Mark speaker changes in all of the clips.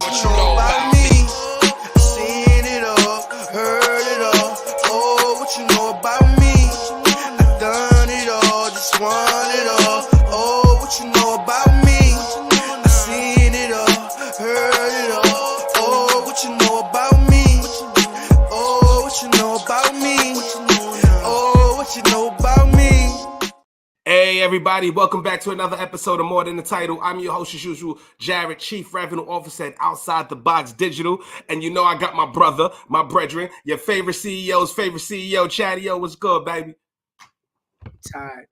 Speaker 1: What you know about me? Seen it all, heard it all. Oh, what you know about me? I done it all, just want it all. Oh, what you know about me? I seen it all, heard it all. Oh, what you know about me? Oh, what you know about me? Oh, what you know about me?
Speaker 2: Hey everybody, welcome back to another episode of More Than the Title. I'm your host as usual, Jarrett, Chief Revenue Officer at Outside the Box Digital. And you know I got my brother, my brethren, your favorite CEO's favorite CEO, Chadeo. What's good, baby?
Speaker 3: Tired.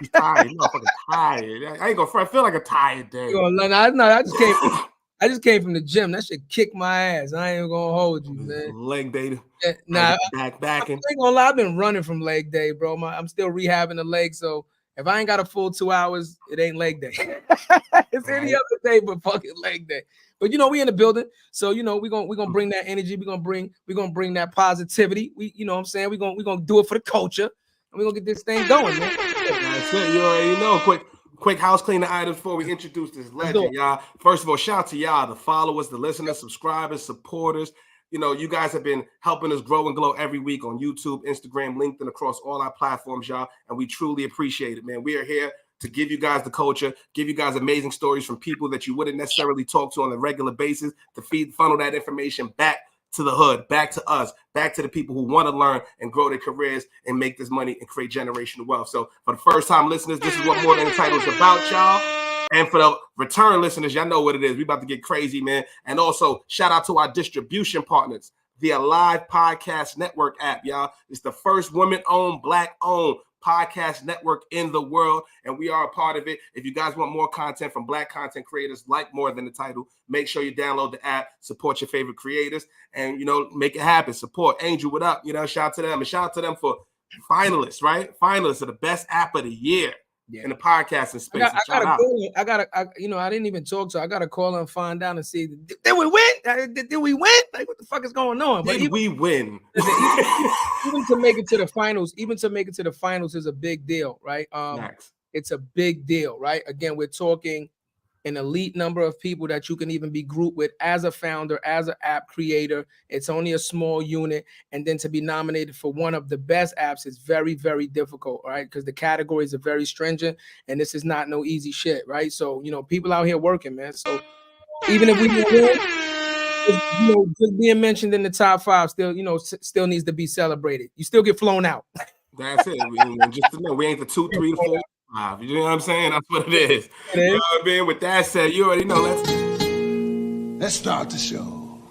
Speaker 2: He's tired. He's fucking tired. I ain't gonna front. I feel like a tired day.
Speaker 3: I just came from the gym. That shit kicked my ass. I ain't gonna hold you, man.
Speaker 2: Leg day.
Speaker 3: Nah,
Speaker 2: back.
Speaker 3: I ain't gonna lie. I've been running from leg day, bro. I'm still rehabbing the leg, so if I ain't got a full 2 hours, it ain't leg day. It's any other day but fucking leg day. But you know, we in the building, so you know we're gonna bring that energy. We're gonna bring that positivity. You know what I'm saying? We're gonna do it for the culture, and we're gonna get this thing going, man.
Speaker 2: That's it. You already know. Quick house cleaner items before we introduce this legend, y'all. First of all, shout out to y'all, the followers, the listeners, subscribers, supporters. You know, you guys have been helping us grow and glow every week on YouTube, Instagram, LinkedIn, across all our platforms, y'all. And we truly appreciate it, man. We are here to give you guys the culture, give you guys amazing stories from people that you wouldn't necessarily talk to on a regular basis, to funnel that information back to the hood, back to us, back to the people who want to learn and grow their careers and make this money and create generational wealth. So for the first time listeners, this is what More Than the Title is about, y'all. And for the return listeners, y'all know what it is. We about to get crazy, man. And also, shout out to our distribution partners, the Alive Podcast Network app, y'all. It's the first women-owned, Black-owned podcast network in the world, and we are a part of it. If you guys want more content from Black content creators like More Than the Title, make sure you download the app, support your favorite creators, and, you know, make it happen. Support Angel, what up? You know, shout out to them, and shout out to them for finalists, right? Finalists of the best app of the year. Yeah. In the podcasting space.
Speaker 3: I didn't even talk to. I got to call and find out and see. Did we win? Did we win? Like, what the fuck is going on?
Speaker 2: Did we win?
Speaker 3: Even to make it to the finals, is a big deal, right?
Speaker 2: Nice.
Speaker 3: It's a big deal, right? Again, we're talking an elite number of people that you can even be grouped with as a founder, as an app creator. It's only a small unit. And then to be nominated for one of the best apps is very, very difficult, right? Because the categories are very stringent and this is not no easy shit, right? So, you know, people out here working, man. So even if we don't win, just being mentioned in the top 5 still needs to be celebrated. You still get flown out.
Speaker 2: That's it. Just to know, we ain't the 2, 3, 4, 5. You know what I'm saying? That's what it is. You know what I mean? With that said, you already know. Let's start the show.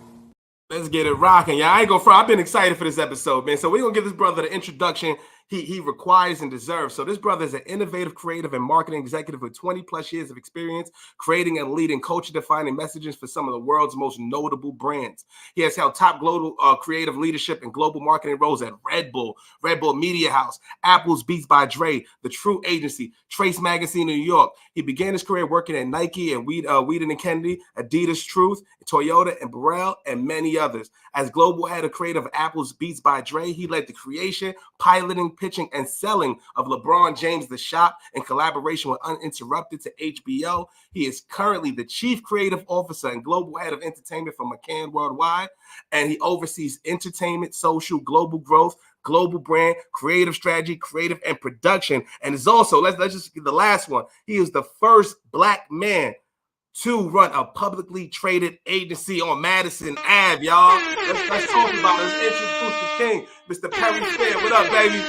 Speaker 2: Let's get it rocking. Yeah, I ain't gonna front. I've been excited for this episode, man. So we're gonna give this brother the introduction he requires and deserves. So this brother is an innovative, creative, and marketing executive with 20 plus years of experience creating and leading culture-defining messages for some of the world's most notable brands. He has held top global creative leadership and global marketing roles at Red Bull Media House, Apple's Beats by Dre, The True Agency, Trace Magazine in New York. He began his career working at Nike and Weeden and Kennedy, Adidas Truth, Toyota and Burrell, and many others. As global head of creative of Apple's Beats by Dre, he led the creation, piloting, pitching, and selling of LeBron James The Shop in collaboration with Uninterrupted to HBO. He is currently the Chief Creative Officer and Global Head of Entertainment for McCann Worldwide, and he oversees entertainment, social, global growth, global brand, creative strategy, creative, and production. And is also, let's just get the last one. He is the first Black man to run a publicly traded agency on Madison Ave, y'all. Let's talk about it. Let's introduce the king, Mr. Perry Fair. What up, baby?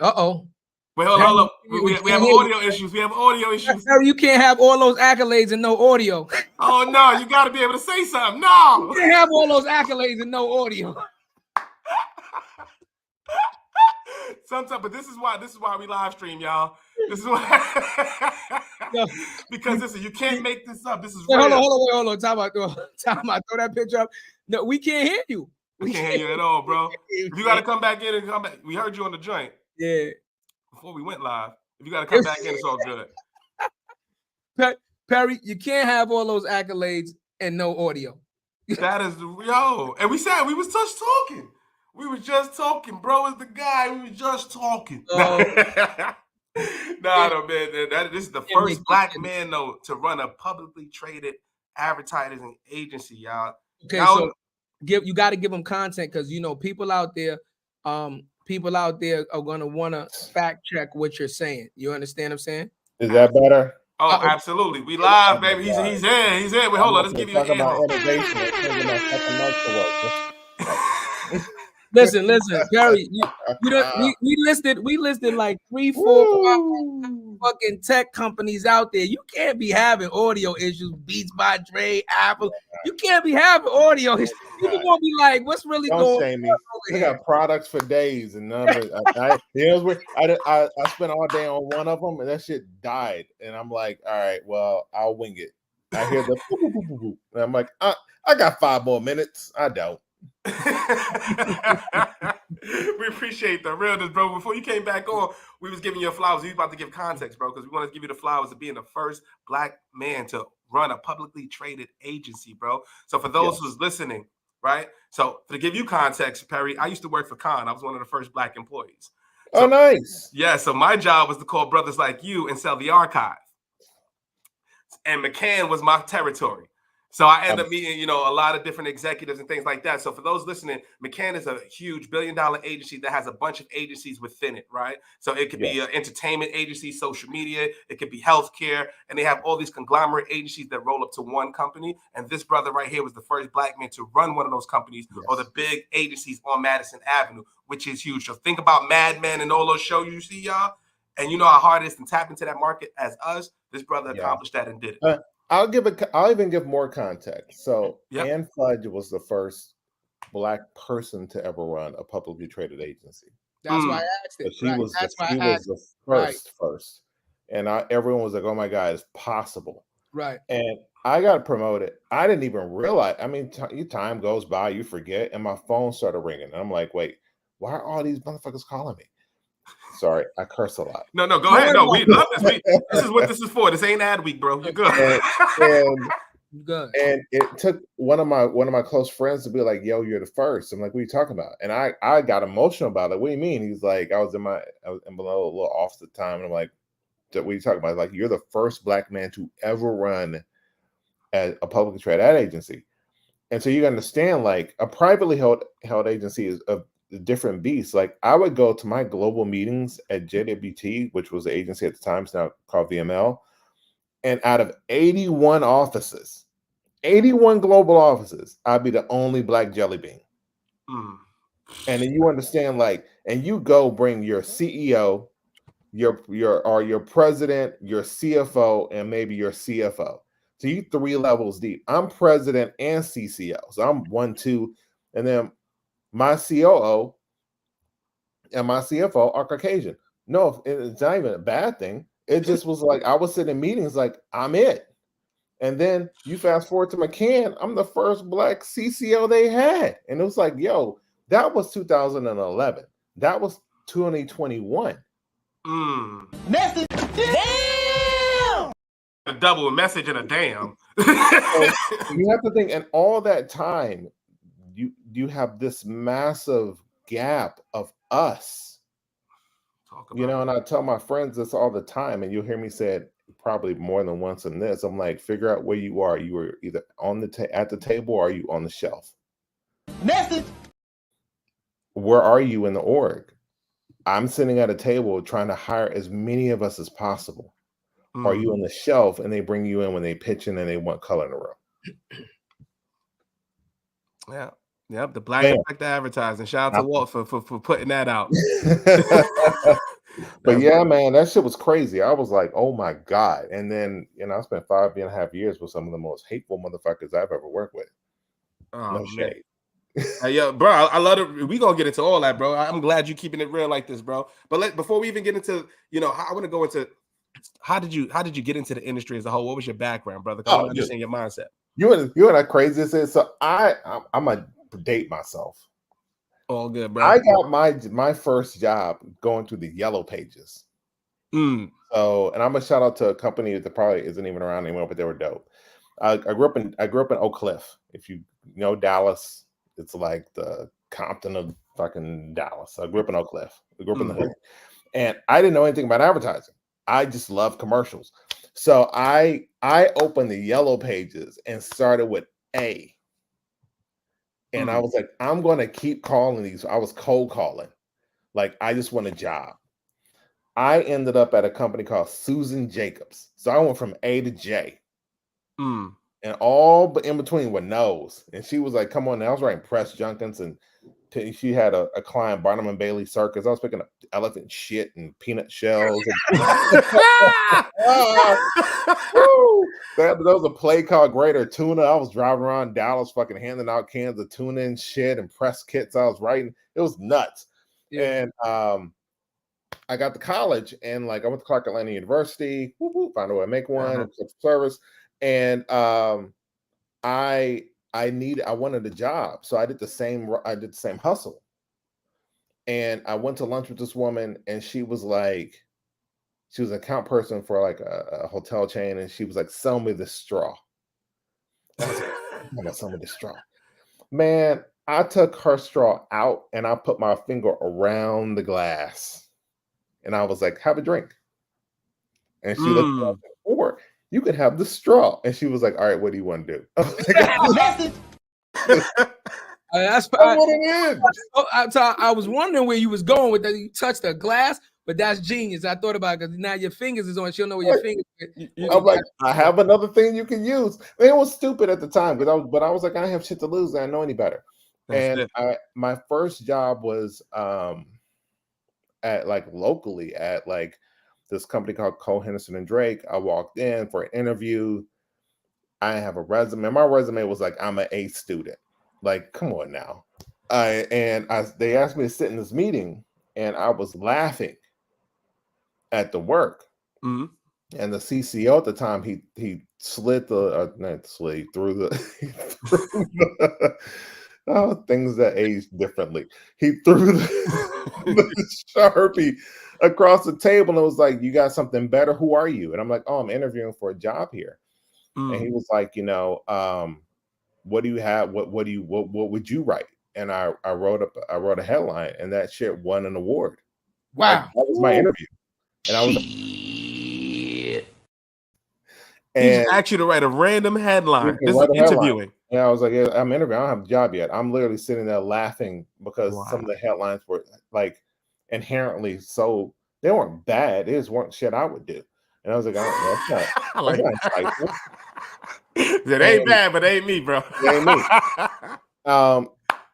Speaker 3: Uh-oh.
Speaker 2: Wait, hold up. We have audio issues.
Speaker 3: You can't have all those accolades and no audio.
Speaker 2: Oh, no. You got to be able to say something. No.
Speaker 3: You can't have all those accolades and no audio.
Speaker 2: Sometimes, but this is why we live stream, y'all. This is why. Because listen, you can't make this up. This is real.
Speaker 3: Hold on. Time out. Throw that picture up. No, we can't hear you.
Speaker 2: We can't hear you at all, bro. If you got to come back in and come back. We heard you on the joint.
Speaker 3: Yeah.
Speaker 2: Before we went live. If you got to come back in, it's all good.
Speaker 3: Perry, you can't have all those accolades and no audio.
Speaker 2: That is, and we was just talking. We were just talking, bro. Is the guy. We were just talking. No, man. This is the first black man, though, to run a publicly traded advertising agency, y'all.
Speaker 3: Okay, so you got to give them content because people out there are gonna want to fact check what you're saying. You understand what I'm saying?
Speaker 4: Is that better?
Speaker 2: Oh, absolutely. We live, baby. He's in. He's in. Wait, hold on. Let's give you an
Speaker 4: about innovation.
Speaker 3: Listen, Perry. We listed like 3, 4, 5 fucking tech companies out there. You can't be having audio issues. Beats by Dre, Apple. You can't be having audio issues. People gonna be like, "What's really going on?"
Speaker 4: We got products for days and numbers. I spent all day on one of them, and that shit died. And I'm like, all right, well, I'll wing it. I hear the boop, boop, boop, boop, and I'm like, I got 5 more minutes. I don't.
Speaker 2: We appreciate the realness, bro. Before you came back on, we was giving you flowers. We was about to give context, bro, because we want to give you the flowers of being the first black man to run a publicly traded agency, bro. So for those who's listening, right? So to give you context, Perry, I used to work for Con. I was one of the first black employees. So,
Speaker 4: nice.
Speaker 2: Yeah, so my job was to call brothers like you and sell the archive. And McCann was my territory. So I ended up meeting, a lot of different executives and things like that. So for those listening, McCann is a huge billion-dollar agency that has a bunch of agencies within it, right? So it could be an entertainment agency, social media, it could be healthcare, and they have all these conglomerate agencies that roll up to one company. And this brother right here was the first black man to run one of those companies or the big agencies on Madison Avenue, which is huge. So think about Mad Men and all those shows you see, y'all. And you know how hard it is to tap into that market as us. This brother accomplished that and did it.
Speaker 4: I'll even give more context. So Ann Fudge was the first black person to ever run a publicly traded agency.
Speaker 3: That's why I asked it.
Speaker 4: She was the first. And everyone was like, oh my God, it's possible.
Speaker 3: Right.
Speaker 4: And I got promoted. I didn't even realize. I mean, time goes by, you forget. And my phone started ringing. And I'm like, wait, why are all these motherfuckers calling me? Sorry, I curse a lot.
Speaker 2: No, go ahead. No, we love this. This is what this is for. This ain't ad week, bro. You're good.
Speaker 4: And it took one of my close friends to be like, "Yo, you're the first." I'm like, "What are you talking about?" And I got emotional about it. What do you mean? He's like, I was in below a little off the time, and I'm like, "What are you talking about?" Like, you're the first black man to ever run at a publicly traded ad agency, and so you understand, like, a privately held agency is a different beast. Like, I would go to my global meetings at JWT, which was the agency at the time, it's now called VML, and out of 81 offices, 81 global offices, I'd be the only black jelly bean. And then you understand, like, and you go bring your CEO, your president, your CFO, and maybe your CFO. So you 3 levels deep. I'm president and CCO, so I'm 1, 2, and then my COO and my CFO are Caucasian. No, it's not even a bad thing. It just was like, I was sitting in meetings like, I'm it. And then you fast forward to McCann, I'm the first black CCO they had. And it was like, yo, that was 2011. That was 2021.
Speaker 1: Message. Damn!
Speaker 2: A double message and a damn.
Speaker 4: So you have to think, and all that time, you have this massive gap of us, and I tell my friends this all the time, and you'll hear me say it probably more than once in this. I'm like, figure out where you are. You were either on at the table or are you on the shelf?
Speaker 1: Message.
Speaker 4: Where are you in the org? I'm sitting at a table trying to hire as many of us as possible. Are you on the shelf and they bring you in when they pitch in and they want color in the room?
Speaker 2: Yeah. Yep, the Black Effect advertising. Shout out to Walt for putting that out.
Speaker 4: But yeah, man, that shit was crazy. I was like, oh my God. And then, I spent 5.5 years with some of the most hateful motherfuckers I've ever worked with. No shade.
Speaker 2: Yeah, bro, I love it. We gonna get into all that, bro. I'm glad you're keeping it real like this, bro. But before we even get into, I want to go into how did you get into the industry as a whole? What was your background, brother? I want to understand your mindset.
Speaker 4: You know what crazy this is? So I'm a date myself.
Speaker 2: All good, bro.
Speaker 4: I got my first job going through the Yellow Pages. So, and I'm gonna shout out to a company that probably isn't even around anymore, but they were dope. I grew up in Oak Cliff. If you know Dallas, it's like the Compton of fucking Dallas. So I grew up in Oak Cliff. I grew up in the hood, and I didn't know anything about advertising. I just love commercials. So I opened the yellow pages and started with A. And I was like, I'm going to keep calling these. I was cold calling. Like, I just want a job. I ended up at a company called Susan Jacobs. So I went from A to J. And all but in between were no's. And she was like, come on now. I was writing press junkins, and she had a client, Barnum and Bailey Circus. I was picking up elephant shit and peanut shells. There was a play called Greater Tuna. I was driving around Dallas fucking handing out cans of tuna and shit and press kits I was writing. It was nuts. Yeah. And I got to college, and like I went to Clark Atlanta University, found a way to make one, service. And I wanted a job, so I did the same hustle. And I went to lunch with this woman, and she was an account person for like a hotel chain, and she was like, "Sell me the straw." I was like, "I'm gonna sell me the straw." Man, I took her straw out and I put my finger around the glass, and I was like, "Have a drink." And she looked at me, or you could have the straw. And she was like, "All right, what do you want to do?" I was like,
Speaker 3: I was wondering where you was going with that. You touched the glass, but that's genius. I thought about it because now your fingers is on. She'll know where your fingers.
Speaker 4: I'm like, I have another thing you can use. And it was stupid at the time, but I was like, I have shit to lose. I know any better. My first job was at like locally at like this company called Cole Henderson and Drake. I walked in for an interview. I have a resume. My resume was like, I'm an A student. Like, come on now. They asked me to sit in this meeting, and I was laughing at the work. And the CCO at the time, he slid through the things that age differently. He threw the Sharpie across the table and was like, "You got something better? Who are you?" And I'm like, "Oh, I'm interviewing for a job here." And he was like, "What do you have? What would you write?" And I wrote a headline, and that shit won an award.
Speaker 3: Wow.
Speaker 4: Like, that was my interview. And I was
Speaker 2: he just asked you to write a random headline. This is interviewing.
Speaker 4: Yeah, I was like, yeah, I'm interviewing. I don't have a job yet. I'm literally sitting there laughing because some of the headlines were like inherently so, they weren't bad. They just weren't shit I would do. And I was like, that's not insightful.
Speaker 2: It ain't bad, but it ain't me, bro.
Speaker 4: It ain't me.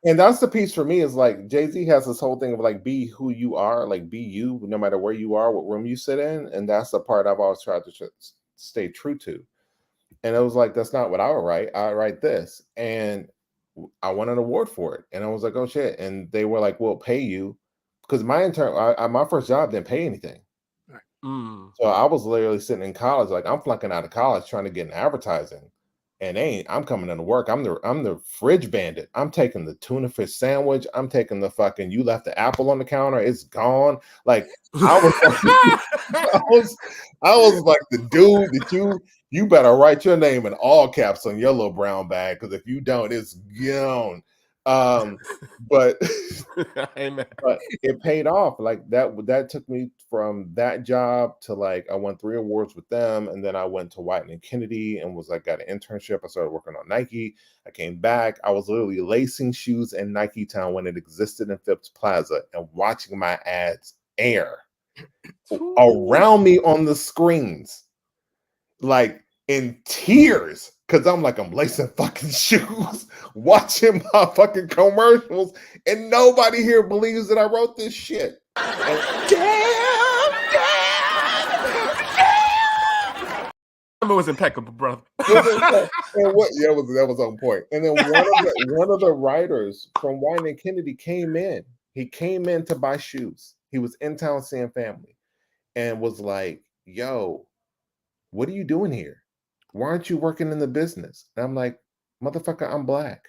Speaker 4: And that's the piece for me, is like Jay-Z has this whole thing of like, be who you are, like be you, no matter where you are, what room you sit in. And that's the part I've always tried to stay true to. And it was like, that's not what I would write. I write this. And I won an award for it. And I was like, oh shit. And they were like, we'll pay you. Because my first job didn't pay anything. So I was literally sitting in college, like I'm flunking out of college trying to get in advertising. And I'm coming into work. I'm the fridge bandit. I'm taking the tuna fish sandwich. I'm taking the fucking, you left the apple on the counter, it's gone. Like I was like the dude that you better write your name in all caps on your little brown bag, because if you don't, it's gone. But it paid off. Like that took me from that job to like, I won 3 awards with them, and then I went to White and Kennedy and was like, got an internship. I started working on Nike. I came back. I was literally lacing shoes in Nike Town when it existed in Phipps Plaza and watching my ads air around me on the screens, like in tears. Cause I'm lacing fucking shoes, watching my fucking commercials, and nobody here believes that I wrote this shit.
Speaker 2: It was impeccable, brother.
Speaker 4: That was on point. And then one of the writers from Wine and Kennedy came in. He came in to buy shoes. He was in town seeing family, and was like, "Yo, what are you doing here? Why aren't you working in the business?" And I'm like, "Motherfucker, I'm black."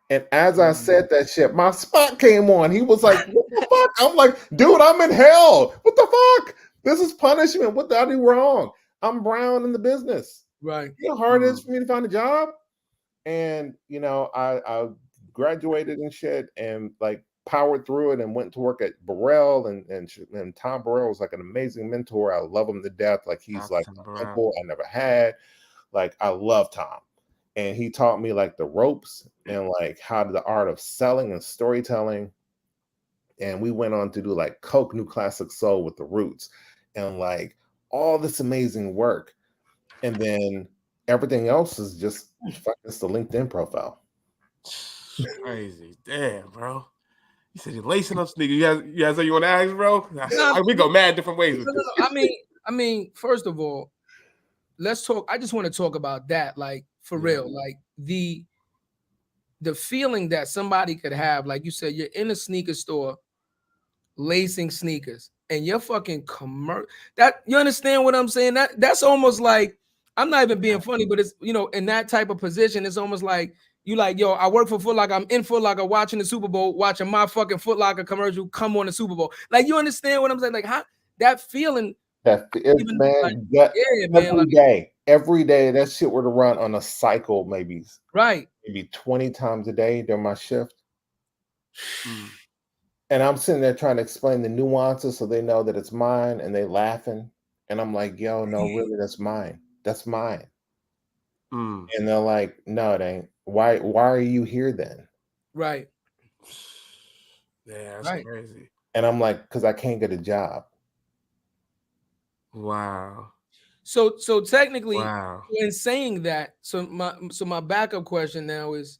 Speaker 4: And as I said that shit, my spot came on. He was like, "What the fuck?" I'm like, "Dude, I'm in hell. What the fuck? This is punishment. What did I do wrong? I'm brown in the business."
Speaker 3: Right.
Speaker 4: You know how hard it is for me to find a job? And, I graduated and shit. And like powered through it and went to work at Burrell, and Tom Burrell was like an amazing mentor. I love him to death. Like he's like an uncle I never had. Like I love Tom. And he taught me like the ropes and like how the art of selling and storytelling. And we went on to do like Coke New Classic Soul with the Roots and like all this amazing work. And then everything else is just it's the LinkedIn profile.
Speaker 2: Crazy. Damn, bro. You said you're lacing up sneakers. You guys you want to ask, bro? We go mad different ways with this.
Speaker 3: I mean, first of all, let's talk. I just want to talk about that, like for real, like the feeling that somebody could have, like you said, you're in a sneaker store, lacing sneakers, and you're fucking that you understand what I'm saying? That's almost like, I'm not even being funny, but it's, you know, in that type of position, it's almost like you like, yo, I work for Foot Locker, I'm in Foot Locker watching the Super Bowl, watching my fucking Foot Locker commercial come on the Super Bowl. Like, you understand what I'm saying? Like, how that feeling.
Speaker 4: That is, man, like, every day that shit were to run on a cycle, maybe 20 times a day during my shift. And I'm sitting there trying to explain the nuances so they know that it's mine, and they laughing. And I'm like, yo, no, really, that's mine. That's mine. And they're like, no, it ain't. Why are you here then?
Speaker 3: Right.
Speaker 2: Yeah, that's crazy.
Speaker 4: And I'm like, because I can't get a job.
Speaker 2: Wow.
Speaker 3: So technically, in saying that, so my backup question now is,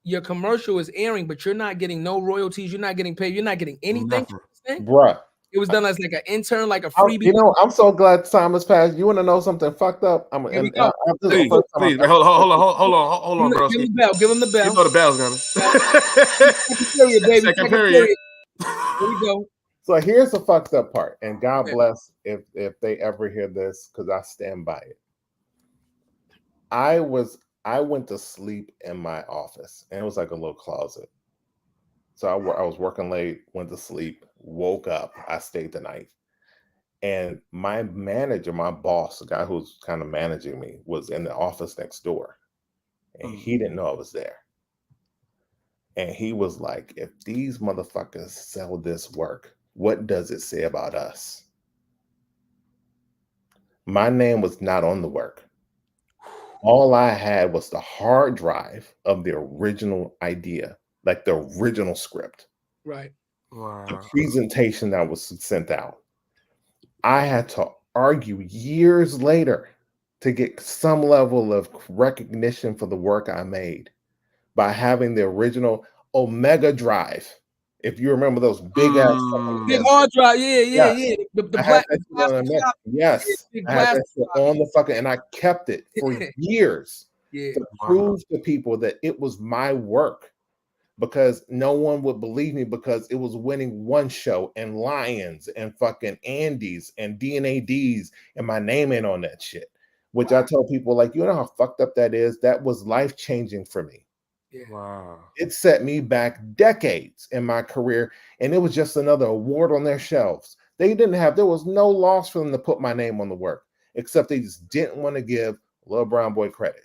Speaker 3: your commercial is airing, but you're not getting no royalties, you're not getting paid, you're not getting anything.
Speaker 4: Bruh.
Speaker 3: It was done as like an intern, like a freebie.
Speaker 4: You know, I'm so glad time has passed. You want to know something fucked up?
Speaker 2: Please, hold on, bro.
Speaker 3: Give him the bell. Give him the bell.
Speaker 2: You know the bell's coming.
Speaker 3: Second period, baby.
Speaker 2: Second period.
Speaker 3: Here we go.
Speaker 4: So here's the fucked up part, and God bless if they ever hear this, because I stand by it. I went to sleep in my office, and it was like a little closet. So I was working late, went to sleep, woke up, I stayed the night. And my manager, my boss, the guy who's kind of managing me, was in the office next door. And he didn't know I was there. And he was like, if these motherfuckers sell this work, what does it say about us? My name was not on the work. All I had was the hard drive of the original idea, like the original script.
Speaker 3: Right.
Speaker 2: Wow.
Speaker 4: The presentation that was sent out. I had to argue years later to get some level of recognition for the work I made by having the original Omega drive. If you remember those big ass
Speaker 3: hard drive, yeah. The black
Speaker 4: yes, I had that shit on the fucking, and I kept it for years to prove to people that it was my work, because no one would believe me because it was winning One Show and Lions and fucking Andes and DNADs, and my name ain't on that shit. Which I tell people, like, you know how fucked up that is? That was life changing for me.
Speaker 2: Wow.
Speaker 4: It set me back decades in my career, and it was just another award on their shelves. There was no loss for them to put my name on the work, except they just didn't want to give Lil Brown Boy credit.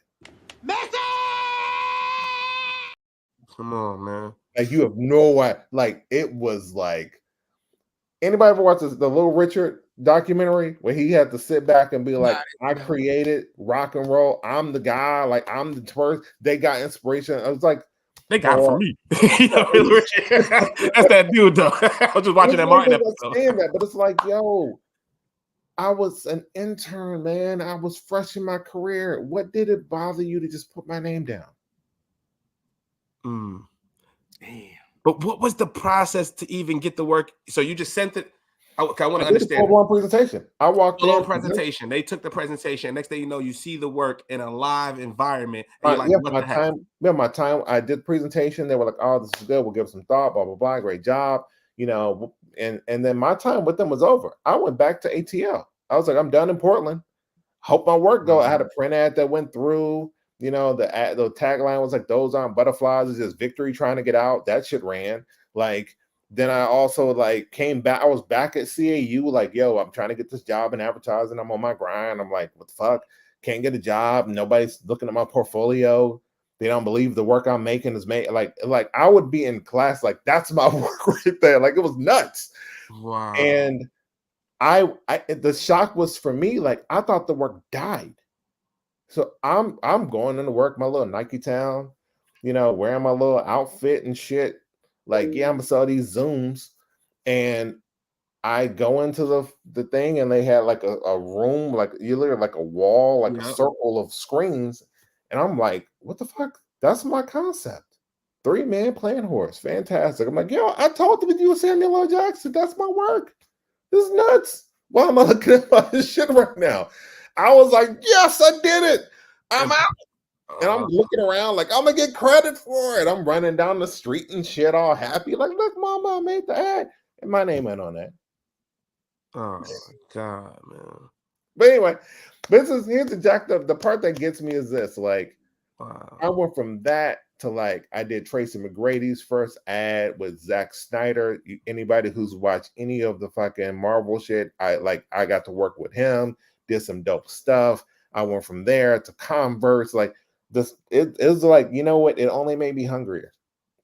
Speaker 2: Come on, man.
Speaker 4: Like, you have no idea. Like, it was like, anybody ever watch the Little Richard documentary where he had to sit back and be like, I created rock and roll. I'm the guy. Like, I'm the first. They got inspiration. I was like,
Speaker 2: they got it from me. That's that dude, though. I was just watching that Martin episode.
Speaker 4: That, but it's like, yo, I was an intern, man. I was fresh in my career. What did it bother you to just put my name down?
Speaker 2: Damn. But what was the process to even get the work? So you just sent it. I want to understand.
Speaker 4: Full-on presentation. I walked in.
Speaker 2: Presentation. They took the presentation. Next thing you know, you see the work in a live environment. And you're like, what the heck?
Speaker 4: My time. I did presentation. They were like, "Oh, this is good. We'll give it some thought. Blah blah blah. Great job." You know, and then my time with them was over. I went back to ATL. I was like, I'm done in Portland. Hope my work go. I had a print ad that went through. You know, the tagline was like, "Those aren't butterflies. It's just victory trying to get out." That shit ran. Like, then I also like came back. I was back at CAU. Like, yo, I'm trying to get this job in advertising. I'm on my grind. I'm like, what the fuck? Can't get a job. Nobody's looking at my portfolio. They don't believe the work I'm making is made. Like I would be in class, like that's my work right there. Like it was nuts.
Speaker 2: Wow.
Speaker 4: And I the shock was for me, like I thought the work died. So I'm going into work, my little Nike Town, you know, wearing my little outfit and shit. Like, yeah, I'm gonna sell these Zooms. And I go into the thing, and they had like a room, like you literally like a wall, like a circle of screens. And I'm like, what the fuck? That's my concept. 3-man playing horse. Fantastic. I'm like, yo, I talked with you, Samuel L. Jackson. That's my work. This is nuts. Why am I looking at my shit right now? I was like, yes, I did it. I'm out. And I'm looking around like I'm gonna get credit for it. I'm running down the street and shit, all happy. Like, look, mama, I made the ad. And my name went on that.
Speaker 2: Oh God, man.
Speaker 4: But anyway, here's the jacked up. The part that gets me is this: like, I went from that to like I did Tracy McGrady's first ad with Zack Snyder. Anybody who's watched any of the fucking Marvel shit, I got to work with him. Did some dope stuff. I went from there to Converse. Like this, it was like, you know what? It only made me hungrier.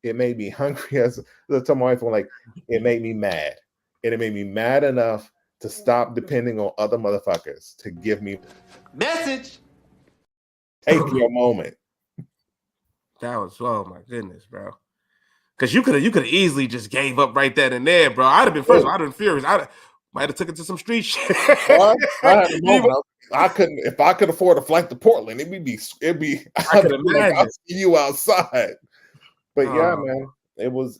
Speaker 4: It made me hungry as to my wife. Like it made me mad, and it made me mad enough to stop depending on other motherfuckers to give me
Speaker 1: Message.
Speaker 4: Take your moment.
Speaker 2: That was, oh my goodness, bro. Because you could have easily just gave up right then and there, bro. I'd have been first. I'd have been furious. I might have took it to some street shit.
Speaker 4: I had a moment. I couldn't. If I could afford a flight to Portland, it'd be.
Speaker 2: I could imagine.
Speaker 4: Like, I'll see you outside. But yeah, man, it was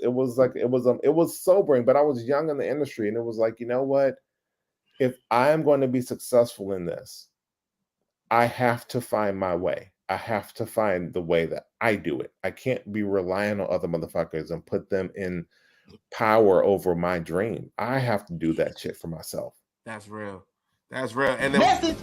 Speaker 4: sobering. But I was young in the industry, and it was like, you know what? If I am going to be successful in this, I have to find my way. I have to find the way that I do it. I can't be relying on other motherfuckers and put them in power over my dream. I have to do that shit for myself.
Speaker 2: That's real. That's real. And then,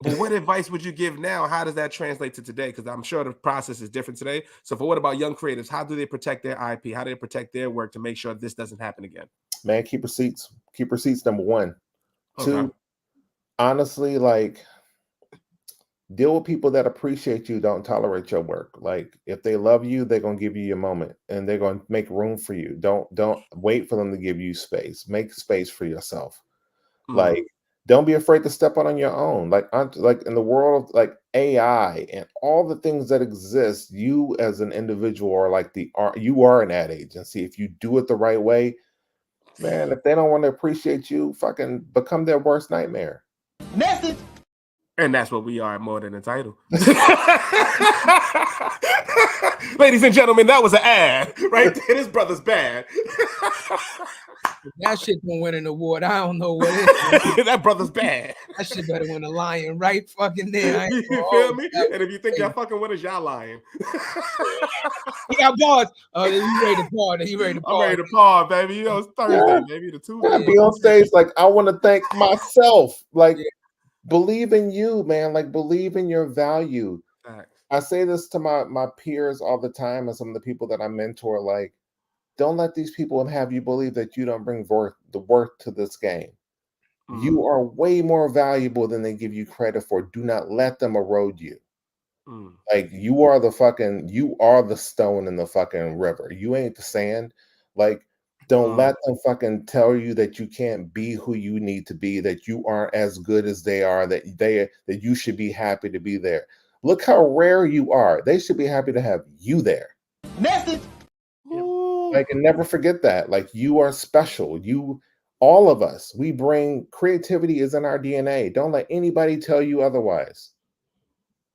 Speaker 2: but what advice would you give now? How does that translate to today? Because I'm sure the process is different today. So for what about young creatives? How do they protect their IP? How do they protect their work to make sure this doesn't happen again?
Speaker 4: Man, keep receipts. Keep receipts, number one. Okay. 2, honestly, like, deal with people that appreciate you, don't tolerate your work. Like, if they love you, they're going to give you your moment, and they're going to make room for you. Don't wait for them to give you space. Make space for yourself. Like, don't be afraid to step out on your own. Like in the world of like AI and all the things that exist, you as an individual are like you are an ad agency. If you do it the right way, man, if they don't want to appreciate you, fucking become their worst nightmare.
Speaker 1: Message.
Speaker 2: And that's what we are at More Than Entitled. Ladies and gentlemen, that was an ad right there. This brother's bad.
Speaker 3: That shit gonna win an award. I don't know what it is.
Speaker 2: That brother's bad.
Speaker 3: That shit better win a lion right fucking there.
Speaker 2: You feel me? And if you think y'all fucking winners, y'all lying.
Speaker 3: He got bars. Oh, you ready to par? He ready to par?
Speaker 2: I'm ready to par, baby. You know, it's Thursday, maybe the Tuesday.
Speaker 4: Yeah, be on stage like, I want to thank myself. Like, believe in you, man. Like, believe in your value.
Speaker 2: Thanks.
Speaker 4: I say this to my peers all the time, and some of the people that I mentor, like, don't let these people have you believe that you don't bring the worth to this game. You are way more valuable than they give you credit for. Do not let them erode you. Like, you are the stone in the fucking river. You ain't the sand. Like, don't let them fucking tell you that you can't be who you need to be, that you aren't as good as they are, that you should be happy to be there. Look how rare you are. They should be happy to have you there.
Speaker 1: Message.
Speaker 4: Like, and never forget that. Like, you are special. All of us, we bring creativity is in our DNA. Don't let anybody tell you otherwise.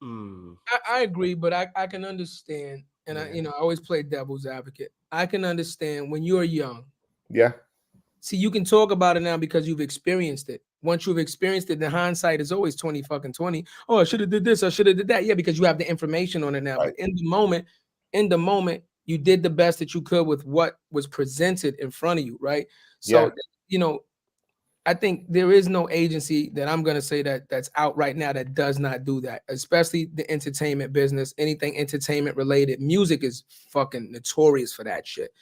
Speaker 3: I agree, but I can understand, and I always play devil's advocate. I can understand when you're young.
Speaker 4: Yeah.
Speaker 3: See, you can talk about it now because you've experienced it. Once you've experienced it, the hindsight is always 20. Oh, I should have did this. I should have did that. Yeah, because you have the information on it now. Right. But in the moment, you did the best that you could with what was presented in front of you, right? So, I think there is no agency that I'm going to say that's out right now that does not do that, especially the entertainment business, anything entertainment related. Music is fucking notorious for that shit.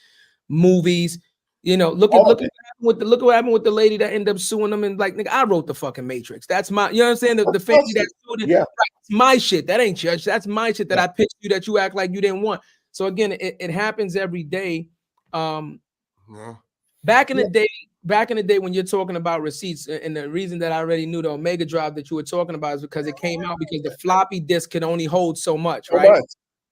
Speaker 3: Movies, You know, look what happened with the lady that ended up suing them, and like, nigga, I wrote the fucking Matrix. That's my, you know what I'm saying? The family that sued it, right, it's my shit. That ain't yours. That's my shit that I pitched you that you act like you didn't want. So again, it happens every day. Back in the day when you're talking about receipts, and the reason that I already knew the Omega drive that you were talking about is because it came out because the floppy disk could only hold so much, right?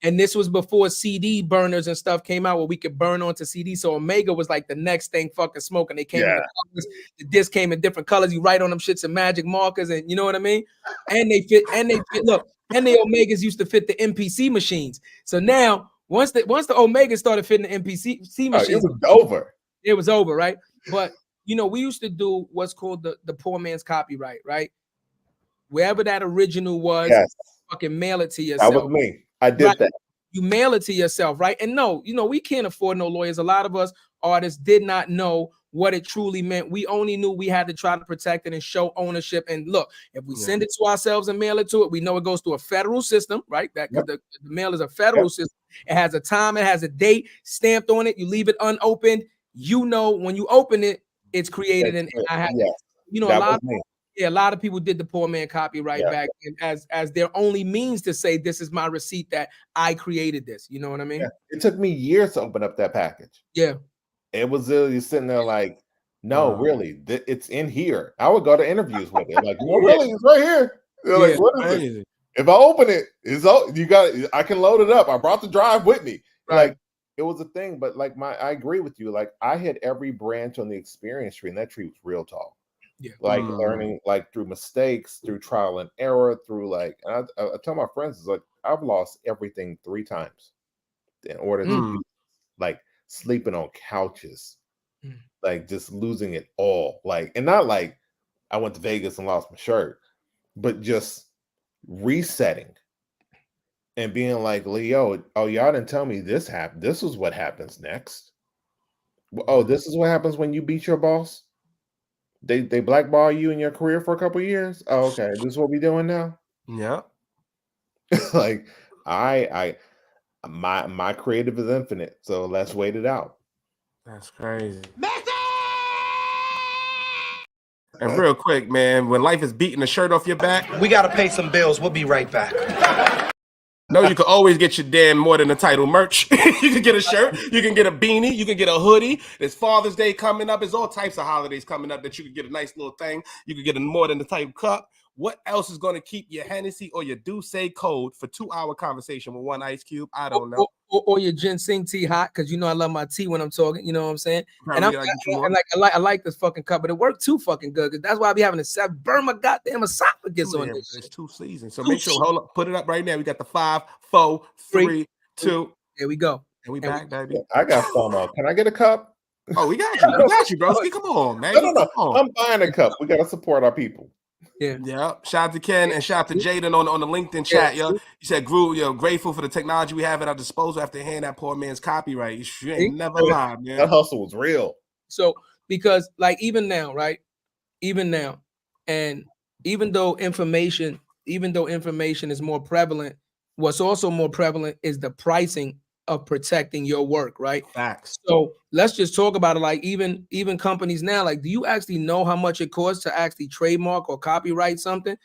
Speaker 3: And this was before CD burners and stuff came out where we could burn onto CD. So Omega was like the next thing fucking smoking. They came in the colors, the disc came in different colors. You write on them shits and magic markers, and you know what I mean? And they fit, look, and the Omegas used to fit the MPC machines. So now once the Omega started fitting the MPC machines, it was over, right? But you know, we used to do what's called the poor man's copyright, right? Wherever that original was, fucking mail it to yourself.
Speaker 4: That was me. I did that.
Speaker 3: You mail it to yourself, right? And no, you know, we can't afford no lawyers. A lot of us artists did not know what it truly meant. We only knew we had to try to protect it and show ownership. And look, if we send it to ourselves and mail it to it, we know it goes through a federal system, right? That the mail is a federal system. It has a time, it has a date stamped on it. You leave it unopened. You know, when you open it, it's created. And I had, you know, a lot of people did the poor man copyright back as their only means to say, this is my receipt that I created this. You know what I mean?
Speaker 4: It took me years to open up that package. It was you're sitting there like, no, really, it's in here. I would go to interviews with it. Like, no, really, it's right here. They're like, what is it? If I open it, I can load it up. I brought the drive with me. Like, it was a thing, but like I agree with you. Like, I hit every branch on the experience tree, and that tree was real tall. Like learning, like through mistakes, through trial and error, through like, and I tell my friends, it's like, I've lost everything 3 times in order to be, like, sleeping on couches, like just losing it all. Like, and not like I went to Vegas and lost my shirt, but just resetting and being like, Leo, oh, y'all didn't tell me this happened. This is what happens next. Oh, this is what happens when you beat your boss. They blackball you in your career for a couple of years. Oh, okay. This is what we doing now.
Speaker 2: Yeah.
Speaker 4: Like my creative is infinite, so let's wait it out.
Speaker 2: That's crazy. And real quick, man, when life is beating the shirt off your back,
Speaker 1: we gotta pay some bills. We'll be right back.
Speaker 2: No, you can always get your damn More Than a Title merch. You can get a shirt, you can get a beanie, you can get a hoodie. There's Father's Day coming up. There's all types of holidays coming up that you can get a nice little thing. You can get a More Than a Title cup. What else is going to keep your Hennessy or your Douce cold for 2-hour conversation with one ice cube? I don't know.
Speaker 3: Or your ginseng tea hot, because you know I love my tea when I'm talking. You know what I'm saying? And I like this fucking cup, but it worked too fucking good. Because that's why I be having to burn my goddamn esophagus on this.
Speaker 2: It's 2 seasons. So make sure, hold up, put it up right now. We got the 5, 4, 3, 2.
Speaker 3: There we go.
Speaker 2: And we back, baby.
Speaker 4: I got FOMO. Can I get a cup?
Speaker 2: Oh, we got you. We got you, bro. Come on, man.
Speaker 4: No. I'm buying a cup. We got to support our people.
Speaker 3: Yeah.
Speaker 2: Shout out to Ken and shout out to Jaden on the LinkedIn chat. Yo, you said, Groove, grateful for the technology we have at our disposal after handing that poor man's copyright. You ain't never lied, man.
Speaker 4: That hustle was real.
Speaker 3: So, because like even now, right? Even now, and even though information is more prevalent, what's also more prevalent is the pricing of protecting your work, right?
Speaker 2: Facts.
Speaker 3: So let's just talk about it. Like even companies now, like, do you actually know how much it costs to actually trademark or copyright something?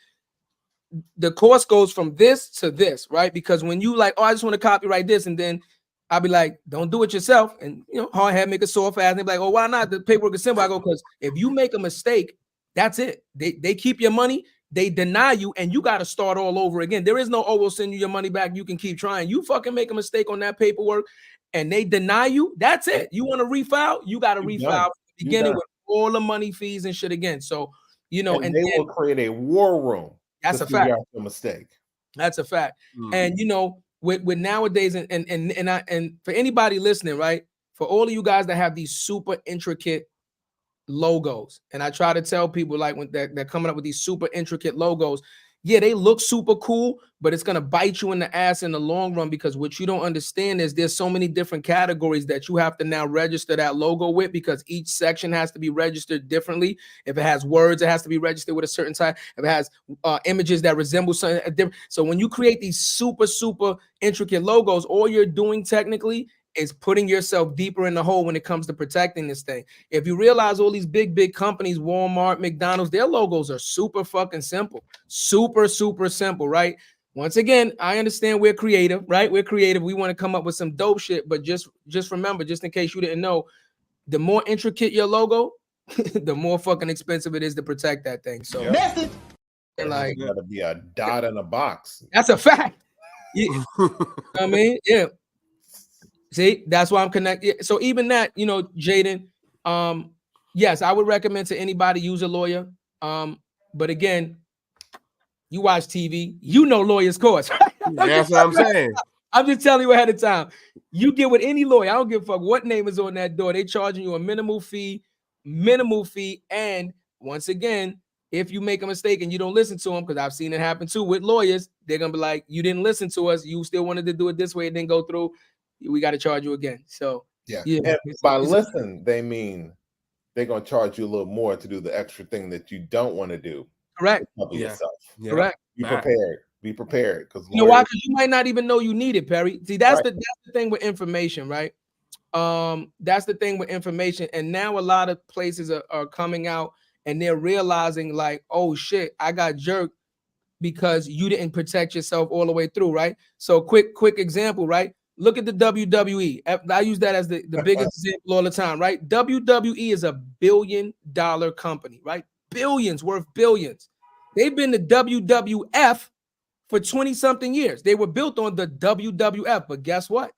Speaker 3: The cost goes from this to this, right? Because when you like, oh, I just want to copyright this, and then I'll be like, don't do it yourself. And hard head make a sore fast. And they be like, oh, why not? The paperwork is simple. I go, because if you make a mistake, that's it. They keep your money. They deny you, and you got to start all over again. There is no, oh, we'll send you your money back. You can keep trying. You fucking make a mistake on that paperwork, and they deny you. That's it. You want to refile? You got to refile from the beginning with all the money, fees, and shit again. So, and
Speaker 4: they will create a war room.
Speaker 3: That's a fact.
Speaker 4: A mistake.
Speaker 3: That's a fact. And with nowadays, and for anybody listening, right? For all of you guys that have these super intricate logos, and I try to tell people, like, when they're coming up with these super intricate logos, yeah, they look super cool, but it's gonna bite you in the ass in the long run, because what you don't understand is there's so many different categories that you have to now register that logo with, because each section has to be registered differently. If it has words, it has to be registered with a certain type. If it has images that resemble something different. So when you create these super intricate logos, all you're doing technically is putting yourself deeper in the hole when it comes to protecting this thing. If you realize all these big companies, Walmart, McDonald's, their logos are super fucking simple. Super simple, right? Once again, I understand we're creative, right? We're creative. We want to come up with some dope shit, but just remember, just in case you didn't know, the more intricate your logo, the more fucking expensive it is to protect that thing. So
Speaker 4: Message.
Speaker 3: Like,
Speaker 4: got to be a dot in a box.
Speaker 3: That's a fact. You know what I mean? Yeah. See, that's why I'm connected. So even that, you know, Jaden, yes, I would recommend to anybody use a lawyer. But again, you watch TV, you know lawyers cost.
Speaker 2: That's what I'm saying.
Speaker 3: I'm just telling you ahead of time. You get with any lawyer, I don't give a fuck what name is on that door. They charging you a minimal fee. And once again, if you make a mistake and you don't listen to them, because I've seen it happen too with lawyers, they're gonna be like, you didn't listen to us, you still wanted to do it this way, it didn't go through, we got to charge you again. So
Speaker 4: yeah. And by listen, they mean they're gonna charge you a little more to do the extra thing that you don't want to do.
Speaker 3: Correct.
Speaker 4: Yourself.
Speaker 3: Yeah. Correct.
Speaker 4: Be prepared. Be prepared, because
Speaker 3: you know why? Because you might not even know you need it, Perry. See, that's the thing with information, right? That's the thing with information. And now a lot of places are coming out and they're realizing like, oh shit, I got jerked because you didn't protect yourself all the way through, right? So quick example, right? Look at the WWE. I use that as the biggest example all the time, right? WWE is $1 billion company, right? Billions, worth billions. They've been the WWF for 20-something years. They were built on the WWF, but guess what?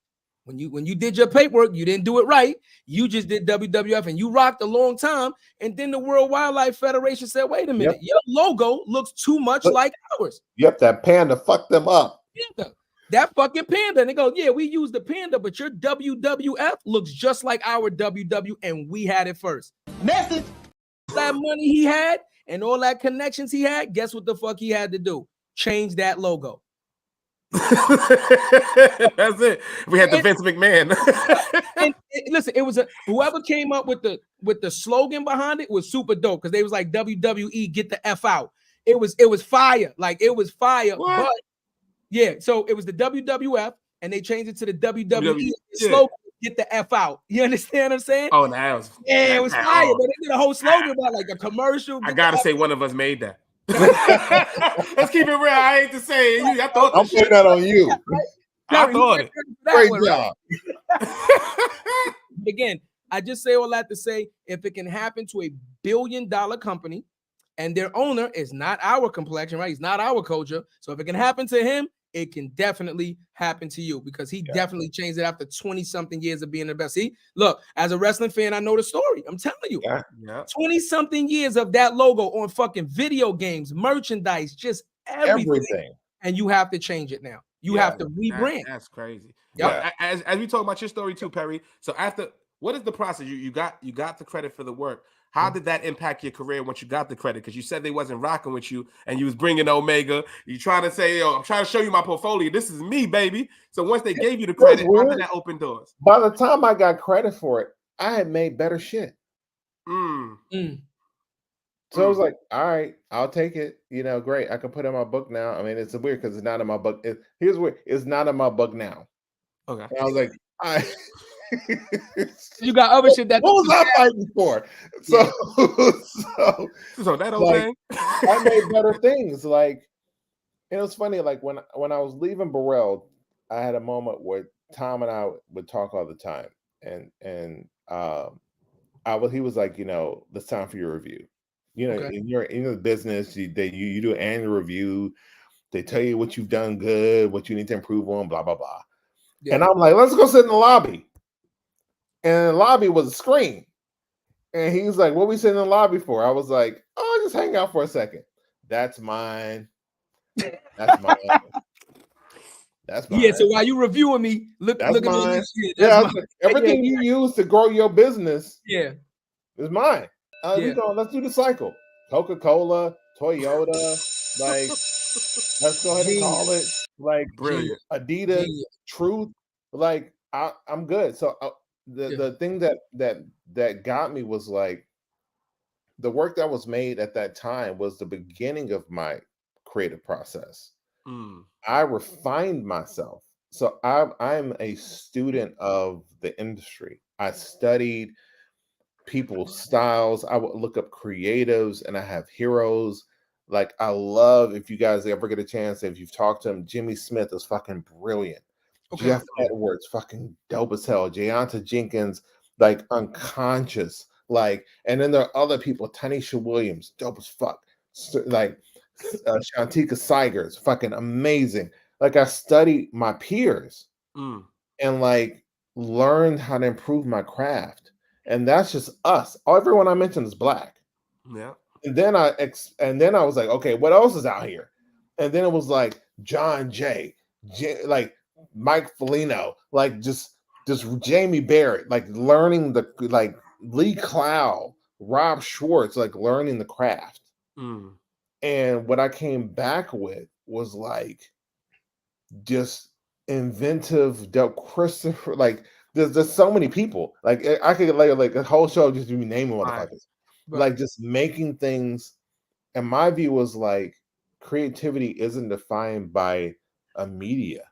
Speaker 3: When you did your paperwork, you didn't do it right. You just did WWF and you rocked a long time. And then the World Wildlife Federation said, wait a minute, your logo looks too much like ours.
Speaker 4: Yep, that panda fucked them up.
Speaker 3: Panda. That fucking panda. And they go, yeah, we use the panda, but your WWF looks just like our WW, and we had it first. Message. That money he had and all that connections he had, guess what the fuck he had to do? Change that logo.
Speaker 2: That's it. We had the Vince McMahon.
Speaker 3: and listen, it was whoever came up with the slogan behind it was super dope, because they was like, WWE, get the F out. It was fire. Like, it was fire. What? But yeah, so it was the WWF and they changed it to the WWE slogan, get the F out. You understand what I'm saying?
Speaker 2: Oh, that was
Speaker 3: it was fire. But they did a whole slogan about like a commercial.
Speaker 2: I gotta say, one of us made that. Let's keep it real. I hate to say it. I thought
Speaker 4: I'm putting that on you.
Speaker 2: I thought it.
Speaker 4: Great job.
Speaker 3: Again, I just say all that to say, if it can happen to $1 billion company and their owner is not our complexion, right? He's not our culture. So if it can happen to him, it can definitely happen to you, because he definitely changed it after 20-something years of being the best. See, look, as a wrestling fan, I know the story. I'm telling you, 20-something years of that logo on fucking video games, merchandise, just everything. And you have to change it now. You have to rebrand.
Speaker 2: That's crazy. Yeah. As we talk about your story too, Perry. So after, what is the process? You got the credit for the work. How did that impact your career once you got the credit? Because you said they wasn't rocking with you and you was bringing Omega. You trying to say, yo, I'm trying to show you my portfolio. This is me, baby. So once they gave you the credit, how did that open doors?
Speaker 4: By the time I got credit for it, I had made better shit. So it was like, all right, I'll take it. You know, great. I can put it in my book now. I mean, it's weird because it's not in my book. Here's weird. It's not in my book now.
Speaker 2: Okay.
Speaker 4: And I was like, all right.
Speaker 3: You got other shit that.
Speaker 4: What was I fighting for? So
Speaker 2: that whole thing.
Speaker 4: I made better things. Like, it was funny. Like when I was leaving Burrell, I had a moment where Tom and I would talk all the time, and he was like, you know, it's time for your review. You know, in the business, you do an annual review. They tell you what you've done good, what you need to improve on, blah blah blah. And I'm like, let's go sit in the lobby. And the lobby was a screen. And he was like, what we sitting in the lobby for? I was like, oh, just hang out for a second. That's mine. That's mine. That's mine.
Speaker 3: Yeah, so while you reviewing me, look at this shit.
Speaker 4: Everything you use to grow your business is mine. Let's do the cycle. Coca-Cola, Toyota, like, let's go ahead and call it like Adidas, Truth. Like, I'm good. So the thing that got me was like, the work that was made at that time was the beginning of my creative process. I refined myself So I'm a student of the industry. I studied people's styles. I would look up creatives, and I have heroes. Like, I love, if you guys ever get a chance, if you've talked to him, Jimmy Smith is fucking brilliant.
Speaker 3: Okay.
Speaker 4: Jeff Edwards, fucking dope as hell. Jayanta Jenkins, like unconscious. Like, and then there are other people, Tanisha Williams, dope as fuck. Like Shantika Sigers, fucking amazing. Like, I studied my peers and like learned how to improve my craft. And that's just us. Everyone I mentioned is Black.
Speaker 2: Yeah.
Speaker 4: And then I was like, okay, what else is out here? And then it was like John Jay, like Mike Foligno, like just Jamie Barrett, like learning the, like Lee Clow, Rob Schwartz, like learning the craft. And what I came back with was like just inventive, Christopher, like there's so many people. Like, I could like a whole show just be naming motherfuckers.
Speaker 3: Right.
Speaker 4: Like, just making things. And my view was like, creativity isn't defined by a media.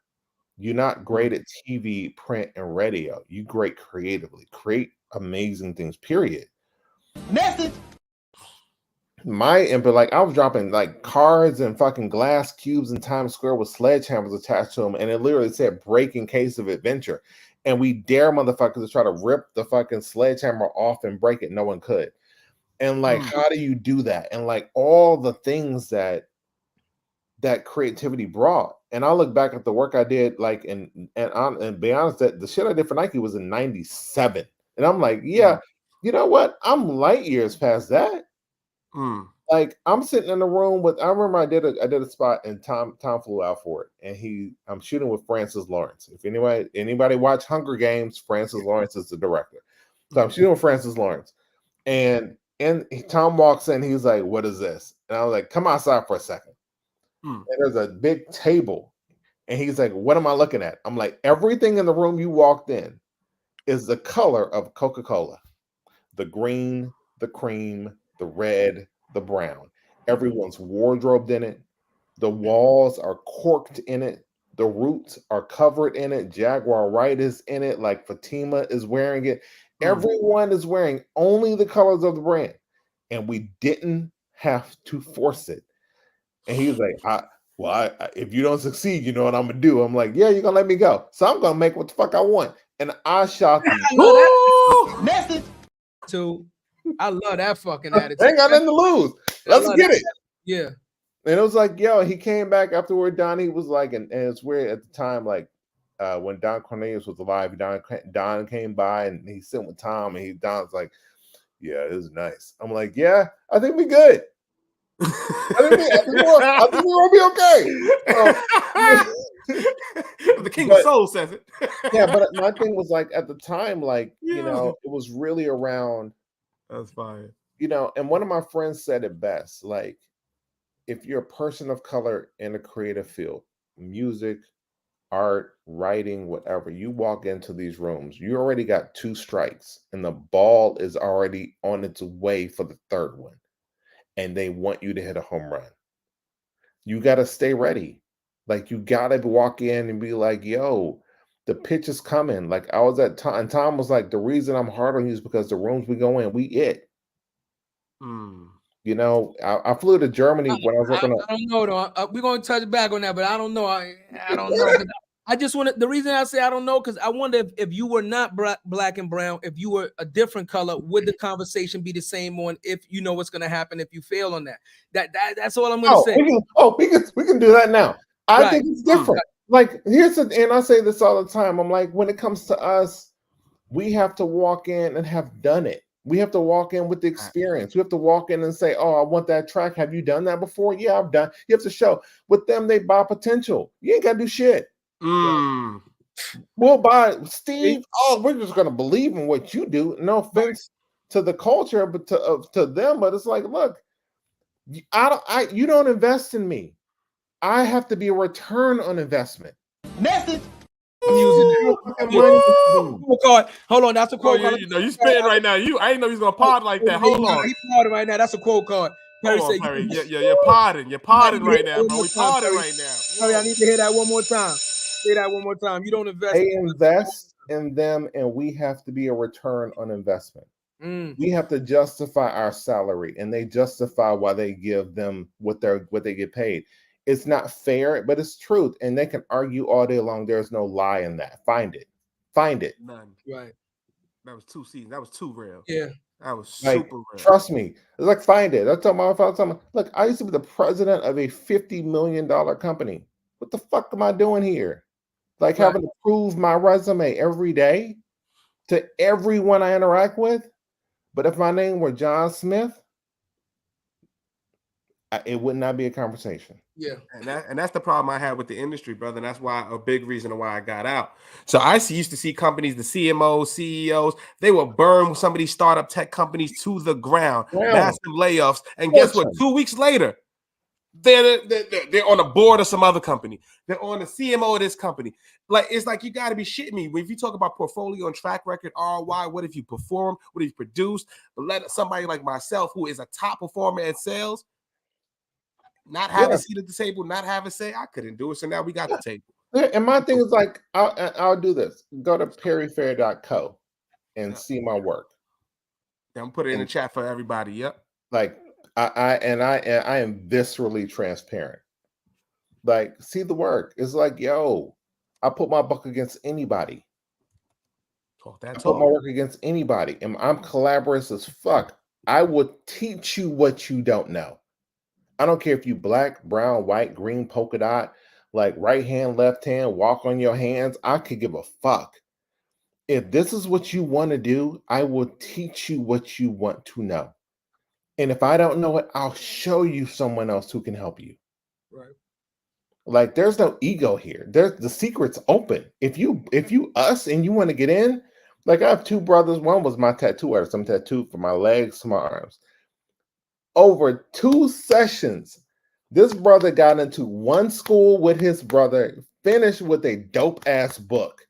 Speaker 4: You're not great at TV, print, and radio. You great creatively. Create amazing things, period.
Speaker 1: Message.
Speaker 4: But like, I was dropping like cards and fucking glass cubes in Times Square with sledgehammers attached to them, and it literally said "breaking case of adventure." And we dare motherfuckers to try to rip the fucking sledgehammer off and break it. No one could. And like, how do you do that? And like, all the things that creativity brought. And I look back at the work I did, like, and be honest, that the shit I did for Nike was in '97. And I'm like, yeah, you know what? I'm light years past that. Like, I'm sitting in the room with, I remember I did a spot, and Tom flew out for it. And I'm shooting with Francis Lawrence. If anybody watch Hunger Games, Francis Lawrence is the director. So I'm shooting with Francis Lawrence. And Tom walks in, he's like, "What is this?" And I was like, "Come outside for a second." And there's a big table. And he's like, "What am I looking at?" I'm like, "Everything in the room you walked in is the color of Coca-Cola. The green, the cream, the red, the brown. Everyone's wardrobed in it. The walls are corked in it. The roots are covered in it. Jaguar Wright is in it. Like, Fatima is wearing it. Everyone is wearing only the colors of the brand. And we didn't have to force it." And he was like, if you don't succeed, you know what I'm going to do. I'm like, "Yeah, you're going to let me go. So I'm going to make what the fuck I want." And I shot the
Speaker 3: message. So I love that fucking attitude.
Speaker 4: Ain't got nothing to lose. Let's get it.
Speaker 3: Yeah.
Speaker 4: And it was like, yo, he came back afterward. Donnie was like, and it's weird at the time, like, when Don Cornelius was alive, Don came by and he's sitting with Tom, and Don's like, "Yeah, it was nice." I'm like, "Yeah, I think we good. I think we're gonna be okay."
Speaker 2: The King of Soul says it.
Speaker 4: Yeah, but my thing was like, at the time, like, you know, it was really around.
Speaker 2: That's fine.
Speaker 4: You know, and one of my friends said it best, like, if you're a person of color in a creative field, music, art, writing, whatever, you walk into these rooms, you already got 2 strikes, and the ball is already on its way for the 3rd one. And they want you to hit a home run. You got to stay ready. Like, you got to walk in and be like, "Yo, the pitch is coming." Like, I was at Tom, and Tom was like, "The reason I'm hard on you is because the rooms we go in, we it." You know, I flew to Germany when I was working on.
Speaker 3: I don't know, though. We're going to touch back on that, but I don't know. I don't know. I just want to, the reason I say I don't know, because I wonder if you were not black and brown, if you were a different color, would the conversation be the same on if you know what's going to happen if you fail on that? That's all I'm going to say.
Speaker 4: We can do that now. I think it's different. Like, and I say this all the time. I'm like, when it comes to us, we have to walk in and have done it. We have to walk in with the experience. We have to walk in and say, "Oh, I want that track. Have you done that before?" "Yeah, I've done." You have to show. With them, they buy potential. You ain't got to do shit. We'll buy Steve. "Oh, we're just gonna believe in what you do." No offense to the culture, but to them. But it's like, look, you don't invest in me. I have to be a return on investment.
Speaker 1: Message.
Speaker 3: Card. Hold on, that's a quote card.
Speaker 2: You spitting right now. I didn't know you was gonna pod like that. Hold on.
Speaker 3: He's podding right now. That's a quote card.
Speaker 2: Perry, hold on, Perry. You're podding. You're podding right now, bro. We podding right now.
Speaker 3: Perry, I need to hear that one more time. Say that one more time. You don't invest.
Speaker 4: They invest in them, and we have to be a return on investment. We have to justify our salary, and they justify why they give them what they get paid. It's not fair, but it's truth, and they can argue all day long. There's no lie in that. Find it.
Speaker 2: None.
Speaker 3: Right.
Speaker 2: That was 2 seasons. That was too real.
Speaker 3: Yeah.
Speaker 2: That was
Speaker 4: Like,
Speaker 2: super real.
Speaker 4: trust me. It's like, find it. I told my father, look, I used to be the president of a $50 million company. What the fuck am I doing here? Like, having to prove my resume every day to everyone I interact with. But if my name were John Smith, it would not be a conversation.
Speaker 3: Yeah.
Speaker 2: And that's the problem I had with the industry, brother. And that's why a big reason why I got out. So I used to see companies, the CMOs, CEOs, they will burn some of these startup tech companies to the ground, massive layoffs. And guess what? 2 weeks later, they're on the board of some other company. They're on the CMO of this company. Like, it's like, you got to be shitting me. If you talk about portfolio and track record, ROI, what if you perform? What if you produced? But let somebody like myself, who is a top performer at sales, not have a seat at the table, not have a say, I couldn't do it. So now we got the table.
Speaker 4: Yeah, and my thing is, like, I'll do this. Go to perryfair.co and see my work.
Speaker 2: I'm put it in the chat for everybody. Yep.
Speaker 4: Like, I am viscerally transparent. Like, see the work. It's like, yo, I put my buck against anybody. Put my work against anybody. And I'm collaborative as fuck. I will teach you what you don't know. I don't care if you black, brown, white, green, polka dot, like right hand, left hand, walk on your hands. I could give a fuck. If this is what you want to do, I will teach you what you want to know. And if I don't know it, I'll show you someone else who can help you.
Speaker 3: Right.
Speaker 4: Like, there's no ego here. The secret's open. If you us and you want to get in, like, I have two brothers. One was my tattoo artist. I'm tattooed from my legs to my arms. Over 2 sessions, this brother got into one school with his brother, finished with a dope ass book.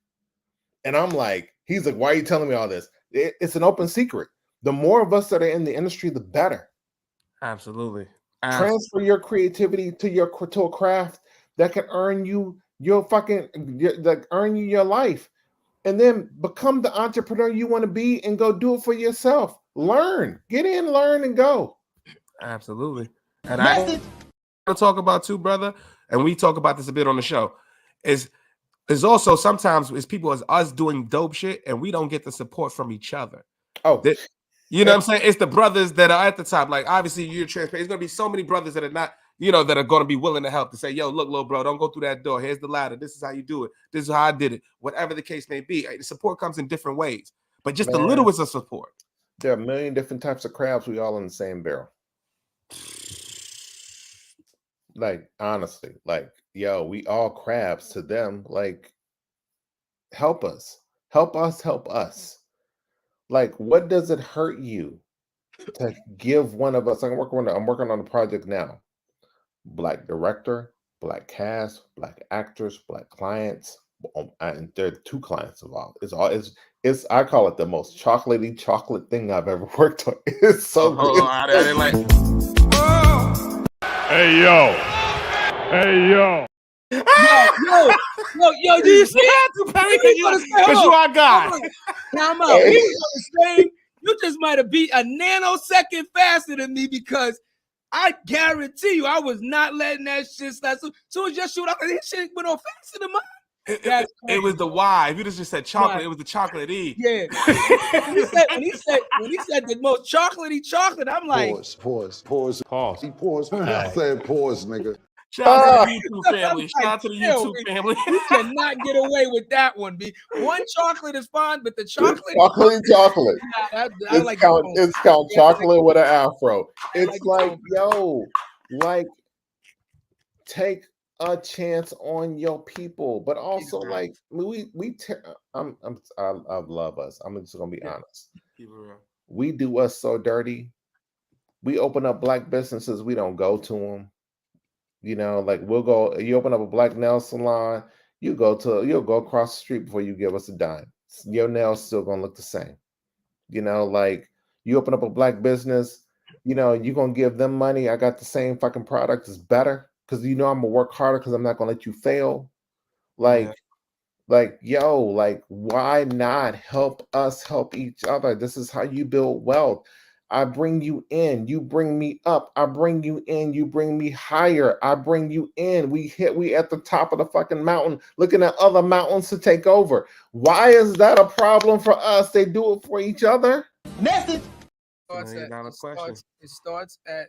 Speaker 4: And I'm like, he's like, why are you telling me all this? It's an open secret. The more of us that are in the industry, the better.
Speaker 2: Absolutely.
Speaker 4: Transfer your creativity to a craft that can earn you your life. And then become the entrepreneur you want to be and go do it for yourself. Learn. Get in, learn, and go.
Speaker 2: Absolutely. And I want to talk about too, brother, and we talk about this a bit on the show, is also sometimes it's people as us doing dope shit and we don't get the support from each other. You know what I'm saying? It's the brothers that are at the top. Like, obviously, you're transparent. There's going to be so many brothers that are not, that are going to be willing to help, to say, yo, look, little bro, don't go through that door. Here's the ladder. This is how you do it. This is how I did it. Whatever the case may be. The support comes in different ways, but just the littlest of support.
Speaker 4: There are a million different types of crabs. We all in the same barrel. Like, honestly, like, yo, we all crabs to them. Like, help us. Help us, help us. Like, what does it hurt you to give one of us? I'm working on a project now. Black director, black cast, black actors, black clients. And there are 2 clients involved. It's I call it the most chocolatey chocolate thing I've ever worked on. It's so good.
Speaker 2: I didn't like.
Speaker 5: Hey yo.
Speaker 3: Yo, do you see that?
Speaker 2: Because you are God.
Speaker 3: Time out. He was saying you just might have beat a nanosecond faster than me, because I guarantee you I was not letting that shit slide. So soon as you shoot up, this shit went on faster than mine.
Speaker 2: It was the Y. If you just said chocolate, it was the chocolate E.
Speaker 3: Yeah. when he said the most chocolatey chocolate, I'm like,
Speaker 5: Pause. I said pause, nigga.
Speaker 2: Shout out to the YouTube family. Shout out to the YouTube family.
Speaker 3: You cannot get away with that one, B. One chocolate is fine, but the chocolate.
Speaker 4: Chocolate.
Speaker 3: It's
Speaker 4: Count Chocolate with an afro. It's like, yo, like, take a chance on your people, but also, like, I love us. I'm just gonna be honest. We do us so dirty. We open up black businesses, we don't go to them. Like, you open up a black nail salon, you'll go across the street before you give us a dime. Your nails still gonna look the same. Like, you open up a black business, you're gonna give them money. I got the same fucking product, it's better, because I'm gonna work harder, because I'm not gonna let you fail. Like, Like, yo, like, why not help us help each other? This is how you build wealth. I bring you in, you bring me up. I bring you in, you bring me higher. I bring you in. We at the top of the fucking mountain, looking at other mountains to take over. Why is that a problem for us? They do it for each other.
Speaker 3: Message. It starts at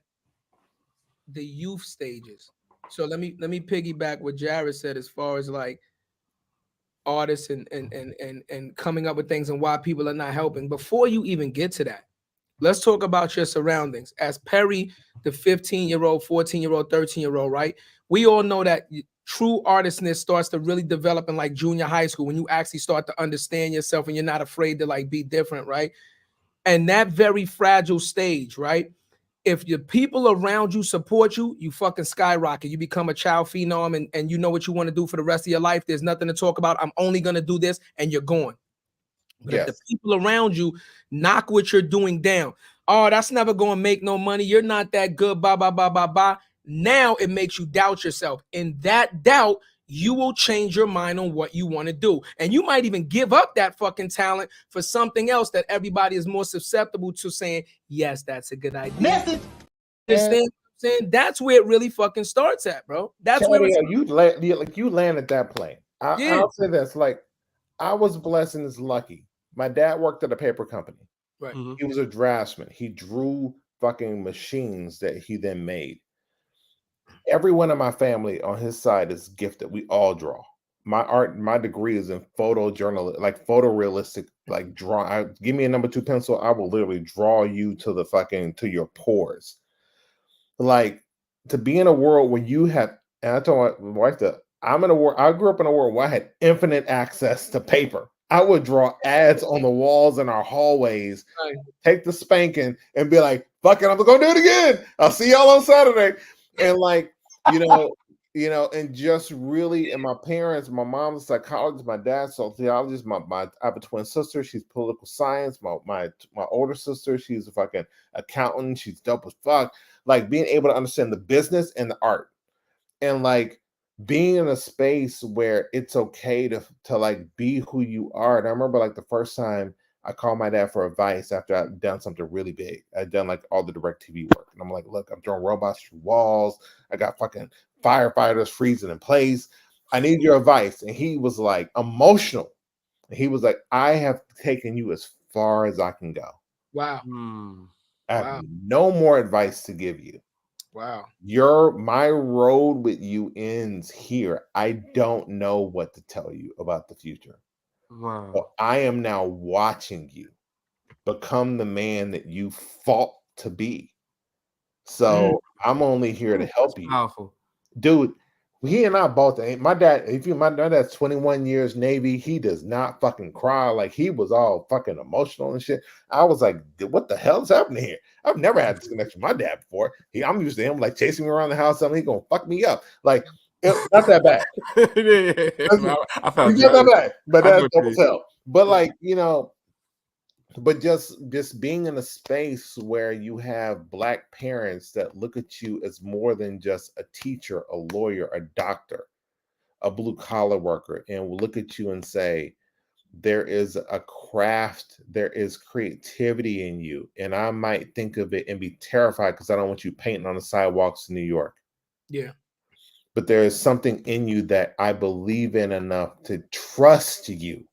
Speaker 3: the youth stages. So let me piggyback what Jarrett said as far as like artists and coming up with things and why people are not helping. Before you even get to that, let's talk about your surroundings. As Perry, the 15-year-old, 14-year-old, 13-year-old, right? We all know that true artistness starts to really develop in like junior high school when you actually start to understand yourself and you're not afraid to like be different, right? And that very fragile stage, right? If your people around you support you, you fucking skyrocket. You become a child phenom and you know what you want to do for the rest of your life. There's nothing to talk about. I'm only going to do this and you're going. But if the people around you knock what you're doing down, oh, that's never going to make no money. You're not that good, blah, blah, blah, blah, blah. Now it makes you doubt yourself. In that doubt, you will change your mind on what you want to do. And you might even give up that fucking talent for something else that everybody is more susceptible to saying, yes, that's a good idea. Understand what I'm saying? That's where it really fucking starts at, bro. That's where
Speaker 4: you landed that plane. I'll say this, like, I was blessed and is lucky. My dad worked at a paper company.
Speaker 3: Right.
Speaker 2: Mm-hmm.
Speaker 4: He was a draftsman. He drew fucking machines that he then made. Everyone in my family on his side is gifted. We all draw. My degree is in photojournalism, like photorealistic, like draw. Give me a number 2 pencil, I will literally draw you to your pores. Like, to be in a world where you have, and I told my wife that I grew up in a world where I had infinite access to paper. I would draw ads on the walls in our hallways, take the spanking, and be like, fuck it, I'm gonna do it again. I'll see y'all on Saturday. And like, you know, and just really, and my parents, my mom's a psychologist, my dad's sociologist, I have a twin sister, she's political science, my older sister, she's a fucking accountant, she's dope as fuck. Like, being able to understand the business and the art, and like being in a space where it's okay to like be who you are. And I remember like the first time I called my dad for advice after I'd done something really big. I'd done like all the DirecTV work. And I'm like, look, I'm throwing robots through walls. I got fucking firefighters freezing in place. I need your advice. And he was like emotional. And he was like, I have taken you as far as I can go.
Speaker 3: Wow.
Speaker 4: I have no more advice to give you.
Speaker 3: Wow.
Speaker 4: My road with you ends here. I don't know what to tell you about the future.
Speaker 2: Wow.
Speaker 4: But I am now watching you become the man that you fought to be. So I'm only here to help you.
Speaker 2: Powerful.
Speaker 4: Dude, he and I both, my dad's 21 years Navy. He does not fucking cry. Like, he was all fucking emotional and shit. I was like, what the hell is happening here? I've never had this connection with my dad before. I'm used to him like chasing me around the house. He's gonna fuck me up. Like, it's not that bad.
Speaker 2: I felt
Speaker 4: it's not that bad, but that's dope as hell. But like, you know, but just being in a space where you have Black parents that look at you as more than just a teacher, a lawyer, a doctor, a blue collar worker, and will look at you and say, there is a craft, there is creativity in you. And I might think of it and be terrified because I don't want you painting on the sidewalks in New York.
Speaker 3: Yeah.
Speaker 4: But there is something in you that I believe in enough to trust you.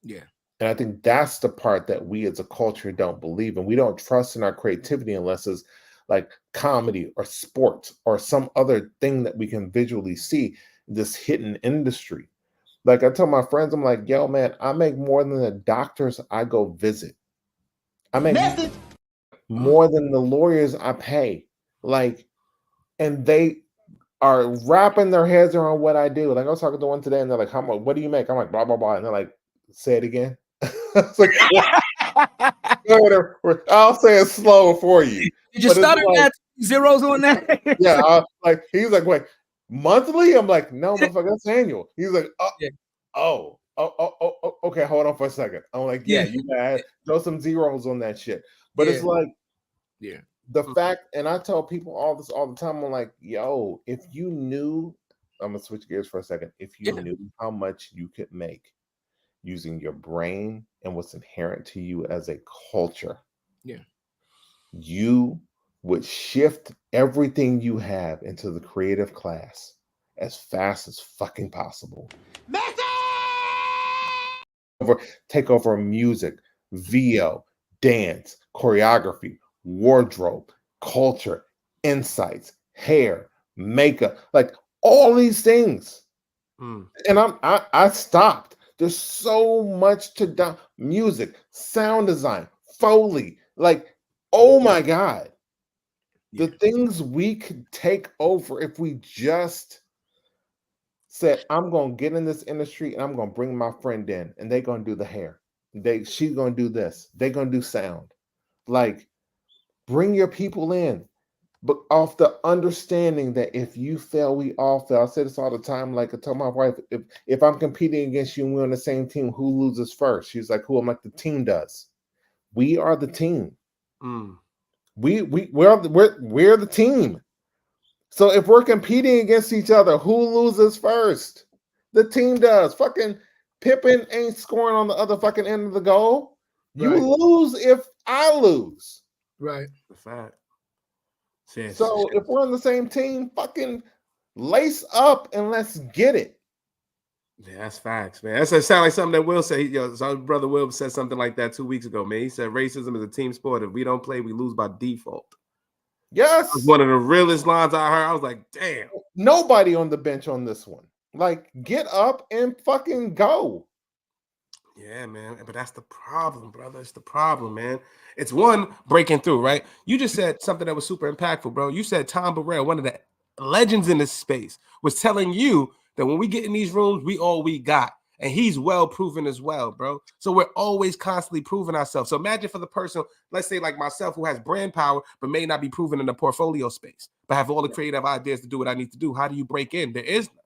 Speaker 3: Yeah.
Speaker 4: And I think that's the part that we as a culture don't believe in. We don't trust in our creativity unless it's like comedy or sports or some other thing that we can visually see, this hidden industry. Like, I tell my friends, I'm like, yo, man, I make more than the doctors I go visit. I make more than the lawyers I pay. Like, and they are wrapping their heads around what I do. Like, I was talking to one today and they're like, how much, what do you make? I'm like, blah, blah, blah. And they're like, say it again. It's like, I'll say it slow for you.
Speaker 3: Did you start at zeros on that?
Speaker 4: Yeah. Like, he's like, wait, monthly? I'm like, no, motherfucker, that's annual. He's like, okay, hold on for a second. I'm like, yeah, you gotta throw some zeros on that shit. But it's like, the fact, and I tell people all this all the time, I'm like, yo, if you knew gonna switch gears for a second. If you knew how much you could make using your brain and what's inherent to you as a culture, you would shift everything you have into the creative class as fast as fucking possible. Take over music, VO, dance, choreography, wardrobe, culture, insights, hair, makeup, like all these things. And I stopped. There's so much to do. Music, sound design, Foley, like, oh my God. The things we could take over if we just said, I'm gonna get in this industry and I'm gonna bring my friend in and they're gonna do the hair. She's gonna do this, they're gonna do sound. Like, bring your people in, but off the understanding that if you fail, we all fail. I say this all the time. Like, I tell my wife, if I'm competing against you and we're on the same team, who loses first? She's like, who? I'm like, the team does. We are the team. We're the team. So if we're competing against each other, who loses first? The team does. Fucking Pippen ain't scoring on the other fucking end of the goal. You lose if I lose.
Speaker 3: Right.
Speaker 2: The fact.
Speaker 4: So if we're on the same team, fucking lace up and let's get it.
Speaker 2: Yeah, that's facts, man. That sounds like something that Will say. Our brother Will said something like that 2 weeks ago, man. He said racism is a team sport. If we don't play, we lose by default.
Speaker 4: Yes.
Speaker 2: That was one of the realest lines I heard. I was like, damn.
Speaker 4: Nobody on the bench on this one. Like, get up and fucking go.
Speaker 2: Yeah, man. But that's the problem, brother. It's the problem, man. It's one, breaking through, right? You just said something that was super impactful, bro. You said Tom Burrell, one of the legends in this space, was telling you that when we get in these rooms, we all we got. And he's well proven as well, bro. So we're always constantly proving ourselves. So imagine for the person, let's say like myself, who has brand power, but may not be proven in the portfolio space, but have all the creative ideas to do what I need to do. How do you break in? There is none.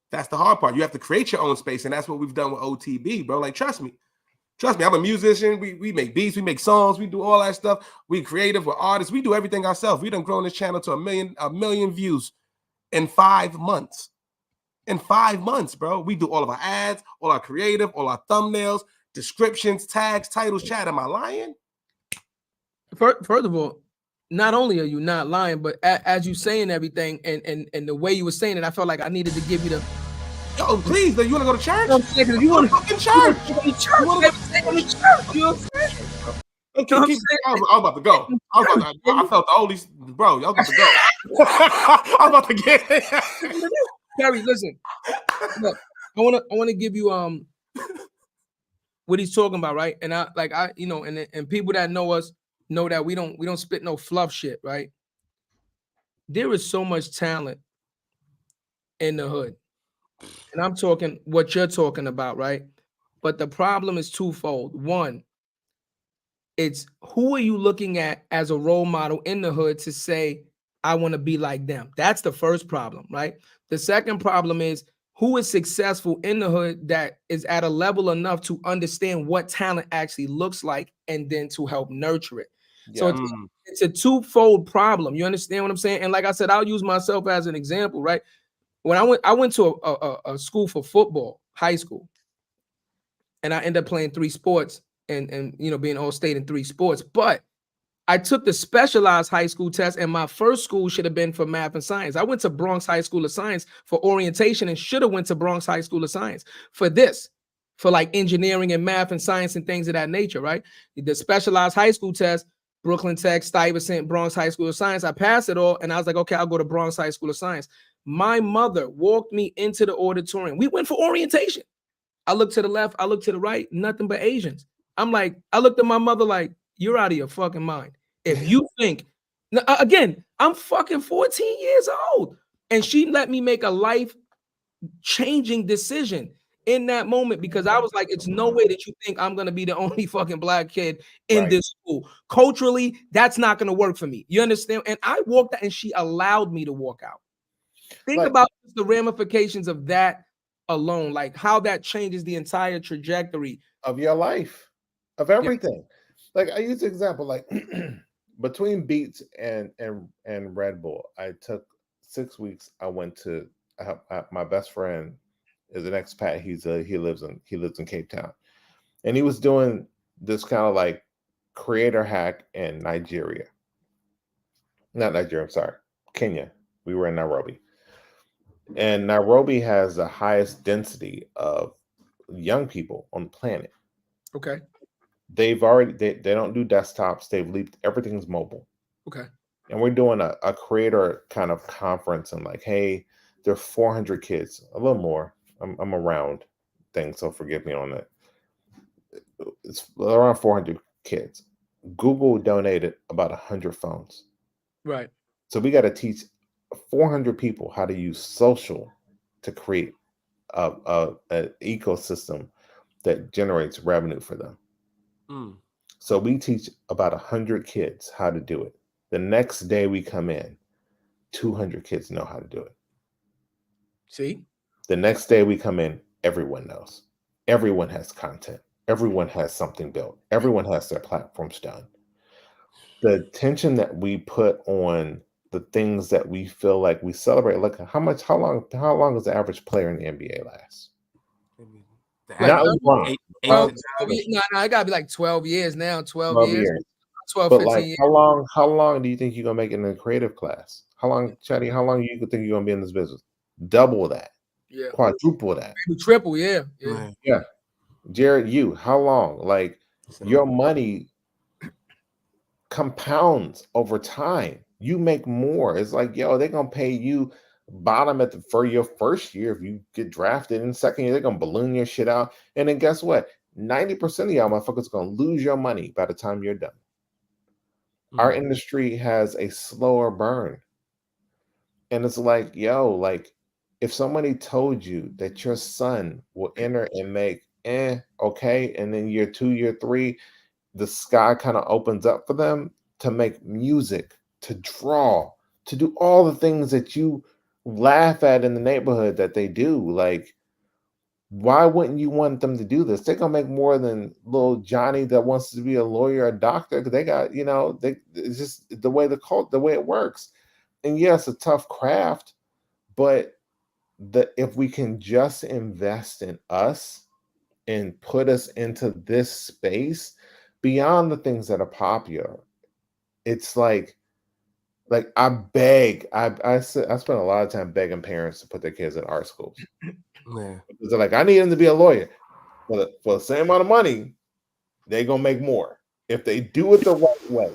Speaker 2: That's the hard part. You have to create your own space. And that's what we've done with OTB, bro. Like, trust me. Trust me, I'm a musician. We make beats, we make songs, we do all that stuff. We creative, we're artists. We do everything ourselves. We done grown this channel to a million views in 5 months. In 5 months, bro. We do all of our ads, all our creative, all our thumbnails, descriptions, tags, titles, chat. Am I lying?
Speaker 3: First of all, not only are you not lying, but as you saying everything and the way you were saying it, I felt like I needed to give you the.
Speaker 2: Yo, please, you want to go to church?
Speaker 3: You want to
Speaker 2: fucking church?
Speaker 3: You want to go to church? You know what I'm saying?
Speaker 2: I was about to go. I felt the Holy, bro. I was about to go. I was about to get it.
Speaker 3: Gary, listen. Look, I want to give you what he's talking about, right? And and people that know us know that we don't spit no fluff shit, right? There is so much talent in the hood. And I'm talking what you're talking about, right? But the problem is twofold. One, it's who are you looking at as a role model in the hood to say, I want to be like them? That's the first problem, right? The second problem is who is successful in the hood that is at a level enough to understand what talent actually looks like and then to help nurture it. Yeah. So it's a twofold problem. You understand what I'm saying? And like I said, I'll use myself as an example, right? When I went to a school for football, high school, and I ended up playing 3 sports and being all state in 3 sports. But I took the specialized high school test, and my first school should have been for math and science. I went to Bronx High School of Science for orientation and should have went to Bronx High School of Science for like engineering and math and science and things of that nature, right? The specialized high school test, Brooklyn Tech, Stuyvesant, Bronx High School of Science. I passed it all, and I was like, okay, I'll go to Bronx High School of Science. My mother walked me into the auditorium. We went for orientation. I looked to the left, I looked to the right, nothing but Asians. I'm like, I looked at my mother like, you're out of your fucking mind. If you think, again, I'm fucking 14 years old. And she let me make a life-changing decision in that moment because I was like, it's no way that you think I'm going to be the only fucking black kid in this school. Culturally, that's not going to work for me. You understand? And I walked out and she allowed me to walk out. Think about the ramifications of that alone, like how that changes the entire trajectory
Speaker 4: of your life, of everything. Yeah. Like I use the example, like between Beats and Red Bull, I took 6 weeks, I went to my best friend is an expat. He lives in Cape Town, and he was doing this kind of like creator hack in Nigeria. Not Nigeria, I'm sorry, Kenya. We were in Nairobi, and Nairobi has the highest density of young people on the planet.
Speaker 3: Okay.
Speaker 4: They don't do desktops. They've leaped everything's mobile.
Speaker 3: Okay.
Speaker 4: And we're doing a creator kind of conference, and like, hey, there are 400 kids, a little more. I'm around things, so forgive me on that. It's around 400 kids. Google donated about 100 phones.
Speaker 3: Right.
Speaker 4: So we got to teach 400 people how to use social to create an ecosystem that generates revenue for them. So we teach about 100 kids how to do it. The next day we come in, 200 kids know how to do it.
Speaker 3: See?
Speaker 4: The next day we come in, everyone knows. Everyone has content. Everyone has something built. Everyone has their platforms done. The attention that we put on the things that we feel like we celebrate. Look, how long does the average player in the NBA last? Not LeBron.
Speaker 3: No, I gotta be like 12 years now. 12 years. 12,
Speaker 4: but
Speaker 3: 15
Speaker 4: like,
Speaker 3: years.
Speaker 4: how long do you think you're gonna make it in a creative class? How long, Chaddy? How long do you think you're gonna be in this business? Double that.
Speaker 3: Yeah.
Speaker 4: Quadruple that.
Speaker 3: Maybe triple. Yeah.
Speaker 4: Jarrett, how long? Like, your money compounds over time. You make more. It's like, yo, they're gonna pay you bottom for your first year if you get drafted. In the second year, they're gonna balloon your shit out. And then guess what? 90% of y'all motherfuckers gonna lose your money by the time you're done. Our industry has a slower burn. And it's like, yo, like, if somebody told you that your son will enter and make okay, and then year 2, year 3, the sky kind of opens up for them to make music, to draw, to do all the things that you laugh at in the neighborhood that they do. Like, why wouldn't you want them to do this? They're gonna make more than little Johnny that wants to be a lawyer or a doctor, because they got, it's just the way it works. And yes, it's a tough craft, but if we can just invest in us and put us into this space beyond the things that are popular, it's like I beg. I spend a lot of time begging parents to put their kids in art schools.
Speaker 2: Yeah.
Speaker 4: Because they're like, I need them to be a lawyer. For the same amount of money, they're gonna make more if they do it the right way.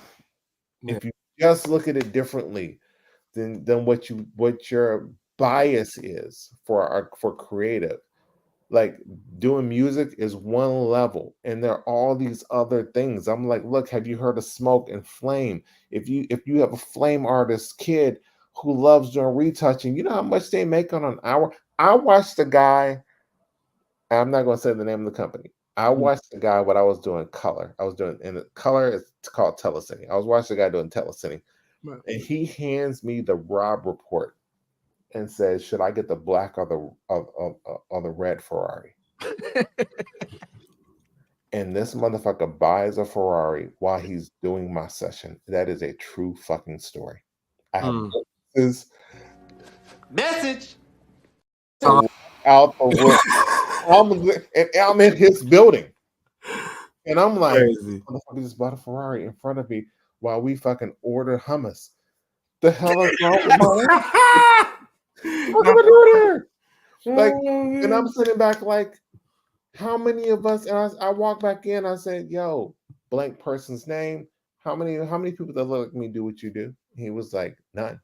Speaker 2: Yeah.
Speaker 4: If you just look at it differently than what your bias is for creative. Like, doing music is one level, and there are all these other things. I'm like, look, have you heard of Smoke and Flame? If you have a flame artist kid who loves doing retouching, you know how much they make on an hour? I watched the guy, I'm not going to say the name of the company. I watched the guy when I was doing color. I was doing, in the color, it's called telecine. I was watching the guy doing telecine, and he hands me the Rob report and says, should I get the black or the red Ferrari? And this motherfucker buys a Ferrari while he's doing my session. That is a true fucking story. I have this
Speaker 1: Message
Speaker 4: out the I'm in his building, and I'm like, motherfucker just bought a Ferrari in front of me while we fucking order hummus. The hell is wrong with my What am I doing here? Like, and I'm sitting back like, how many of us? And I walk back in. I said, "Yo, blank person's name. How many people that look like me do what you do?" He was like, "None."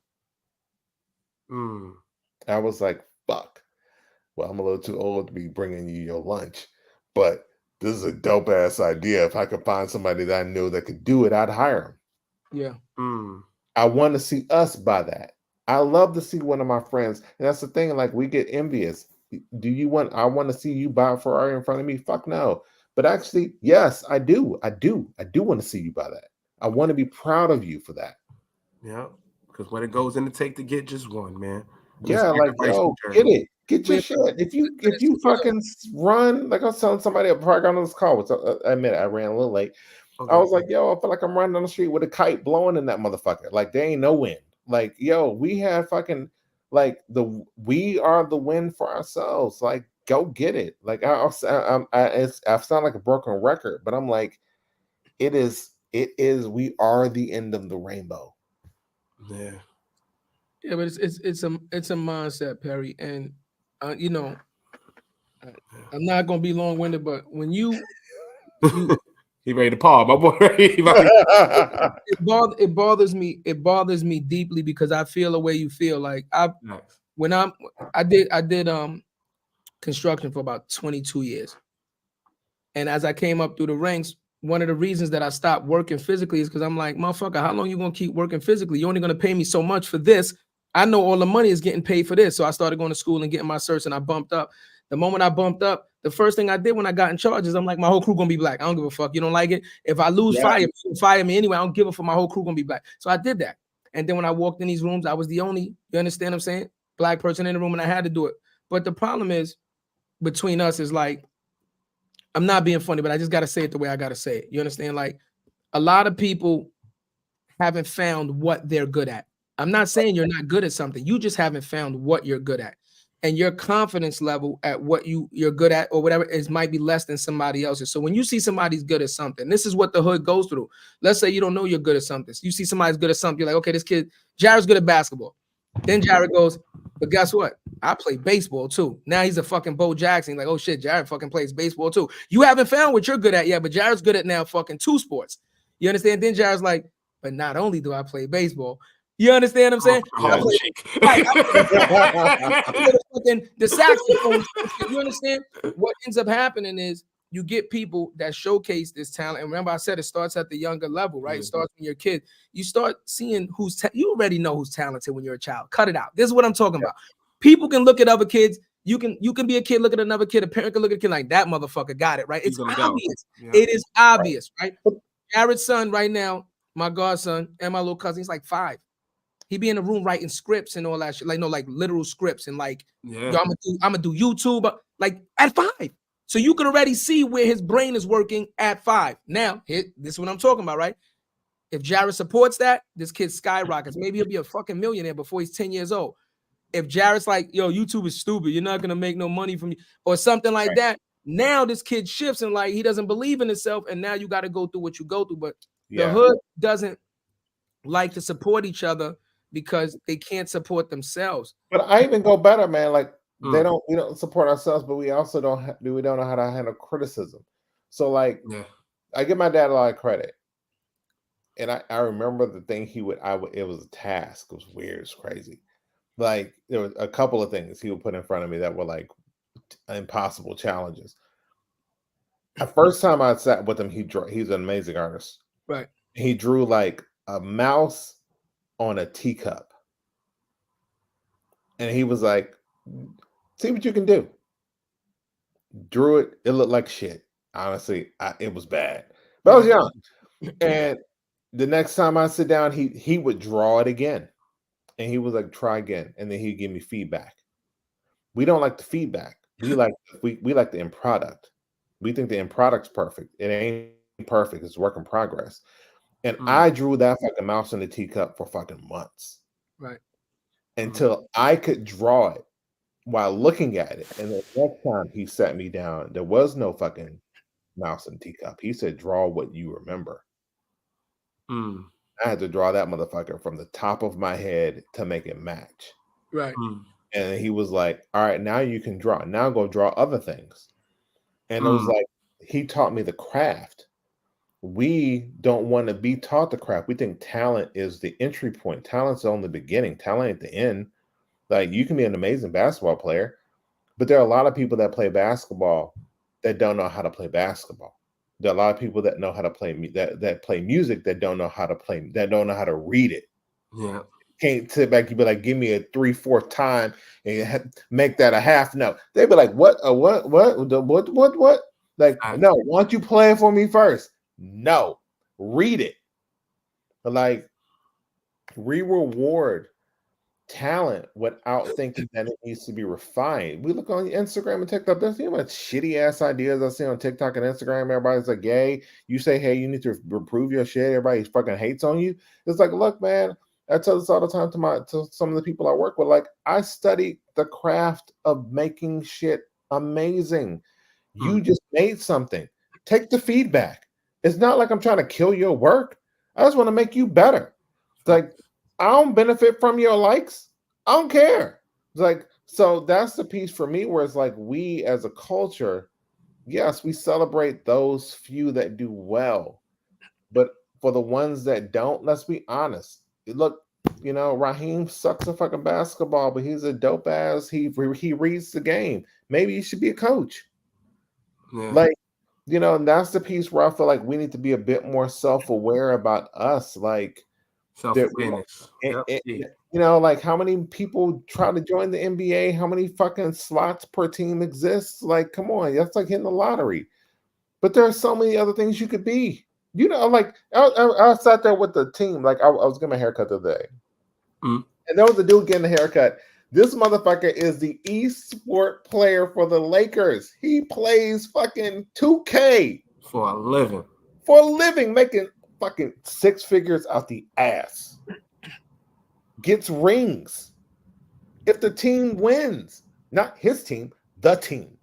Speaker 4: I was like, "Fuck. Well, I'm a little too old to be bringing you your lunch, but this is a dope ass idea. If I could find somebody that I knew that could do it, I'd hire him."
Speaker 3: Yeah.
Speaker 4: I want to see us buy that. I love to see one of my friends, and that's the thing. Like, we get envious. I want to see you buy a Ferrari in front of me? Fuck no. But actually, yes, I do. I do want to see you buy that. I want to be proud of you for that.
Speaker 2: Yeah, because when it goes in to take to get just one, man.
Speaker 4: Yeah, like, yo, get it. Get your shit. If you fucking run, like I was telling somebody before I got on this call, which I admit I ran a little late. Okay. I was like, yo, I feel like I'm running down the street with a kite blowing in that motherfucker. Like, there ain't no wind. Like, yo, we had fucking like we are the win for ourselves. Like, go get it. Like I sound like a broken record, but I'm like, it is. We are the end of the rainbow.
Speaker 2: Yeah.
Speaker 3: Yeah, but it's a mindset, Perry, and you know, I'm not gonna be long winded, but when you
Speaker 2: he ready to paw, my boy.
Speaker 3: it bothers me. It bothers me deeply because I feel the way you feel. Like I did construction for about 22 years, and as I came up through the ranks, one of the reasons that I stopped working physically is because I'm like, motherfucker, how long you gonna keep working physically? You're only gonna pay me so much for this. I know all the money is getting paid for this, so I started going to school and getting my certs, and I bumped up. The moment I bumped up, the first thing I did when I got in charge is I'm like, my whole crew gonna be black. I don't give a fuck. You don't like it? If I lose fire me anyway. I don't give a fuck. My whole crew gonna be black. So I did that. And then when I walked in these rooms, I was the only, you understand what I'm saying? Black person in the room, and I had to do it. But the problem is between us is like, I'm not being funny, but I just gotta say it the way I gotta say it. You understand? Like a lot of people haven't found what they're good at. I'm not saying you're not good at something. You just haven't found what you're good at. And your confidence level at what you're good at or whatever is might be less than somebody else's. So when you see somebody's good at something, this is what the hood goes through. Let's say you don't know you're good at something. You see somebody's good at something. You're like, okay, this kid, Jarrett's good at basketball. Then Jarrett goes, but guess what? I play baseball too. Now he's a fucking Bo Jackson. Like, oh shit, Jarrett fucking plays baseball too. You haven't found what you're good at yet, but Jarrett's good at now fucking 2 sports. You understand? Then Jarrett's like, but not only do I play baseball, you understand what I'm saying? I play the saxophone. You understand? What ends up happening is you get people that showcase this talent. And remember, I said it starts at the younger level, right? It starts when you're a kid. You start seeing you already know who's talented when you're a child. Cut it out. This is what I'm talking about. People can look at other kids. You can be a kid, look at another kid. A parent can look at a kid like that motherfucker got it, right? It's obvious. Yeah. It is obvious, right? Jarrett's son right now, my godson, and my little cousin, he's like 5. He be in the room writing scripts and all that shit, like like literal scripts and like, yo, I'm gonna do YouTube like at 5. So you can already see where his brain is working at 5. Now, this is what I'm talking about, right? If Jarrett supports that, this kid skyrockets. Maybe he'll be a fucking millionaire before he's 10 years old. If Jarrett's like, yo, YouTube is stupid, you're not gonna make no money from you, or something like that. Now this kid shifts and like he doesn't believe in himself, and now you got to go through what you go through. But the hood doesn't like to support each other because they can't support themselves.
Speaker 4: But I even go better, man. Like we don't support ourselves, but we also don't know how to handle criticism. So like, I give my dad a lot of credit, and I remember the thing it was a task. It was weird, it's crazy. Like there was a couple of things he would put in front of me that were like impossible challenges. The first time I sat with him, he's an amazing artist.
Speaker 3: Right.
Speaker 4: He drew like a mouse on a teacup. And he was like, see what you can do. Drew it. It looked like shit. Honestly, it was bad. But I was young. And the next time I sit down, he would draw it again. And he was like, try again. And then he'd give me feedback. We don't like the feedback. We like the end product. We think the end product's perfect. It ain't perfect. It's work in progress. And I drew that fucking mouse in the teacup for fucking months.
Speaker 3: Right.
Speaker 4: Until I could draw it while looking at it. And the next time he sat me down, there was no fucking mouse in teacup. He said, draw what you remember. I had to draw that motherfucker from the top of my head to make it match.
Speaker 3: Right.
Speaker 4: And he was like, all right, now you can draw. Now go draw other things. And it was like, he taught me the craft. We don't want to be taught the craft. We think talent is the entry point. Talent's on the beginning. Talent at the end. Like you can be an amazing basketball player, but there are a lot of people that play basketball that don't know how to play basketball. There are a lot of people that know how to play that play music that don't know how to read it.
Speaker 2: Yeah.
Speaker 4: Can't sit back and be like, give me a 3/4 time and make that a half note. They'd be like, what? What? Like, no, why don't you play it for me first? No, read it. But like, we reward talent without thinking that it needs to be refined. We look on Instagram and TikTok. There's so much shitty ass ideas I see on TikTok and Instagram. Everybody's like, "Yay!" You say, "Hey, you need to improve your shit." Everybody fucking hates on you. It's like, look, man. I tell this all the time to some of the people I work with. Like, I studied the craft of making shit amazing. You just made something. Take the feedback. It's not like I'm trying to kill your work. I just want to make you better. It's like, I don't benefit from your likes. I don't care. It's like, so that's the piece for me where it's like, we as a culture, yes, we celebrate those few that do well. But for the ones that don't, let's be honest. Look, you know, Raheem sucks at fucking basketball, but he's a dope ass. He reads the game. Maybe he should be a coach.
Speaker 2: Yeah.
Speaker 4: Like, you know, and that's the piece where I feel like we need to be a bit more self-aware about us. Like,
Speaker 2: self-awareness.
Speaker 4: you know, like, how many people try to join the NBA? How many fucking slots per team exists? Like, come on, that's like hitting the lottery. But there are so many other things you could be. You know, like, I sat there with the team. Like, I was getting my haircut the other day. And there was a dude getting a haircut. This motherfucker is the eSport player for the Lakers. He plays fucking 2K.
Speaker 2: For a living.
Speaker 4: For a living, making fucking six figures out the ass. Gets rings. If the team wins, not his team, the team.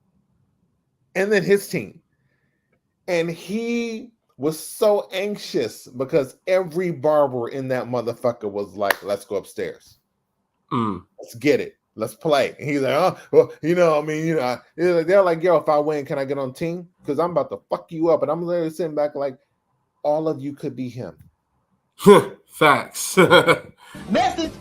Speaker 4: And then his team. And he was so anxious because every barber in that motherfucker was like, let's go upstairs. Let's get it. Let's play. And he's like, oh, well, you know, I mean, you know, they're like, yo, if I win, can I get on team? Because I'm about to fuck you up. And I'm literally sitting back like, all of you could be him.
Speaker 2: Facts.
Speaker 3: Message.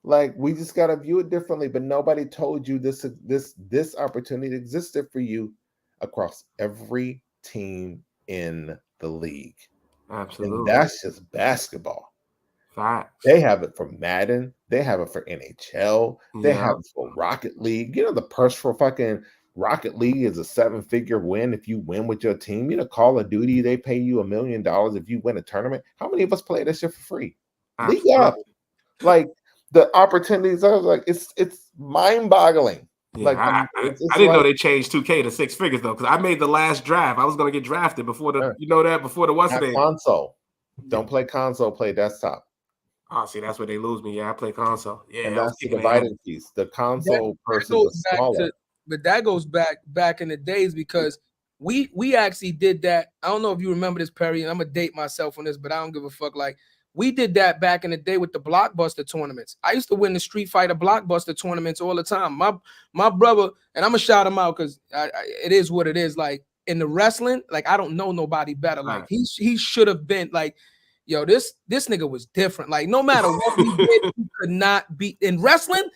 Speaker 4: Like, we just got to view it differently, but nobody told you this opportunity existed for you across every team in the league.
Speaker 2: Absolutely.
Speaker 4: And that's just basketball.
Speaker 2: Facts.
Speaker 4: They have it for Madden. They have it for NHL. They have it for Rocket League. You know, the purse for fucking Rocket League is a 7-figure win if you win with your team. You know, Call of Duty, they pay you $1 million if you win a tournament. How many of us play that shit for free? League up. Like, the opportunities, I was like, it's mind-boggling.
Speaker 2: Yeah,
Speaker 4: Like,
Speaker 2: I didn't know they changed 2K to 6 figures though, because I made the last draft. I was gonna get drafted before the before the what's name.
Speaker 4: Console. Don't play console, play desktop.
Speaker 2: Oh, see, that's where they lose me. Yeah, I play console. Yeah,
Speaker 4: and that's the dividing piece. The console person is smaller.
Speaker 3: But that goes back in the days because we actually did that. I don't know if you remember this, Perry, and I'm gonna date myself on this, but I don't give a fuck. Like, we did that back in the day with the Blockbuster tournaments. I used to win the Street Fighter Blockbuster tournaments all the time. My brother, and I'm gonna shout him out because it is what it is. Like, in the wrestling, like, I don't know nobody better. Like, he should have been like, yo, this nigga was different. Like, no matter what we did, he could not beat in wrestling.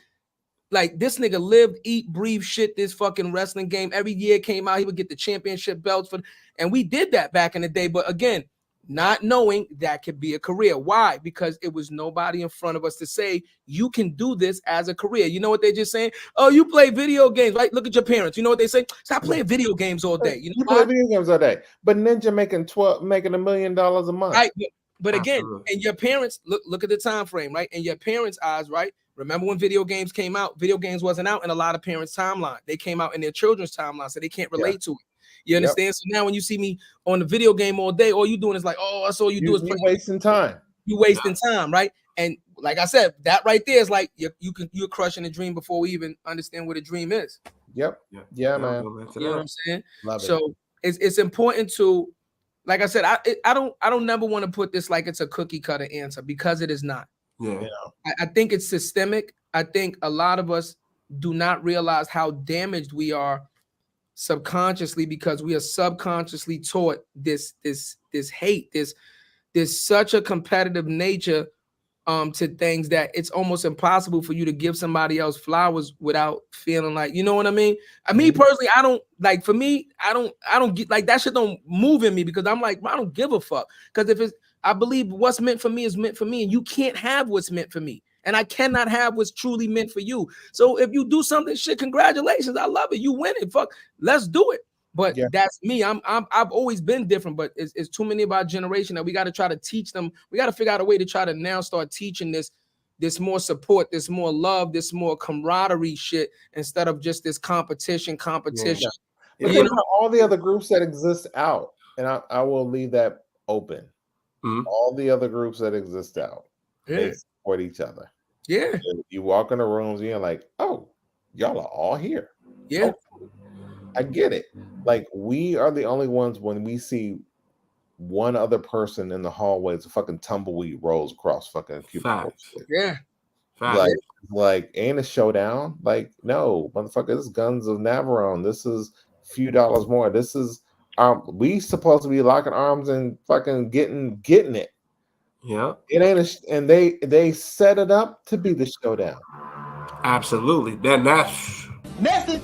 Speaker 3: Like, this nigga lived, eat, breathe shit. This fucking wrestling game. Every year it came out, he would get the championship belts and we did that back in the day. But again, not knowing that could be a career. Why? Because it was nobody in front of us to say you can do this as a career. You know what they're just saying? Oh, you play video games, right? Look at your parents. You know what they say? Stop playing video games all day. You know,
Speaker 4: play video games all day, but Ninja making $1 million a month.
Speaker 3: Right. But again, and your parents look at the time frame, right? In your parents' eyes, right? Remember when video games came out? Video games wasn't out in a lot of parents' timeline. They came out in their children's timeline, so they can't relate to it. You understand? So now when you see me on the video game all day, all you doing is like, oh, that's all you do is play.
Speaker 4: Wasting time.
Speaker 3: You wasting time, right? And like I said, that right there is like you're crushing a dream before we even understand what a dream is.
Speaker 4: Yep. Yeah, man.
Speaker 3: You know what I'm saying?
Speaker 4: Love it.
Speaker 3: So it's important to, like I said, I don't never want to put this like it's a cookie cutter answer because it is not.
Speaker 2: Yeah.
Speaker 3: I think it's systemic. I think a lot of us do not realize how damaged we are subconsciously because we are subconsciously taught this hate, there's such a competitive nature to things that it's almost impossible for you to give somebody else flowers without feeling like, you know what I mean? I mean, personally, I don't like, for me, I don't get like that shit don't move in me because I'm like, I don't give a fuck. Because I believe what's meant for me is meant for me, and you can't have what's meant for me. And I cannot have what's truly meant for you. So if you do something, shit, congratulations. I love it. You win it. Fuck, let's do it. But that's me. I've always been different, but it's too many of our generation that we got to try to teach them. We got to figure out a way to try to now start teaching this more support, this more love, this more camaraderie shit instead of just this competition.
Speaker 4: Yeah. You know, all the other groups that exist out, and I will leave that open. All the other groups that exist out. They support each other.
Speaker 3: Yeah.
Speaker 4: You walk in the rooms and you're like, oh, y'all are all here.
Speaker 3: Yeah.
Speaker 4: Oh, I get it. Like, we are the only ones when we see one other person in the hallway, it's a fucking tumbleweed rolls across fucking cubicles.
Speaker 3: Yeah.
Speaker 4: Like, ain't a showdown. Like, no, motherfucker, this is Guns of Navarone. This is a few dollars more. This is we supposed to be locking arms and fucking getting it.
Speaker 2: Yeah.
Speaker 4: It ain't and they set it up to be the showdown.
Speaker 2: Absolutely. That's message.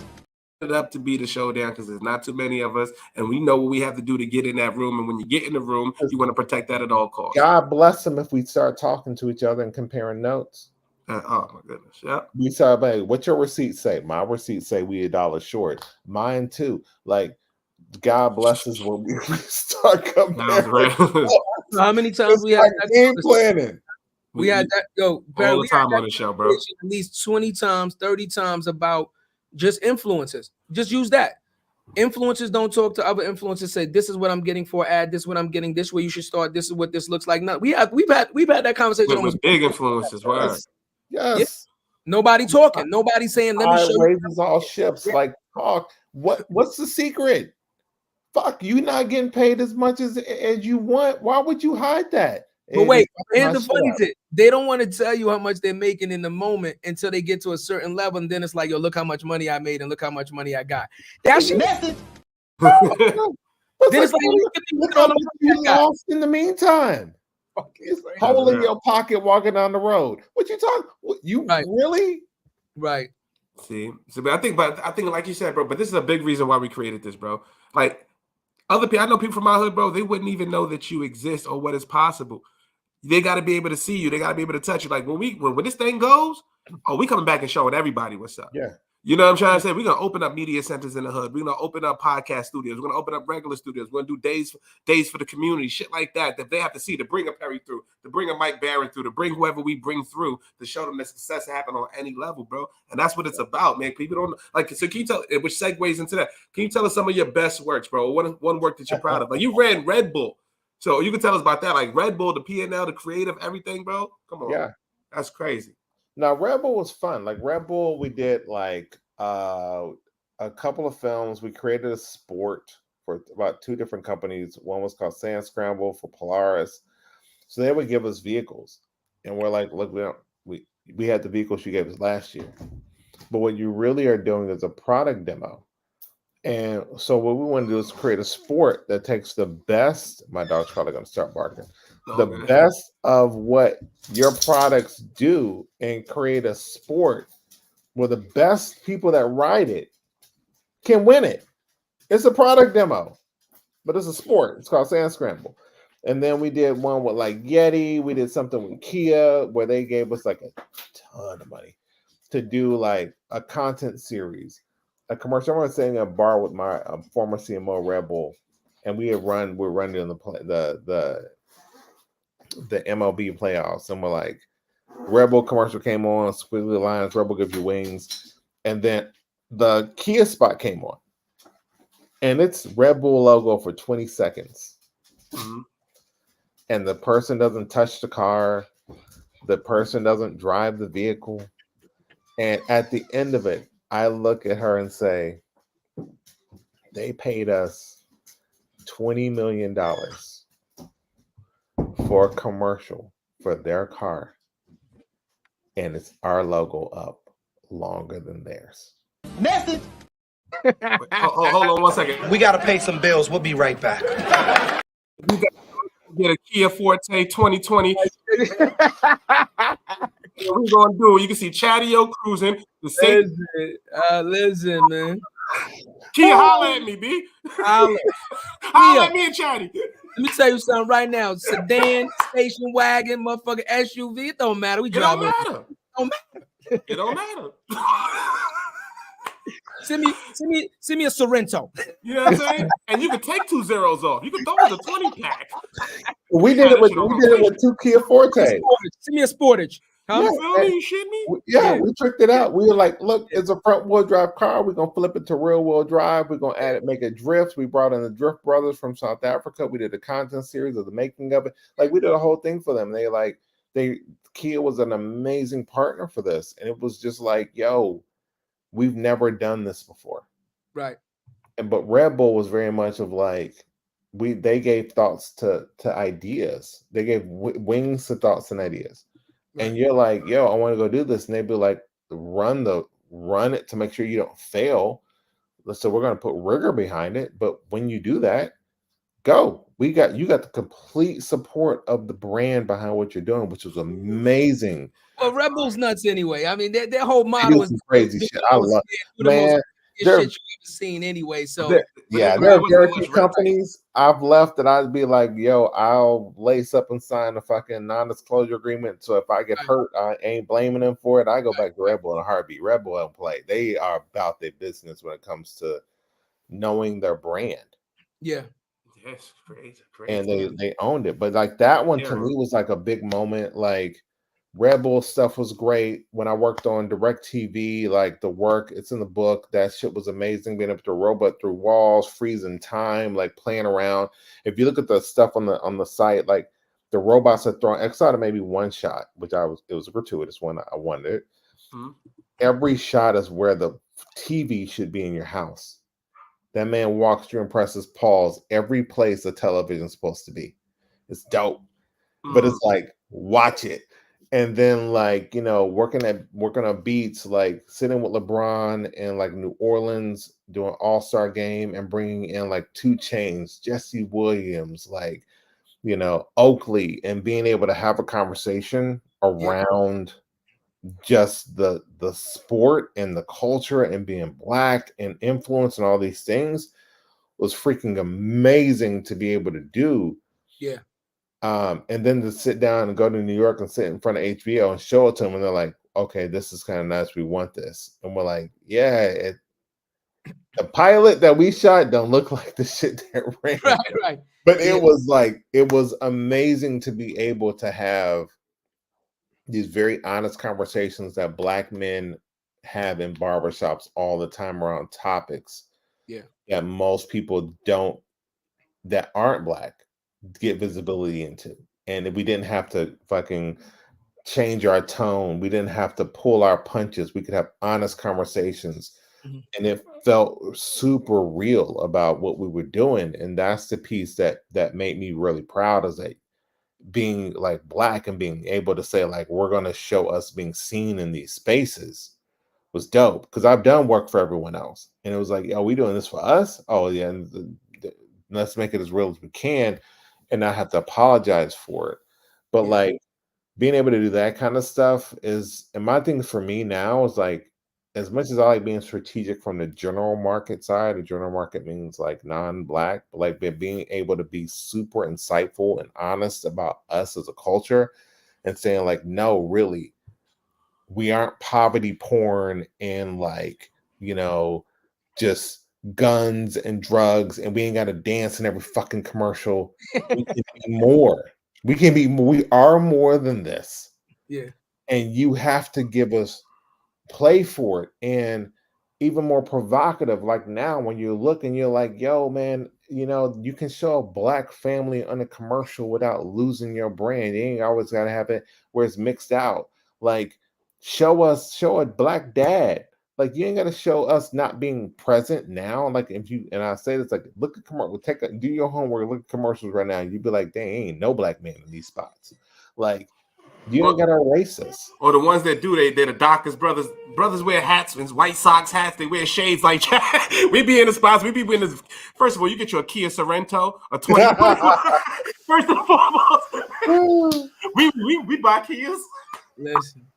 Speaker 2: It up to be the showdown because there's not too many of us, and we know what we have to do to get in that room. And when you get in the room, you want to protect that at all costs.
Speaker 4: God bless them if we start talking to each other and comparing notes.
Speaker 2: Oh my goodness. Yeah.
Speaker 4: We start like, what's your receipt say? My receipt say we $1 short. Mine too. Like, God bless us when we start comparing.
Speaker 3: How many times we had that
Speaker 4: game planning?
Speaker 3: We had that
Speaker 2: all the time on the show, bro.
Speaker 3: At least 20 times, 30 times about just influencers. Just use that. Influencers don't talk to other influencers. Say, this is what I'm getting for ad. This is what I'm getting. This way you should start. This is what this looks like. No, we've had that conversation
Speaker 2: with big influencers. Right?
Speaker 4: Yes.
Speaker 3: Yeah. Nobody talking. Nobody saying. Let me show you.
Speaker 4: Raises all ships. Yeah. Like, talk. What's the secret? Fuck, you not getting paid as much as you want. Why would you hide that?
Speaker 3: But wait, here's the funny thing. They don't want to tell you how much they're making in the moment until they get to a certain level. And then it's like, yo, look how much money I made and look how much money I got. That's your message.
Speaker 4: Then it's like, look how much you lost in the meantime. Hole in your pocket walking down the road. What you talking? You really?
Speaker 3: Right.
Speaker 2: See, but I think like you said, bro, but this is a big reason why we created this, bro. Like, other people, I know people from my hood, bro, they wouldn't even know that you exist or what is possible. They got to be able to see you. They got to be able to touch you. Like, when this thing goes, we coming back and showing everybody what's up.
Speaker 4: Yeah.
Speaker 2: You know what I'm trying to say? We're going to open up media centers in the hood. We're going to open up podcast studios. We're going to open up regular studios. We're going to do days for the community, shit like that they have to see, to bring a Perry through, to bring a Mike Barron through, to bring whoever we bring through, to show them that success happen on any level, bro. And that's what it's about, man. People don't like. So can you tell, which segues into that? Can you tell us some of your best works, bro? One work that you're proud of? Like, you ran Red Bull, so you can tell us about that. Like Red Bull, the P&L, the creative, everything, bro. Come on,
Speaker 4: yeah,
Speaker 2: that's crazy.
Speaker 4: Now Red Bull was fun. Like Red Bull, we did like a couple of films. We created a sport for about 2 different companies. One was called Sand Scramble for Polaris. So they would give us vehicles, and we're like, look, we had the vehicles you gave us last year, but what you really are doing is a product demo. And so what we want to do is create a sport that takes the best. My dog's probably going to start barking. The best of what your products do and create a sport where the best people that ride it can win it. It's a product demo, but it's a sport. It's called Sand Scramble. And then we did one with like Yeti. We did something with Kia where they gave us like a ton of money to do like a content series, a commercial. I remember sitting in a bar with my former CMO Red Bull, and we're running in the MLB playoffs, and we're like, Red Bull commercial came on, Squiggly Lines, Red Bull gives you wings, and then the Kia spot came on, and it's Red Bull logo for 20 seconds. Mm-hmm. And the person doesn't touch the car, the person doesn't drive the vehicle, and at the end of it, I look at her and say, they paid us $20 million for a commercial for their car, and it's our logo up longer than theirs.
Speaker 1: Message.
Speaker 2: Hold on 1 second.
Speaker 1: We got to pay some bills. We'll be right back.
Speaker 2: You got to get a Kia Forte 2020. What we gonna do? You can see Chadeo cruising.
Speaker 3: Listen, man.
Speaker 2: Kia, holla at me, B.
Speaker 3: Holla
Speaker 2: at me and Chatty.
Speaker 3: Let me tell you something right now. Sedan, station wagon, motherfucking SUV. It don't matter. We drive it.
Speaker 2: It don't matter.
Speaker 3: Send me a Sorrento.
Speaker 2: You know what I'm saying? And you can take 2 zeros off. You can throw it a 20 pack.
Speaker 4: We did it with 2 Kia Forte.
Speaker 3: Send me a Sportage. Huh?
Speaker 2: You shit me?
Speaker 4: We tricked it out. We were like, look, it's a front wheel drive car. We're gonna flip it to rear wheel drive. We're gonna add it, make it drift. We brought in the Drift Brothers from South Africa. We did a content series of the making of it. Like, we did a whole thing for them. They like, Kia was an amazing partner for this, and it was just like, yo, we've never done this before,
Speaker 3: right?
Speaker 4: But Red Bull was very much of like, they gave thoughts to ideas. They gave wings to thoughts and ideas. Right. And you're like, yo, I want to go do this. And they'd be like, run it to make sure you don't fail. So we're going to put rigor behind it. But when you do that, go. You got the complete support of the brand behind what you're doing, which was amazing.
Speaker 3: Well, Red Bull's nuts anyway. I mean, their whole motto is
Speaker 4: crazy shit. I love, man.
Speaker 3: Shit you ever seen anyway. So
Speaker 4: there are very few companies I've left that I'd be like, yo, I'll lace up and sign a fucking non-disclosure agreement. So if I get hurt, I ain't blaming them for it. I go back to Red Bull in a heartbeat. Red Bull don't play. They are about their business when it comes to knowing their brand.
Speaker 3: Yeah.
Speaker 2: Yes, crazy.
Speaker 4: And they owned it. But like that one to me was like a big moment. Like Red Bull stuff was great. When I worked on DirecTV, like the work, it's in the book. That shit was amazing. Being able to robot through walls, freezing time, like playing around. If you look at the stuff on the site, like the robots are throwing outside of maybe one shot, it was a gratuitous one. I wondered. Mm-hmm. Every shot is where the TV should be in your house. That man walks through and presses pause every place a television is supposed to be. It's dope. Mm-hmm. But it's like, watch it. And then, like, you know, working on beats, like sitting with LeBron in like New Orleans, doing All-Star game and bringing in like 2 Chainz, Jesse Williams, like, you know, Oakley, and being able to have a conversation around just the sport and the culture and being Black and influence and all these things was freaking amazing to be able to do.
Speaker 3: Yeah.
Speaker 4: And then to sit down and go to New York and sit in front of HBO and show it to them, and they're like, okay, this is kind of nice. We want this. And we're like, yeah, the pilot that we shot don't look like the shit that ran.
Speaker 3: Right.
Speaker 4: But it was amazing to be able to have these very honest conversations that Black men have in barbershops all the time around topics that most people that aren't Black get visibility into. And if we didn't have to fucking change our tone, we didn't have to pull our punches, we could have honest conversations. Mm-hmm. And it felt super real about what we were doing. And that's the piece that made me really proud, is that being like Black and being able to say like, we're going to show us being seen in these spaces was dope. Because I've done work for everyone else, and it was like, are we doing this for us? Oh yeah, and let's make it as real as we can and not have to apologize for it. But like being able to do that kind of stuff is, and my thing for me now is like, as much as I like being strategic from the general market side, the general market means like non-Black, but like being able to be super insightful and honest about us as a culture and saying like, no, really, we aren't poverty porn and like, you know, just guns and drugs, and we ain't got to dance in every fucking commercial. We can be more. We are more than this.
Speaker 3: Yeah.
Speaker 4: And you have to give us play for it, and even more provocative. Like now when you look and you're like, yo man, you know, you can show a Black family on a commercial without losing your brand. You ain't always got to have it where it's mixed out. Like show a Black dad. Like you ain't got to show us not being present now. Like if you, and I say this, like look at commercial, do your homework, look at commercials right now, and you'd be like, dang, ain't no Black man in these spots. Like you ain't got to erase us.
Speaker 2: Or the ones that do, they're the doctors, brothers. Brothers wear hats, and White Sox hats. They wear shades like we be in the spots. We be in this. First of all, you get your Kia Sorento, a 20. First and foremost, we buy Kias.
Speaker 3: Listen,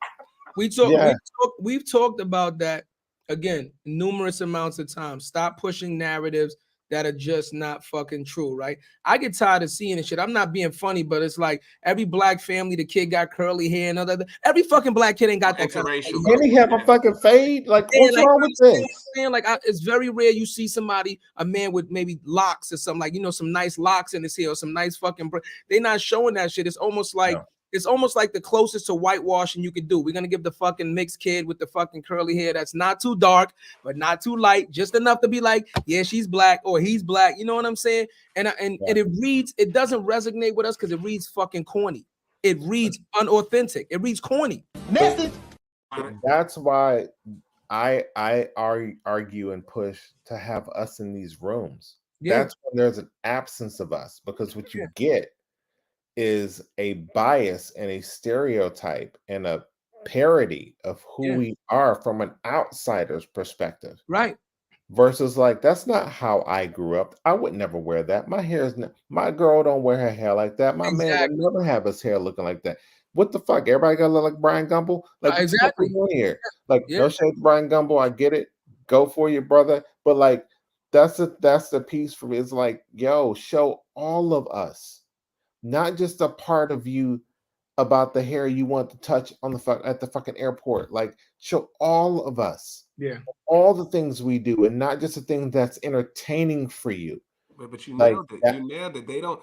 Speaker 3: we've talked about that again numerous amounts of times. Stop pushing narratives that are just not fucking true, right? I get tired of seeing this shit. I'm not being funny, but it's like every Black family, the kid got curly hair and other. Every fucking Black kid ain't got that kind of.
Speaker 4: Then he have a fucking fade. Like what's wrong with this?
Speaker 3: It's very rare you see a man with maybe locks or something, like, you know, some nice locks in his hair or some nice fucking. They're not showing that shit. It's almost like. No. It's almost like the closest to whitewashing you could do. We're gonna give the fucking mixed kid with the fucking curly hair that's not too dark, but not too light, just enough to be like, yeah, she's Black or he's Black. You know what I'm saying? And it reads, it doesn't resonate with us because it reads fucking corny. it reads unauthentic. It reads corny.
Speaker 4: That's why I argue and push to have us in these rooms.
Speaker 3: Yeah.
Speaker 4: That's when there's an absence of us, because what you get is a bias and a stereotype and a parody of who we are from an outsider's perspective.
Speaker 3: Right.
Speaker 4: Versus like, that's not how I grew up. I would never wear that. My hair is my girl don't wear her hair like that. My man would never have his hair looking like that. What the fuck? Everybody gotta look like Brian Gumble? Like,
Speaker 3: exactly.
Speaker 4: What's going on here? Like, no shade to Brian Gumble. I get it. Go for you, brother. But like, that's the piece for me. It's like, yo, show all of us, not just a part of you about the hair you want to touch on at the fucking airport. Like, show all of us.
Speaker 3: Yeah.
Speaker 4: All the things we do, and not just a thing that's entertaining for you.
Speaker 2: But you nailed it. You nailed it. They don't.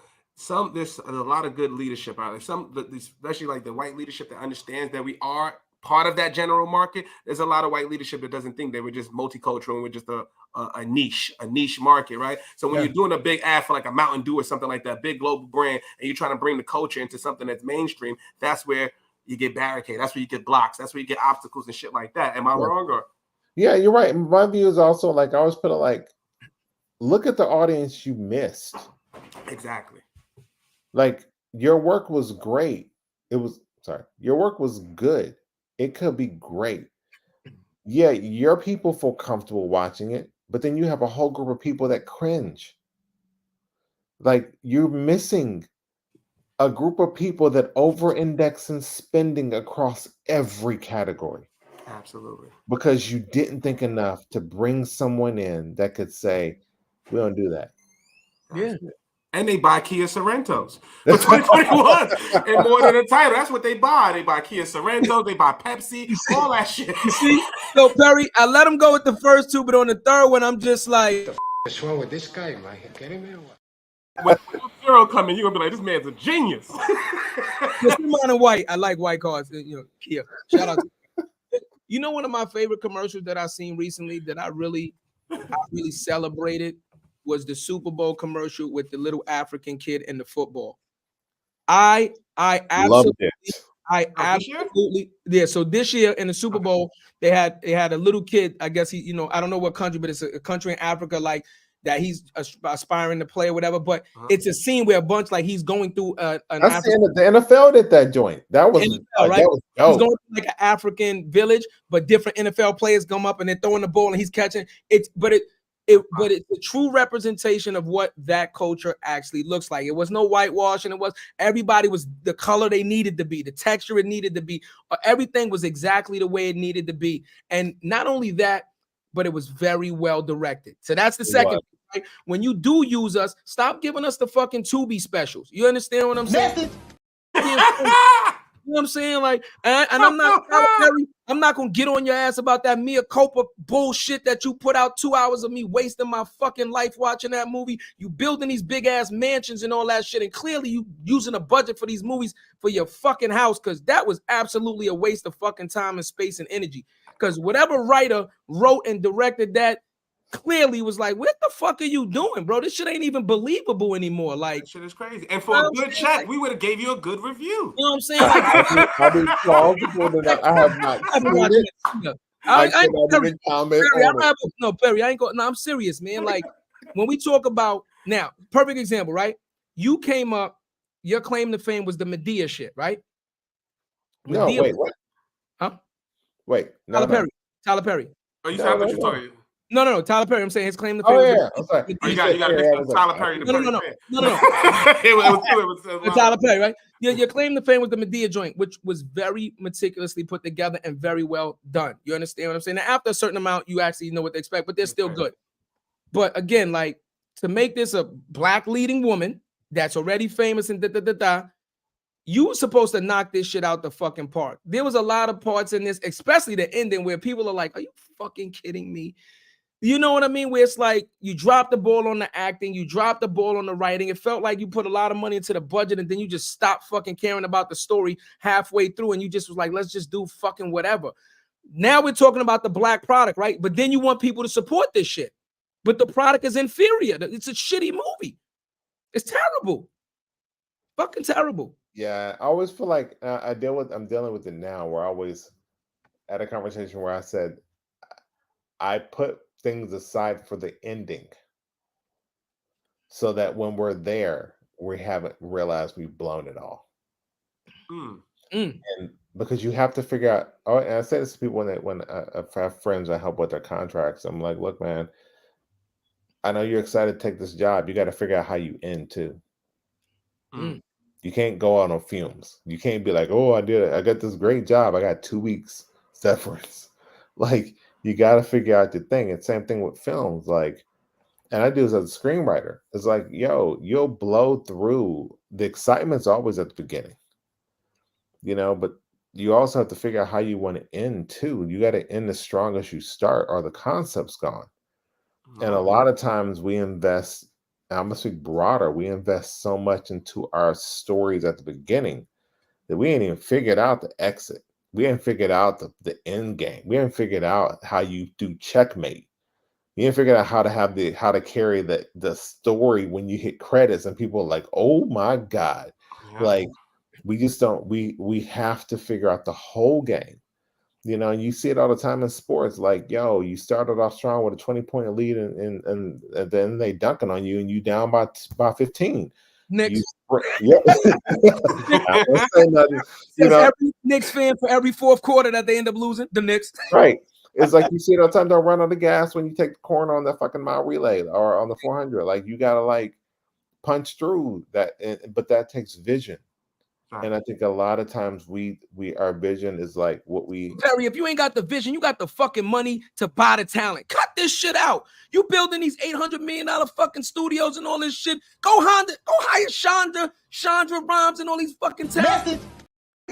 Speaker 2: There's a lot of good leadership out there. Especially like the white leadership that understands that we are part of that general market. There's a lot of white leadership that doesn't think that we're just multicultural and we're just a niche market, right? So when you're doing a big ad for like a Mountain Dew or something like that, big global brand, and you're trying to bring the culture into something that's mainstream, that's where you get barricades. That's where you get blocks. That's where you get obstacles and shit like that. Am I wrong? Or
Speaker 4: yeah, you're right. My view is also like, I always put it like, look at the audience you missed.
Speaker 2: Exactly.
Speaker 4: Like, your work was great. Your work was good. It could be great. Yeah, your people feel comfortable watching it, but then you have a whole group of people that cringe. Like, you're missing a group of people that over-index in spending across every category.
Speaker 2: Absolutely.
Speaker 4: Because you didn't think enough to bring someone in that could say, we don't do that.
Speaker 3: Yeah.
Speaker 2: And they buy Kia Sorrentos for 2021 and more than a title. That's what they buy. They buy Kia Sorrentos, they buy Pepsi, all that shit.
Speaker 3: You see? So, Perry, I let him go with the first two, but on the third one, I'm just like,
Speaker 6: what's wrong with this guy? Am I kidding me?
Speaker 2: When Zero come in, you're gonna be like, this man's a genius.
Speaker 3: Mine white. I like white cars. You know, Kia. Shout out to you. Know, one of my favorite commercials that I've seen recently that I really celebrated was the Super Bowl commercial with the little African kid in the football. I
Speaker 4: loved it.
Speaker 3: I absolutely yeah. So this year in the Super Bowl, they had a little kid. I guess he, I don't know what country, but it's a country in Africa like that. He's aspiring to play or whatever. But it's a scene where a bunch like he's going through the
Speaker 4: NFL did that joint. That was
Speaker 3: NFL, right. That was dope. He's going through like an African village, but different NFL players come up and they're throwing the ball and he's catching it. But it's a true representation of what that culture actually looks like. It was no whitewash, and everybody was the color they needed to be, the texture it needed to be, everything was exactly the way it needed to be. And not only that, but it was very well directed. So that's the second thing, right? When you do use us, stop giving us the fucking Tubi specials. You understand what I'm saying? You know what I'm saying? Like, and I'm not gonna get on your ass about that mea culpa bullshit that you put out 2 hours of me wasting my fucking life watching that movie. You building these big ass mansions and all that shit, and clearly you using a budget for these movies for your fucking house, because that was absolutely a waste of fucking time and space and energy. Because whatever writer wrote and directed that clearly was like, what the fuck are you doing, bro? This shit ain't even believable anymore. Like,
Speaker 2: that shit is crazy. And for a good check, like, we would have gave you a good review.
Speaker 3: You know what I'm saying? Like,
Speaker 4: I'll be plausible that I have not seen it. I cannot comment on it.
Speaker 3: No, Perry, I ain't going. No, I'm serious, man. Like, when we talk about now, perfect example, right? You came up, your claim to fame was the Medea shit, right?
Speaker 4: No,
Speaker 3: Medea,
Speaker 4: wait, what?
Speaker 3: Huh?
Speaker 4: Wait,
Speaker 3: Tyler Perry.
Speaker 2: Oh, you said I thought you talking.
Speaker 3: No, Tyler Perry. I'm saying his claim to fame.
Speaker 4: Oh yeah, okay.
Speaker 2: You got Tyler Perry.
Speaker 3: No.
Speaker 2: It was
Speaker 3: Tyler Perry, right? Your claim to fame was the Medea joint, which was very meticulously put together and very well done. You understand what I'm saying? Now, after a certain amount, you actually know what to expect, but they're still good. But again, like, to make this a black leading woman that's already famous and you were supposed to knock this shit out the fucking park. There was a lot of parts in this, especially the ending, where people are like, are you fucking kidding me? You know what I mean? Where it's like you dropped the ball on the acting, you dropped the ball on the writing. It felt like you put a lot of money into the budget and then you just stopped fucking caring about the story halfway through and you just was like, let's just do fucking whatever. Now we're talking about the black product, right? But then you want people to support this shit. But the product is inferior. It's a shitty movie. It's terrible. Fucking terrible.
Speaker 4: Yeah, I always feel like I'm dealing with it now. Where I always had a conversation where I said I put things aside for the ending, so that when we're there, we haven't realized we've blown it all.
Speaker 2: Mm.
Speaker 4: And because you have to figure out, oh, and I say this to people when I have friends I help with their contracts. I'm like, look, man, I know you're excited to take this job. You got to figure out how you end too.
Speaker 2: Mm.
Speaker 4: You can't go out on fumes. You can't be like, oh, I did it. I got this great job. I got 2 weeks severance. Like, you got to figure out the thing. And same thing with films. Like, and I do this as a screenwriter. It's like, yo, you'll blow through. The excitement's always at the beginning, but you also have to figure out how you want to end too. You got to end as strong as you start, or the concept's gone. And a lot of times we invest, and I'm gonna speak broader, we invest so much into our stories at the beginning that we ain't even figured out the exit. We ain't figured out the end game. We ain't figured out how you do checkmate. You ain't figured out how to carry the story when you hit credits and people are like, oh my God.
Speaker 2: Yeah.
Speaker 4: Like, we just don't, we have to figure out the whole game. And you see it all the time in sports. Like, yo, you started off strong with a 20-point lead, and then they dunking on you, and you down by 15.
Speaker 3: Knicks.
Speaker 4: Yeah. I won't say nothing.
Speaker 3: Every Knicks fan for every fourth quarter that they end up losing, the Knicks.
Speaker 4: Right. It's like you see it all the time. Don't run on the gas when you take the corner on that fucking mile relay or on the 400. Like, you gotta punch through that, but that takes vision. And I think a lot of times our vision is like what we.
Speaker 3: Perry, if you ain't got the vision, you got the fucking money to buy the talent. Cut this shit out. You building these $800 million fucking studios and all this shit. Go hire Chandra Rhimes and all these fucking talent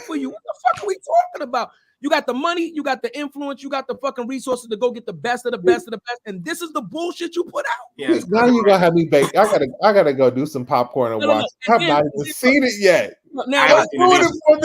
Speaker 3: for you. What the fuck are we talking about? You got the money, you got the influence, you got the fucking resources to go get the best of the best of the best, and this is the bullshit you put out.
Speaker 2: Yes,
Speaker 4: now you gonna have me bake. I gotta go do some popcorn and watch. I have not even seen it yet.
Speaker 3: Now,
Speaker 2: I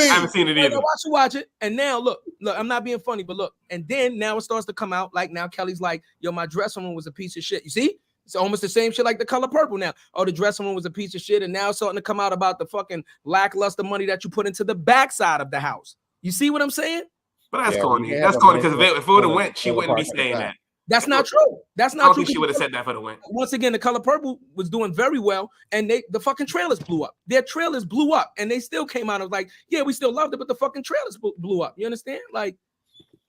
Speaker 4: haven't
Speaker 2: seen it either.
Speaker 3: Watch it. And now look, I'm not being funny, but look, and then now it starts to come out. Like, now Kelly's like, yo, my dressing room was a piece of shit. You see? It's almost the same shit like The Color Purple now. Oh, the dressing room was a piece of shit, and now it's starting to come out about the fucking lackluster money that you put into the backside of the house. You see what I'm saying?
Speaker 2: But that's corny. That's corny, because if it would have went, she wouldn't be saying that.
Speaker 3: That's not true. That's not true.
Speaker 2: I don't think she would have said that for the win.
Speaker 3: Once again, The Color Purple was doing very well, and the fucking trailers blew up. Their trailers blew up, and they still came out of like, yeah, we still loved it, but the fucking trailers blew up. You understand? Like,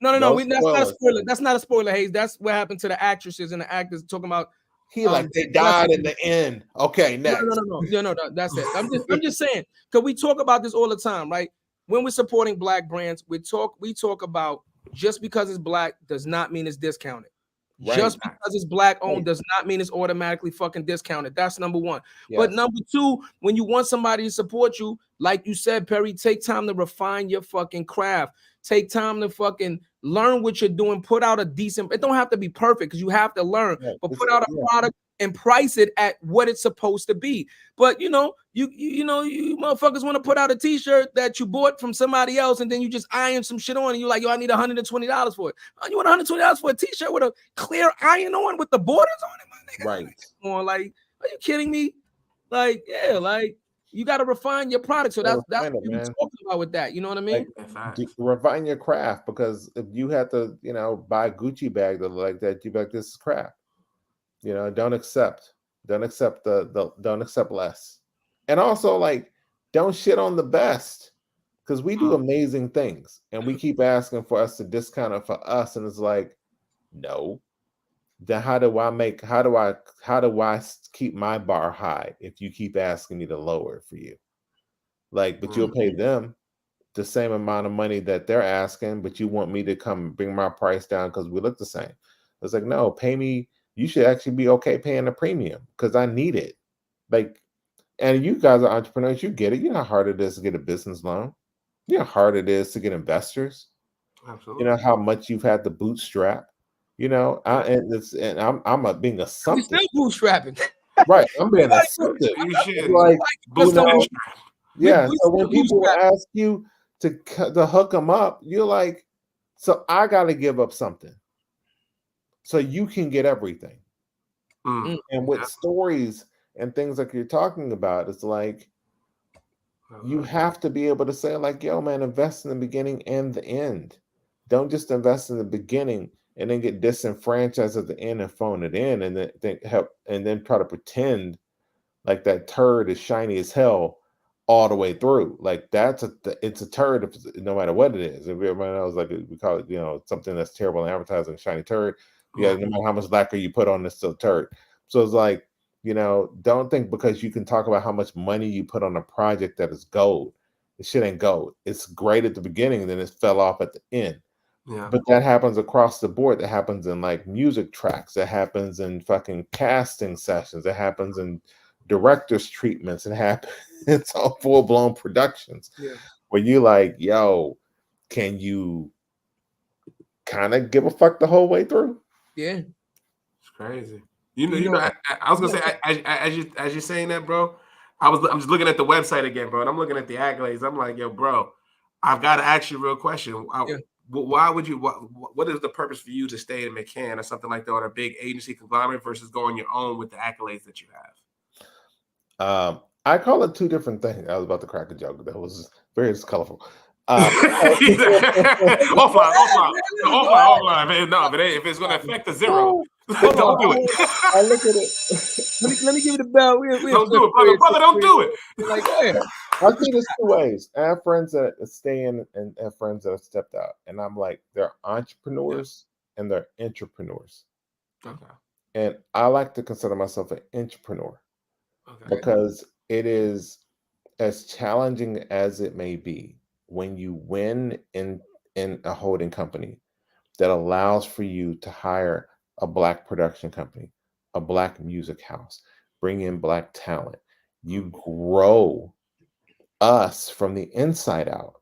Speaker 3: no. That's not a spoiler. That's not a spoiler, Hayes. That's what happened to the actresses and the actors talking about.
Speaker 4: They died in the end. Okay, next.
Speaker 3: No. That's it. I'm just saying, because we talk about this all the time, right? When we're supporting black brands, we talk about just because it's black does not mean it's discounted. Right. Just because it's black owned does not mean it's automatically fucking discounted. That's number one. Yes. But number two, when you want somebody to support you, like you said, Perry, take time to refine your fucking craft. Take time to fucking learn what you're doing. Put out a decent, it don't have to be perfect because you have to learn, but put out a product and price it at what it's supposed to be. But you motherfuckers want to put out a t-shirt that you bought from somebody else, and then you just iron some shit on, and you're like, yo, I need $120 for it. Oh, you want $120 for a t-shirt with a clear iron on with the borders on it, my nigga? Right. Like, are you kidding me? Like, yeah, like, you got to refine your product. So that's what you're talking about with that. You know what I mean?
Speaker 4: Refine your craft, because if you have to, buy a Gucci bag that like that, you be like, this is crap. Don't accept less. And also, like, don't shit on the best, because we do amazing things and we keep asking for us to discount it for us. And it's like, no. Then how do I keep my bar high if you keep asking me to lower it for you? Like, but you'll pay them the same amount of money that they're asking, but you want me to come bring my price down because we look the same. It's like, no, pay me. You should actually be okay paying a premium because I need it. Like, and you guys are entrepreneurs, you get it. You know how hard it is to get a business loan. You know how hard it is to get investors.
Speaker 2: Absolutely.
Speaker 4: You know how much you've had to bootstrap. I'm being assumptive.
Speaker 3: You're still bootstrapping.
Speaker 4: Right. I'm being assumptive.
Speaker 2: You should.
Speaker 4: So when people ask you to hook them up, you're like, so I got to give up something so you can get everything. And with stories and things like you're talking about, it's like, You have to be able to say like, yo, man, invest in the beginning and the end. Don't just invest in the beginning and then get disenfranchised at the end and phone it in and then try to pretend like that turd is shiny as hell all the way through. Like it's a turd no matter what it is. If everybody knows, like we call it, something that's terrible in advertising, shiny turd. Yeah, no matter how much lacquer you put on, it's still turd. So it's like, don't think because you can talk about how much money you put on a project that is gold. The shit ain't gold. It's great at the beginning, then it fell off at the end.
Speaker 2: Yeah.
Speaker 4: But that happens across the board. That happens in like music tracks. That happens in fucking casting sessions. It happens in director's treatments. It happens. It's all full-blown productions.
Speaker 3: Yeah.
Speaker 4: Where you like, yo, can you kind of give a fuck the whole way through?
Speaker 3: Yeah.
Speaker 2: It's crazy. I was gonna say, as you're saying that, bro, I'm just looking at the website again, bro, and I'm looking at the accolades. I'm like, yo, bro, I've got to ask you a real question. Why would you? What is the purpose for you to stay in McCann or something like that, or a big agency conglomerate versus going your own with the accolades that you have?
Speaker 4: I call it two different things. I was about to crack a joke that was very colorful.
Speaker 2: Offline. No, but if it's going to affect the zero, don't do it.
Speaker 4: I look at it.
Speaker 3: Let me give you the bell.
Speaker 2: Don't do it, brother. Don't do it.
Speaker 3: Like, yeah.
Speaker 4: I see this two ways. I have friends that stay in and have friends that have stepped out. And I'm like, they're entrepreneurs and they're entrepreneurs.
Speaker 2: Okay.
Speaker 4: And I like to consider myself an entrepreneur because it is as challenging as it may be when you win in a holding company that allows for you to hire a Black production company, a Black music house, bring in Black talent. You grow us from the inside out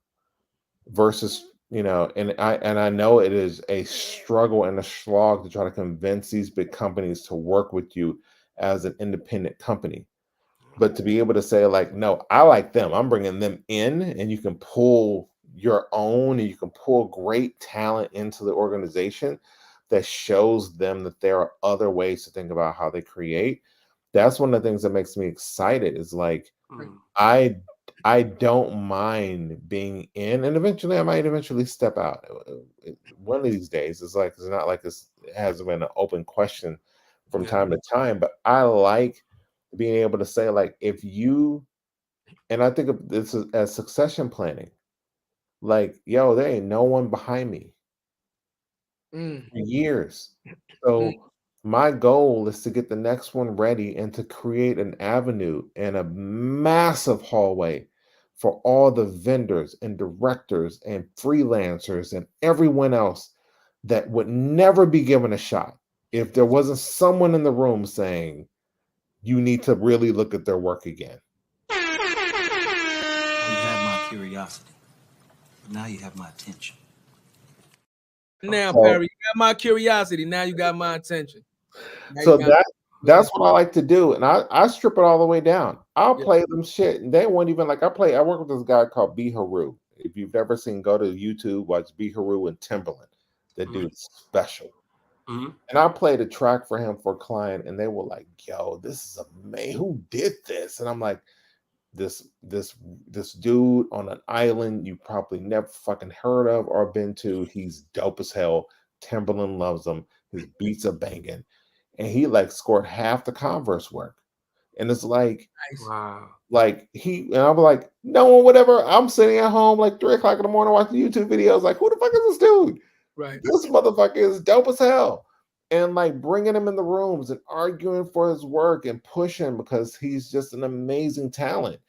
Speaker 4: versus, and I know it is a struggle and a slog to try to convince these big companies to work with you as an independent company. But to be able to say like, no, I like them. I'm bringing them in and you can pull your own and you can pull great talent into the organization that shows them that there are other ways to think about how they create. That's one of the things that makes me excited is like, I don't mind being in, and eventually I might step out. One of these days, it's not like this has been an open question from time to time, but I like being able to say like, if you, and I think of this as succession planning, like, yo, there ain't no one behind me for years. So my goal is to get the next one ready and to create an avenue and a massive hallway for all the vendors and directors and freelancers and everyone else that would never be given a shot if there wasn't someone in the room saying, you need to really look at their work again.
Speaker 7: You had my curiosity, but now you have my attention.
Speaker 3: Now, Perry, you got my curiosity. Now you got my attention.
Speaker 4: So that's what I like to do. And I strip it all the way down. I'll play them shit. And they won't even like, I work with this guy called B Haru. If you've ever seen, go to YouTube, watch B Haru and Timberland. That dude's special. And I played a track for him for a client, and they were like, yo, this is amazing. Who did this? And I'm like, this dude on an island you probably never fucking heard of or been to. He's dope as hell. Timberland loves him. His beats are banging. And he like scored half the Converse work. And it's like,
Speaker 2: wow.
Speaker 4: Like and I'm like, no one would ever. I'm sitting at home like 3 o'clock in the morning watching YouTube videos. Like, who the fuck is this dude?
Speaker 3: Right.
Speaker 4: This motherfucker is dope as hell. And like bringing him in the rooms and arguing for his work and pushing because he's just an amazing talent.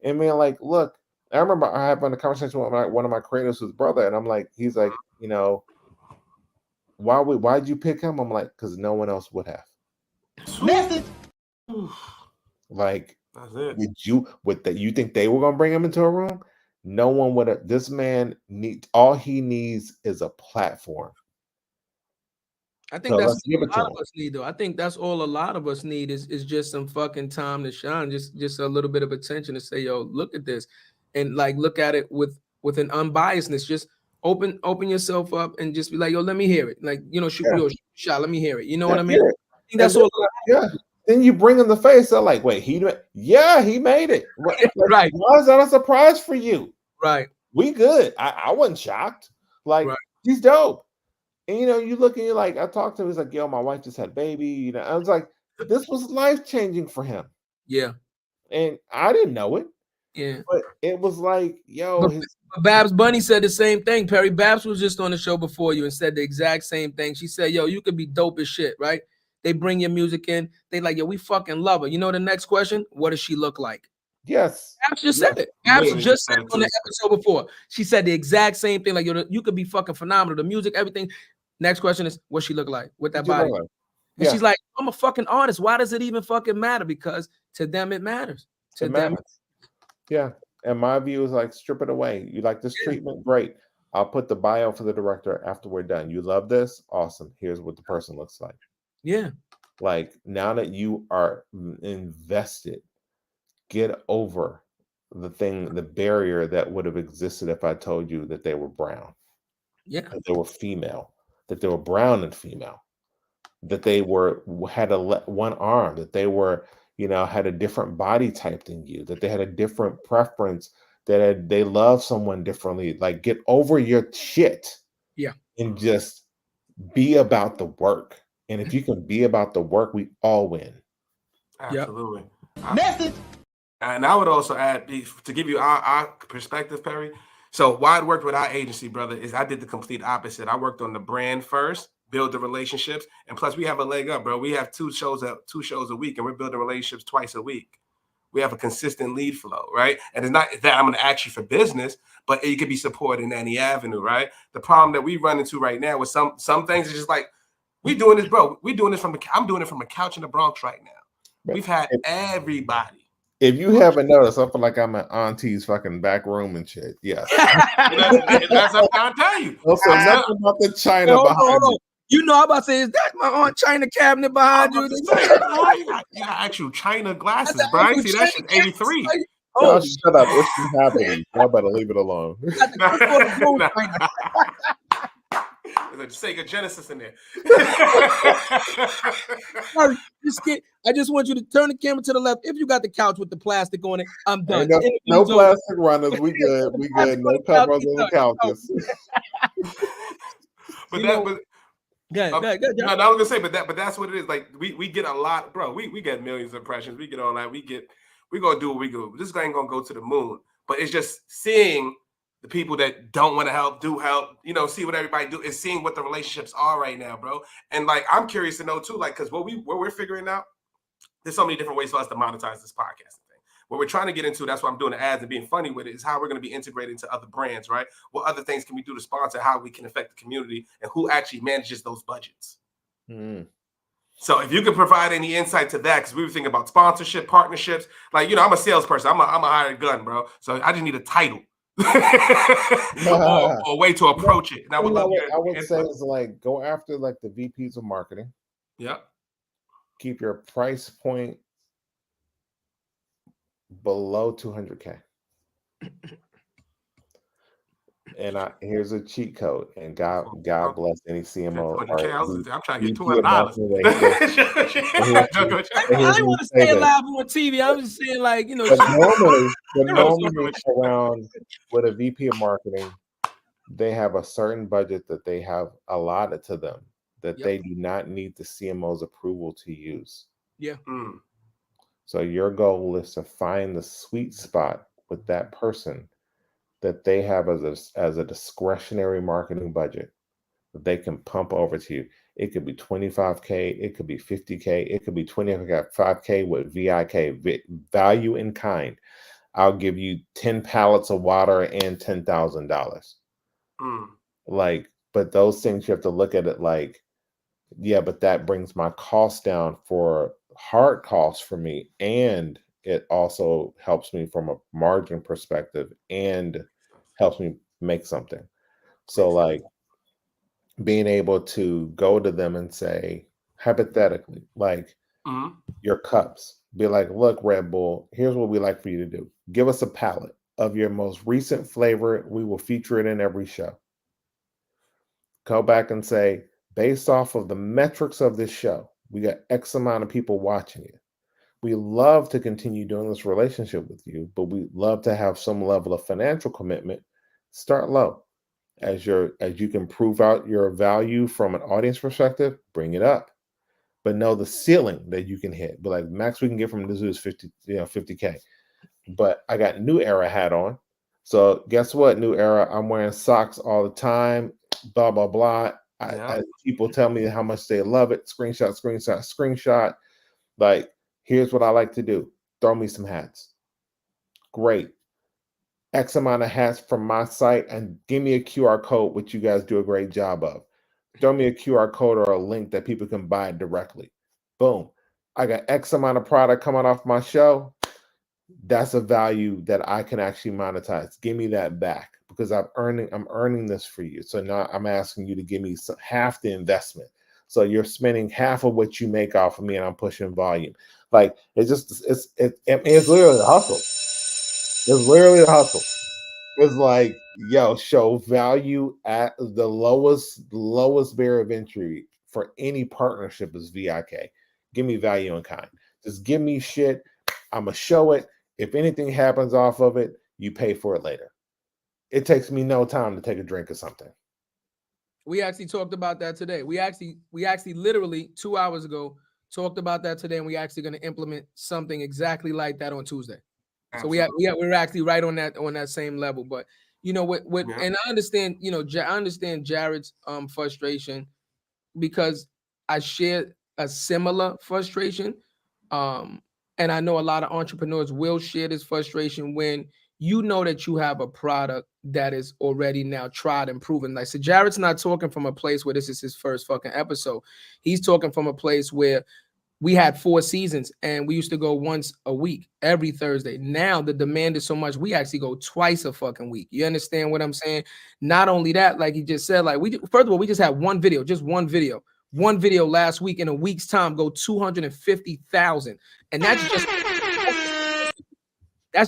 Speaker 4: And being like, look, I remember I having a conversation with one of my creators, his brother, and I'm like, he's like, why'd you pick him? I'm like, because no one else would have.
Speaker 7: Method.
Speaker 4: Like,
Speaker 2: that's
Speaker 4: it. You think they were gonna bring him into a room? No one would have. This man all he needs is a platform.
Speaker 3: I think that's what a lot of us need, though. I think that's all a lot of us need is just some fucking time to shine, just a little bit of attention to say, yo, look at this, and like look at it with an unbiasedness. Just open yourself up and just be like, yo, let me hear it. Like, shoot your shot, let me hear it. You know what I mean? I think that's all.
Speaker 4: Then you bring in the face. They're like, wait, he made it.
Speaker 3: Right.
Speaker 4: Why is that a surprise for you?
Speaker 3: Right.
Speaker 4: We good. I wasn't shocked. Like, he's dope. And you look and you're like, I talked to him. He's like, yo, my wife just had a baby. I was like, this was life-changing for him.
Speaker 3: Yeah.
Speaker 4: And I didn't know it.
Speaker 3: Yeah.
Speaker 4: But it was like, yo.
Speaker 3: But Babs Bunny said the same thing. Perry Babs was just on the show before you and said the exact same thing. She said, yo, you could be dope as shit, right? They bring your music in. They like, yo, we fucking love her. You know the next question? What does she look like?
Speaker 4: Yes.
Speaker 3: Babs just said it. Babs just said it on the episode before. She said the exact same thing. Like, yo, you could be fucking phenomenal. The music, everything. Next question is, what she look like with that body? And she's like, I'm a fucking artist. Why does it even fucking matter? Because to them, it matters. To them.
Speaker 4: Yeah. And my view is like, strip it away. You like this treatment? Great. I'll put the bio for the director after we're done. You love this? Awesome. Here's what the person looks like.
Speaker 3: Yeah.
Speaker 4: Like, now that you are invested, get over the barrier that would have existed if I told you that they were brown.
Speaker 3: Yeah.
Speaker 4: That they were female, that they were brown and female, that they had one arm, that they were, had a different body type than you, that they had a different preference, that they love someone differently. Like, get over your shit.
Speaker 3: Yeah.
Speaker 4: And just be about the work. And if you can be about the work, we all win.
Speaker 2: Absolutely. Message. And I would also add, to give you our perspective, Perry. So why it worked with our agency, brother, is I did the complete opposite. I worked on the brand first, build the relationships, and plus we have a leg up, bro. We have two shows a week, and we're building relationships twice a week. We have a consistent lead flow, right? And it's not that I'm going to ask you for business, but it could be supported in any avenue, right? The problem that we run into right now with some things is just like, we doing this, bro. I'm doing it from a couch in the Bronx right now. We've had everybody.
Speaker 4: If you haven't noticed, I feel like I'm at Auntie's fucking back room and shit. Yes.
Speaker 2: That's what I'm trying to tell you.
Speaker 4: Also, nothing about the China behind you.
Speaker 3: You know, I'm about to say, is that my Aunt China cabinet behind you?
Speaker 2: You got actual China glasses, bro. See, that shit's 83.
Speaker 4: Oh, shut up. It's happening. Y'all better leave it alone.
Speaker 2: There's a Sega Genesis in there.
Speaker 3: I just want you to turn the camera to the left. If you got the couch with the plastic on it, I'm done.
Speaker 4: No plastic runners. We good. We good. No covers on the couches.
Speaker 2: But I was gonna say, but that's what it is. Like we get a lot, bro. We get millions of impressions. We get all that. We gonna do what we do. This guy ain't gonna go to the moon. But it's just seeing the people that don't want to help, do help, see what everybody do, is seeing what the relationships are right now, bro. And like, I'm curious to know too, like, because what we're figuring out, there's so many different ways for us to monetize this podcasting thing. What we're trying to get into, that's why I'm doing the ads and being funny with it, is how we're going to be integrated into other brands, right? What other things can we do to sponsor, how we can affect the community, and who actually manages those budgets. So if you could provide any insight to that, because we were thinking about sponsorship, partnerships, like, I'm a salesperson. I'm a hired gun, bro. So I just need a title. or a way to approach it. And I would
Speaker 4: say is like, go after like the VPs of marketing.
Speaker 2: Yeah.
Speaker 4: Keep your price point below $200K. And here's a cheat code. And God bless any CMO.
Speaker 2: I'm trying to get $200.
Speaker 3: I didn't want to stay alive on TV. I was just saying, like,
Speaker 4: normally around with a VP of marketing, they have a certain budget that they have allotted to them that they do not need the CMO's approval to use.
Speaker 3: Yeah.
Speaker 4: So your goal is to find the sweet spot with that person that they have as a discretionary marketing budget that they can pump over to you. It could be $25K, it could be $50K, it could be $25K with VIK, value in kind. I'll give you 10 pallets of water and $10,000. Like, but those things you have to look at it like, yeah, but that brings my cost down for hard costs for me, and it also helps me from a margin perspective and helps me make something. So like being able to go to them and say, hypothetically, like your cups, be like, look, Red Bull, here's what we like for you to do. Give us a palette of your most recent flavor. We will feature it in every show. Go back and say, based off of the metrics of this show, We got X amount of people watching you. We love to continue doing this relationship with you, but we love to have some level of financial commitment. Start low. As you can prove out your value from an audience perspective, bring it up. But know the ceiling that you can hit. But like max we can get from this is 50K. But I got New Era hat on. So guess what, New Era? I'm wearing socks all the time. Blah, blah, blah. I people tell me how much they love it. Screenshot. Like, here's what I like to do. Throw me some hats. Great. X amount of hats from my site and give me a QR code, which you guys do a great job of. Throw me a QR code or a link that people can buy directly. Boom. I got X amount of product coming off my show. That's a value that I can actually monetize. Give me that back because I'm earning this for you. So now I'm asking you to give me half the investment. So you're spending half of what you make off of me and I'm pushing volume. Like it's literally a hustle. It's literally a hustle. It's like, yo, show value at the lowest barrier of entry for any partnership is VIK. Give me value in kind. Just give me shit. I'm going to show it. If anything happens off of it, you pay for it later. It takes me no time to take a drink or something.
Speaker 3: We actually talked about that today. We actually literally 2 hours ago talked about that today, and we actually going to implement something exactly like that on Tuesday. Absolutely. So we're actually right on that same level. But you know what and I understand, I understand Jarrett's frustration because I share a similar frustration. And I know a lot of entrepreneurs will share this frustration when you know that you have a product that is already now tried and proven. Like, so Jarrett's not talking from a place where this is his first fucking episode. He's talking from a place where we had 4 seasons and we used to go once a week, every Thursday. Now the demand is so much, we actually go twice a fucking week. You understand what I'm saying? Not only that, like he just said, like first of all, we just had one video last week. In a week's time go 250,000. And that's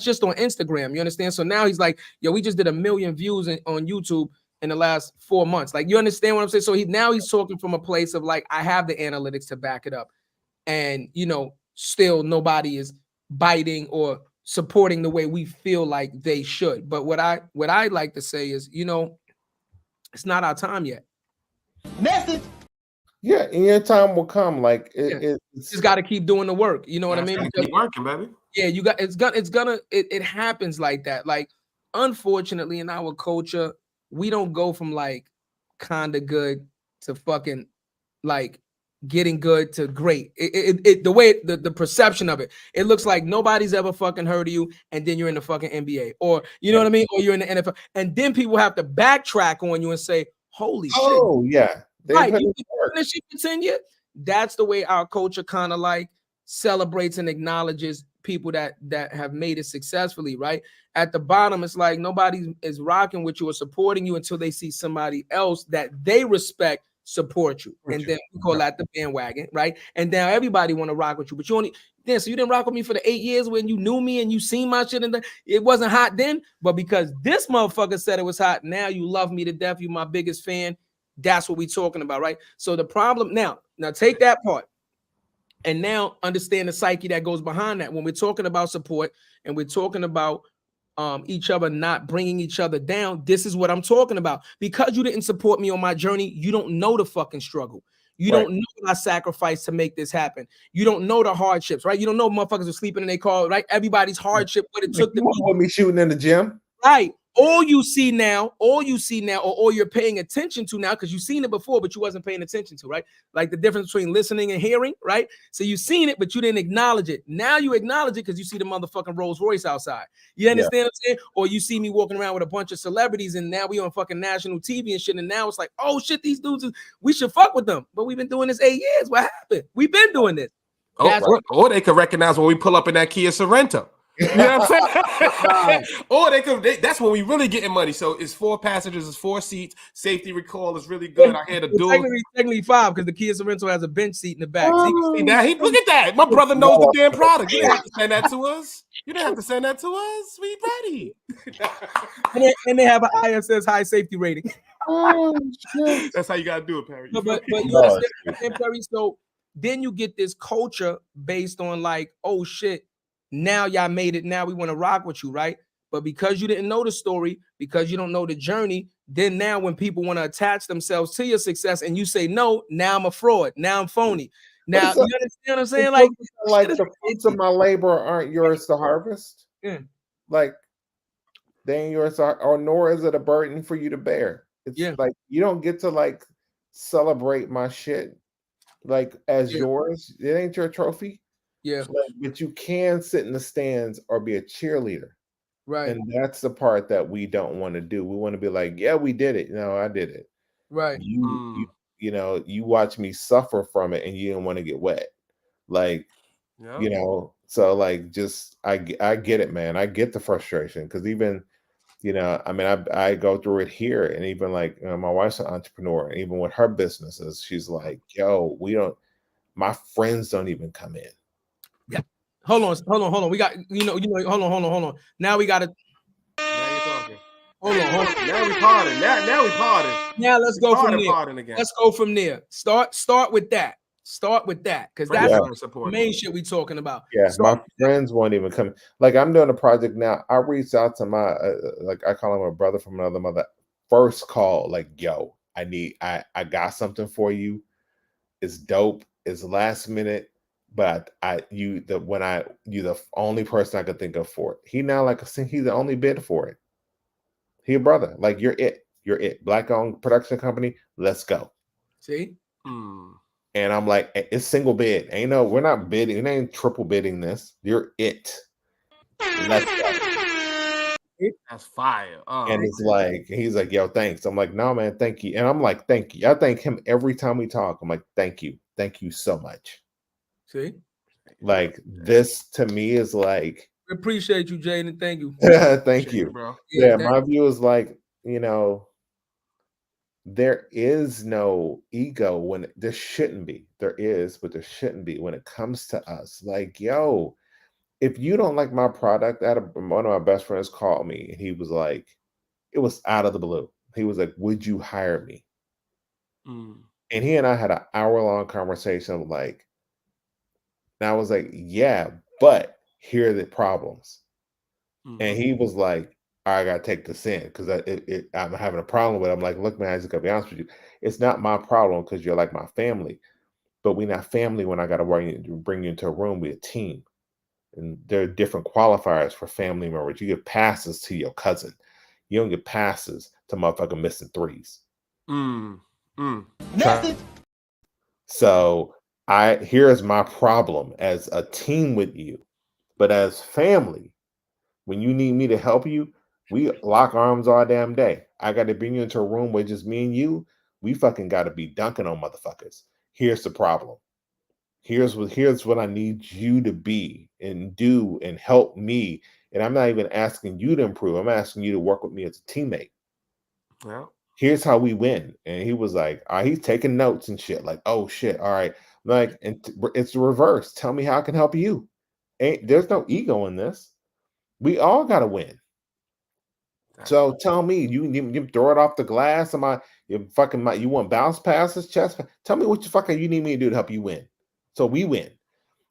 Speaker 3: just on Instagram. You understand? So now he's like, yo, we just did 1 million views on YouTube in the last 4 months. Like, you understand what I'm saying? So he's talking from a place of like, I have the analytics to back it up. And, still nobody is biting or supporting the way we feel like they should. But what I like to say is, it's not our time yet.
Speaker 1: Message.
Speaker 4: Yeah, and your time will come. Like
Speaker 3: it's just got to keep doing the work. You know what I mean?
Speaker 2: Because, keep working, baby.
Speaker 3: Yeah, it happens like that. Like, unfortunately, in our culture, we don't go from like kind of good to fucking like getting good to great. The way the perception of it looks like nobody's ever fucking heard of you, and then you're in the fucking NBA, or you know what I mean, or you're in the NFL, and then people have to backtrack on you and say, "Holy shit!" Oh
Speaker 4: yeah,
Speaker 3: right, you've been doing this shit for 10 years. That's the way our culture kind of like celebrates and acknowledges people that have made it successfully. Right at the bottom, it's like nobody is rocking with you or supporting you until they see somebody else that they respect support you, and then we call that the bandwagon, right? And now everybody want to rock with you, but so you didn't rock with me for the 8 years when you knew me and you seen my shit, and it wasn't hot then, but because this motherfucker said it was hot, now you love me to death, you my biggest fan. That's what we talking about, right? So the problem now take that part and now understand the psyche that goes behind that. When we're talking about support and we're talking about each other not bringing each other down, this is what I'm talking about. Because you didn't support me on my journey, you don't know the fucking struggle. You don't know what I sacrificed to make this happen. You don't know the hardships, right? You don't know motherfuckers are sleeping in their car, right? Everybody's hardship, what it took to
Speaker 4: be me shooting in the gym,
Speaker 3: right? All you see now, or all you're paying attention to now, because you've seen it before, but you wasn't paying attention to, right? Like the difference between listening and hearing, right? So you've seen it, but you didn't acknowledge it. Now you acknowledge it because you see the motherfucking Rolls Royce outside. You understand what I'm saying? Or you see me walking around with a bunch of celebrities, and now we on fucking national TV and shit, and now it's like, oh shit, these dudes, we should fuck with them. But we've been doing this 8 years. What happened? We've been doing this.
Speaker 2: Or they could recognize when we pull up in that Kia Sorento. You know what I'm saying? Or that's when we really getting money. So it's 4 passengers, it's 4 seats, safety recall is really good. I had a dual.
Speaker 3: Technically 5 because the Kia Sorento has a bench seat in the back.
Speaker 2: Look at that. My brother knows the damn product. You didn't have to send that to us. We ready.
Speaker 3: and they have an ISS high safety rating.
Speaker 2: That's how you gotta do it, Perry.
Speaker 3: But you understand, Perry. So then you get this culture based on like, oh shit, now y'all made it. Now we want to rock with you, right? But because you didn't know the story, because you don't know the journey, then now when people want to attach themselves to your success and you say no, now I'm a fraud. Now I'm phony. Now you understand what I'm saying?
Speaker 4: Like the fruits of my labor aren't yours to harvest.
Speaker 3: Yeah.
Speaker 4: Like they ain't yours, or nor is it a burden for you to bear. It's like you don't get to like celebrate my shit like as yours. It ain't your trophy.
Speaker 3: Yeah.
Speaker 4: But you can sit in the stands or be a cheerleader.
Speaker 3: Right.
Speaker 4: And that's the part that we don't want to do. We want to be like, yeah, we did it. No, I did it.
Speaker 3: Right.
Speaker 4: You know, you watch me suffer from it and you didn't want to get wet. Like, you know, so like just I get it, man. I get the frustration because even, you know, I mean, I go through it here, and even like my wife's an entrepreneur, and even with her businesses, she's like, yo, my friends don't even come in.
Speaker 3: Yeah. Hold on. We got, hold on. Now we got to.
Speaker 2: Now you're talking.
Speaker 3: Hold on.
Speaker 2: Now we parting. Now we parting.
Speaker 3: Now let's go from there.
Speaker 2: Again.
Speaker 3: Let's go from there. Start with that. Start with that, because that's the main shit we talking about.
Speaker 4: Yeah, my friends won't even come. Like I'm doing a project now. I reached out to my like I call him a brother from another mother. First call, like, yo, I got something for you. It's dope. It's last minute, but you're the only person I could think of for it. He now he's the only bid for it. He a brother. Like you're it. Black owned production company. Let's go.
Speaker 3: See.
Speaker 4: And I'm like, it's single bid. We're not bidding. It ain't triple bidding this. You're it. Let's go.
Speaker 2: That's fire.
Speaker 4: And it's like, he's like, yo, thanks. I'm like, no, man, thank you. And I'm like, thank you. I thank him every time we talk. I'm like, thank you. Thank you so much.
Speaker 3: See?
Speaker 4: Like, this to me is like,
Speaker 3: we appreciate you, Jaden. Thank you.
Speaker 4: Thank you,
Speaker 2: bro.
Speaker 4: Yeah, my view is like, there is no ego when there shouldn't be. There is, but there shouldn't be when it comes to us. Like, yo, if you don't like my product, one of my best friends called me and he was like, it was out of the blue. He was like, would you hire me? And he and I had an hour-long conversation of like, and I was like, yeah, but here are the problems. And he was like, I gotta take this in because I'm having a problem with it. I'm like, look, man, I just gotta be honest with you. It's not my problem because you're like my family, but we're not family when I gotta bring you into a room. We're a team. And there are different qualifiers for family members. You get passes to your cousin. You don't get passes to motherfucking missing threes. So here's my problem as a team with you, but as family, when you need me to help you, we lock arms all damn day. I got to bring you into a room where just me and you, we fucking got to be dunking on motherfuckers. Here's the problem. Here's what I need you to be and do and help me. And I'm not even asking you to improve. I'm asking you to work with me as a teammate.
Speaker 2: Well,
Speaker 4: here's how we win. And he was like, he's taking notes and shit. Like, oh shit. All right. Like, and it's the reverse. Tell me how I can help you. There's no ego in this. We all got to win. So tell me, you throw it off the glass? You want bounce passes, chest? Tell me what you need me to do to help you win. So we win.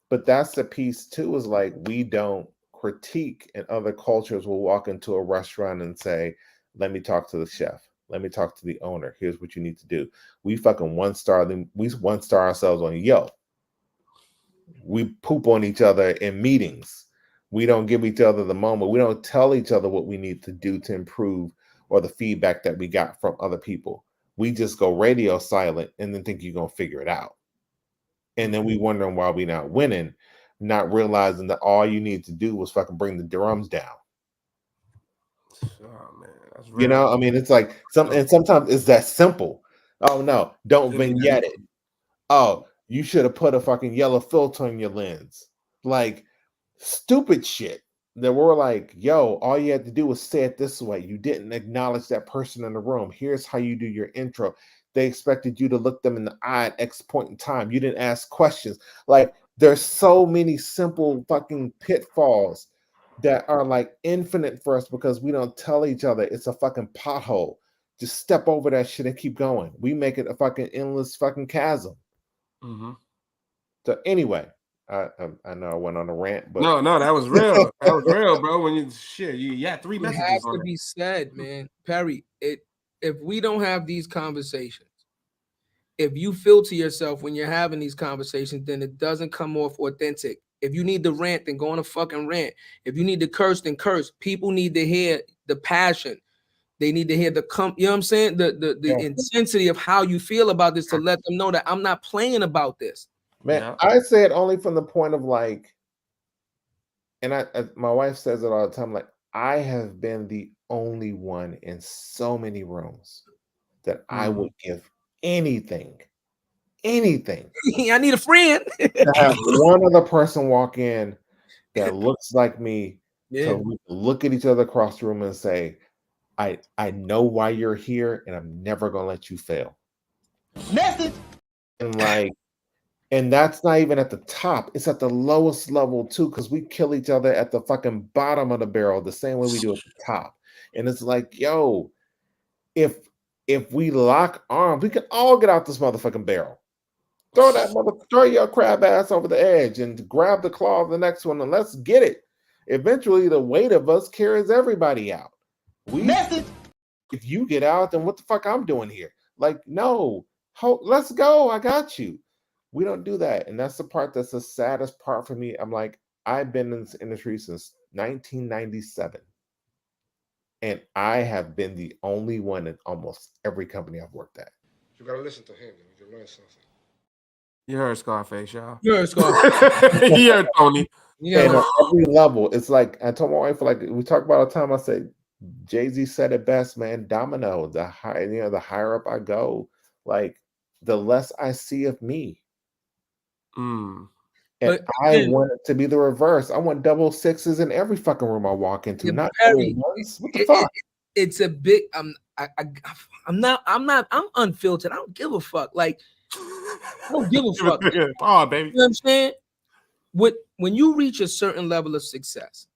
Speaker 4: But that's the piece too, is like, we don't critique, and other cultures will walk into a restaurant and say, let me talk to the chef. Let me talk to the owner. Here's what you need to do. We fucking one-star ourselves on Yelp. We poop on each other in meetings. We don't give each other the moment. We don't tell each other what we need to do to improve or the feedback that we got from other people. We just go radio silent and then think you're going to figure it out. And then we wondering why we not winning, not realizing that all you need to do was fucking bring the drums down.
Speaker 2: Oh, man. That's real.
Speaker 4: I mean, it's like sometimes it's that simple. Oh no, don't vignette it. Oh, you should have put a fucking yellow filter on your lens. Like, stupid shit that we're like, yo, all you had to do was say it this way. You didn't acknowledge that person in the room. Here's how you do your intro. They expected you to look them in the eye at X point in time. You didn't ask questions. Like, there's so many simple fucking pitfalls that are like infinite for us because we don't tell each other it's a fucking pothole. Just step over that shit and keep going. We make it a fucking endless fucking chasm. So anyway, I know I went on a rant, but
Speaker 2: no, that was real. That was real, bro. When you had 3
Speaker 3: It
Speaker 2: messages
Speaker 3: has
Speaker 2: on
Speaker 3: to
Speaker 2: it.
Speaker 3: be said, man. Perry, if we don't have these conversations, if you filter yourself when you're having these conversations, then it doesn't come off authentic. If you need to rant, then go on a fucking rant. If you need to curse, then curse. People need to hear the passion. They need to hear you know what I'm saying? The intensity of how you feel about this to let them know that I'm not playing about this.
Speaker 4: Man, I say it only from the point of like, and my wife says it all the time, like, I have been the only one in so many rooms that I would give anything.
Speaker 3: I need a friend.
Speaker 4: To have one other person walk in that looks like me, so we can look at each other across the room and say, I know why you're here, and I'm never gonna let you fail.
Speaker 1: Message.
Speaker 4: And like, and that's not even at the top; it's at the lowest level too, because we kill each other at the fucking bottom of the barrel the same way we do at the top. And it's like, yo, if we lock arms, we can all get out this motherfucking barrel. Throw your crab ass over the edge and grab the claw of the next one, and let's get it. Eventually, the weight of us carries everybody out. If you get out, then what the fuck I'm doing here? Like, no, let's go. I got you. We don't do that, and that's the part that's the saddest part for me. I'm like, I've been in this industry since 1997, and I have been the only one in almost every company I've worked at.
Speaker 6: You gotta listen to him. You can learn something.
Speaker 2: You heard Scarface, y'all.
Speaker 3: You heard Scarface.
Speaker 2: You heard Tony.
Speaker 4: And at every level, it's like I told my wife, like we talked about all the time. I said, Jay-Z said it best, man. Domino, the higher up I go, like the less I see of me. And I want it to be the reverse. I want double sixes in every fucking room I walk into, not only ones. What the fuck?
Speaker 3: It's a big. I'm unfiltered. I don't give a fuck. Like, I don't give a fuck.
Speaker 2: Oh, baby.
Speaker 3: You know what I'm saying? When you reach a certain level of success,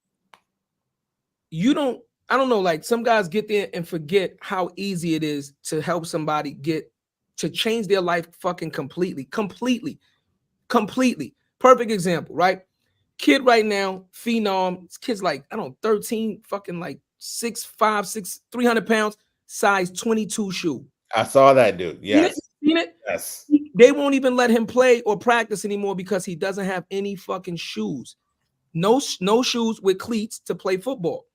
Speaker 3: I don't know, like some guys get there and forget how easy it is to help somebody to change their life fucking completely. Perfect example, right? Kid right now, phenom, this kid's like, I don't know, 13, fucking like 6'5", 300 pounds, size 22 shoe.
Speaker 4: I saw that dude. Yes.
Speaker 3: Seen it?
Speaker 4: Yes.
Speaker 3: They won't even let him play or practice anymore because he doesn't have any fucking shoes. No shoes with cleats to play football.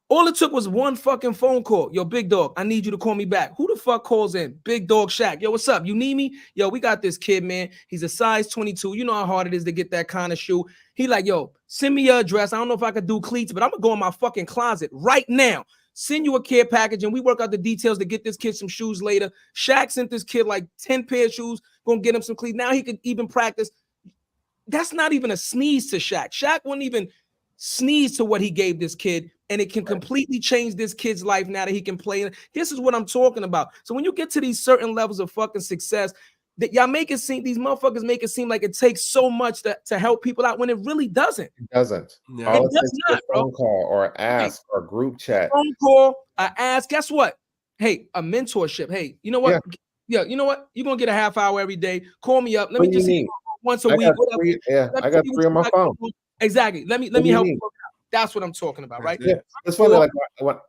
Speaker 3: All it took was one fucking phone call. Yo, big dog, I need you to call me back. Who the fuck calls in? Big dog Shaq. Yo, what's up? You need me? Yo, we got this kid, man. He's a size 22. You know how hard it is to get that kind of shoe. He like, yo, send me your address. I don't know if I could do cleats, but I'm gonna go in my fucking closet right now. Send you a care package, and we work out the details to get this kid some shoes later. Shaq sent this kid like 10 pair of shoes, gonna get him some cleats. Now he could even practice. That's not even a sneeze to Shaq. Shaq wouldn't even sneeze to what he gave this kid, and it can completely change this kid's life now that he can play. This is what I'm talking about. So when you get to these certain levels of fucking success, that y'all make it seem, these motherfuckers make it seem like it takes so much to help people out when it really doesn't.
Speaker 4: It doesn't.
Speaker 2: Yeah.
Speaker 4: All
Speaker 3: It does not,
Speaker 4: a phone call or ask or group chat.
Speaker 3: Phone call, I ask. Guess what? Hey, a mentorship. Hey, you know what? Yeah, you know what? You're gonna get a half hour every day. Call me up. Let me just see once a week.
Speaker 4: I got 3 on my phone.
Speaker 3: Exactly. Let me help you. That's what I'm talking about, right?
Speaker 4: Yeah, it's funny. Like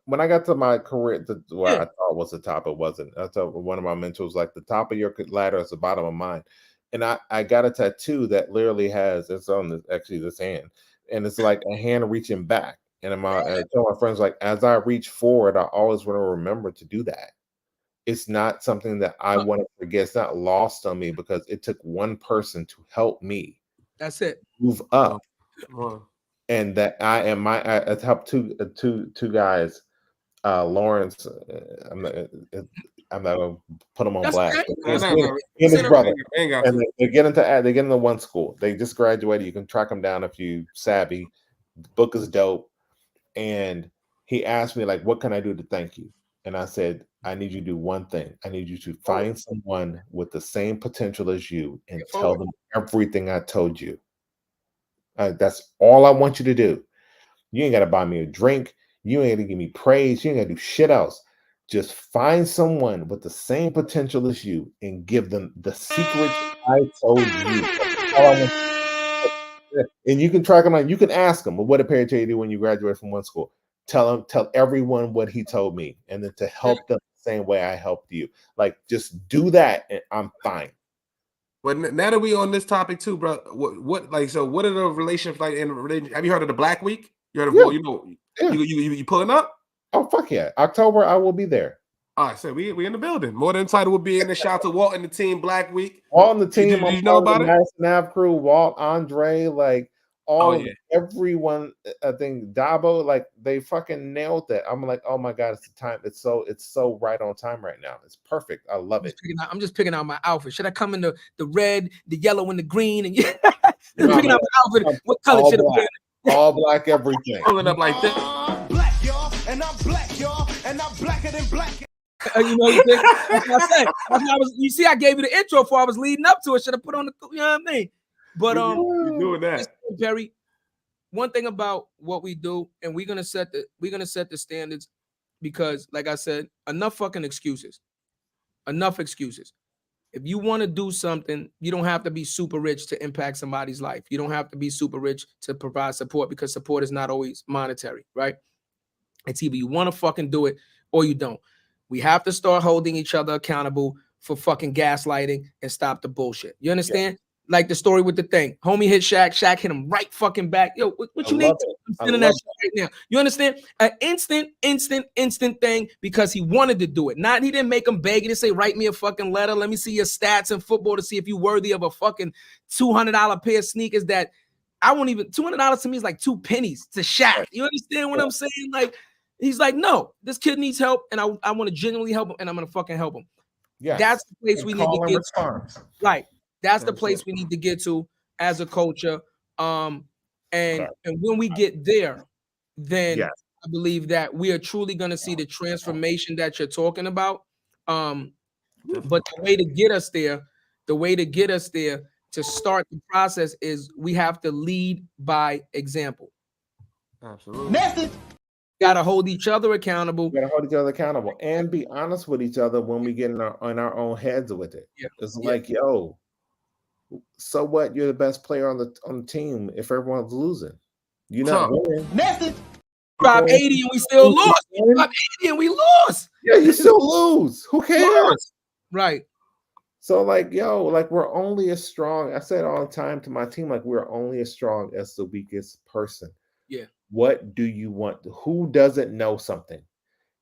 Speaker 4: when I got to my career, I thought was the top, it wasn't. I thought one of my mentors, like the top of your ladder is the bottom of mine, and I got a tattoo that literally has it's on this hand, and it's like a hand reaching back. And I tell my friends, like, as I reach forward, I always want to remember to do that. It's not something that I want to forget. It's not lost on me because it took one person to help me.
Speaker 3: That's it.
Speaker 4: Move up. And that I helped two guys, Lawrence. I'm not gonna put him on blast. He and his brother, and they get into one school. They just graduated. You can track them down if you savvy. The book is dope. And he asked me, like, what can I do to thank you? And I said, I need you to do one thing. I need you to find someone with the same potential as you and tell them everything I told you. That's all I want you to do. You ain't got to buy me a drink. You ain't got to give me praise. You ain't got to do shit else. Just find someone with the same potential as you and give them the secrets I told you. And you can track them on. You can ask them, well, what did Perry tell you to do when you graduate from one school? Tell everyone what he told me, and then to help them the same way I helped you. Like, just do that, and I'm fine.
Speaker 2: But now that we on this topic too, bro, what are the relationships like in religion? Have you heard of the Black Week? You heard of you pulling up?
Speaker 4: Oh, fuck yeah. October, I will be there.
Speaker 2: All right, so we in the building. More than Entitled will be in the shout to Walt and the team Black Week.
Speaker 4: Walt and the team.
Speaker 2: Did you know about it?
Speaker 4: Madison Ave crew, Walt, Andre, like everyone. I think Dabo, like they fucking nailed that. I'm like, oh my god, it's the time. It's so right on time right now. It's perfect. I love it.
Speaker 3: I'm just picking out my outfit. Should I come in the red, the yellow, and the green? And picking out my outfit. What color should I be?
Speaker 4: All black, everything.
Speaker 2: Pulling up like this.
Speaker 1: Black, y'all, and I'm black, y'all, and I'm blacker than black.
Speaker 3: You know, that's what I said. You see, I gave you the intro before I was leading up to it. Should I put on the, you know what I mean? But
Speaker 2: you're doing that,
Speaker 3: Jerry. One thing about what we do, and we're gonna set the standards, because, like I said, enough fucking excuses. Enough excuses. If you want to do something, you don't have to be super rich to impact somebody's life. You don't have to be super rich to provide support, because support is not always monetary, right? It's either you want to fucking do it or you don't. We have to start holding each other accountable for fucking gaslighting and stop the bullshit. You understand? Yeah. Like the story with the thing. Homie hit Shaq. Shaq hit him right fucking back. Yo, what you need? I'm sending that shit right now. You understand? An instant thing, because he wanted to do it. Not, he didn't make him beg. He didn't say, write me a fucking letter. Let me see your stats in football to see if you're worthy of a fucking $200 pair of sneakers that I won't even, $200 to me is like 2 pennies to Shaq. You understand what I'm saying? Like, he's like, no, this kid needs help, and I want to genuinely help him, and I'm going to fucking help him.
Speaker 4: Yeah,
Speaker 3: that's the place we need to get to. Right. That's the place we need to get to as a culture. And when we get there, then I believe that we are truly going to see the transformation that you're talking about. But the way to get us there, to start the process, is we have to lead by example.
Speaker 2: Absolutely.
Speaker 3: Message. Got to hold each other accountable.
Speaker 4: We got to hold each other accountable and be honest with each other when we get in our own heads with it. Yeah. It's like, yo, so what? You're the best player on the team if everyone's losing. You're not winning.
Speaker 3: Message. Drop 80 and we still lost. Drop 80 and we lost.
Speaker 4: Yeah, you still lose. Who cares?
Speaker 3: Right.
Speaker 4: So, like, yo, like, we're only as strong. I said all the time to my team, like, we're only as strong as the weakest person.
Speaker 3: Yeah.
Speaker 4: What do you want? Who doesn't know something?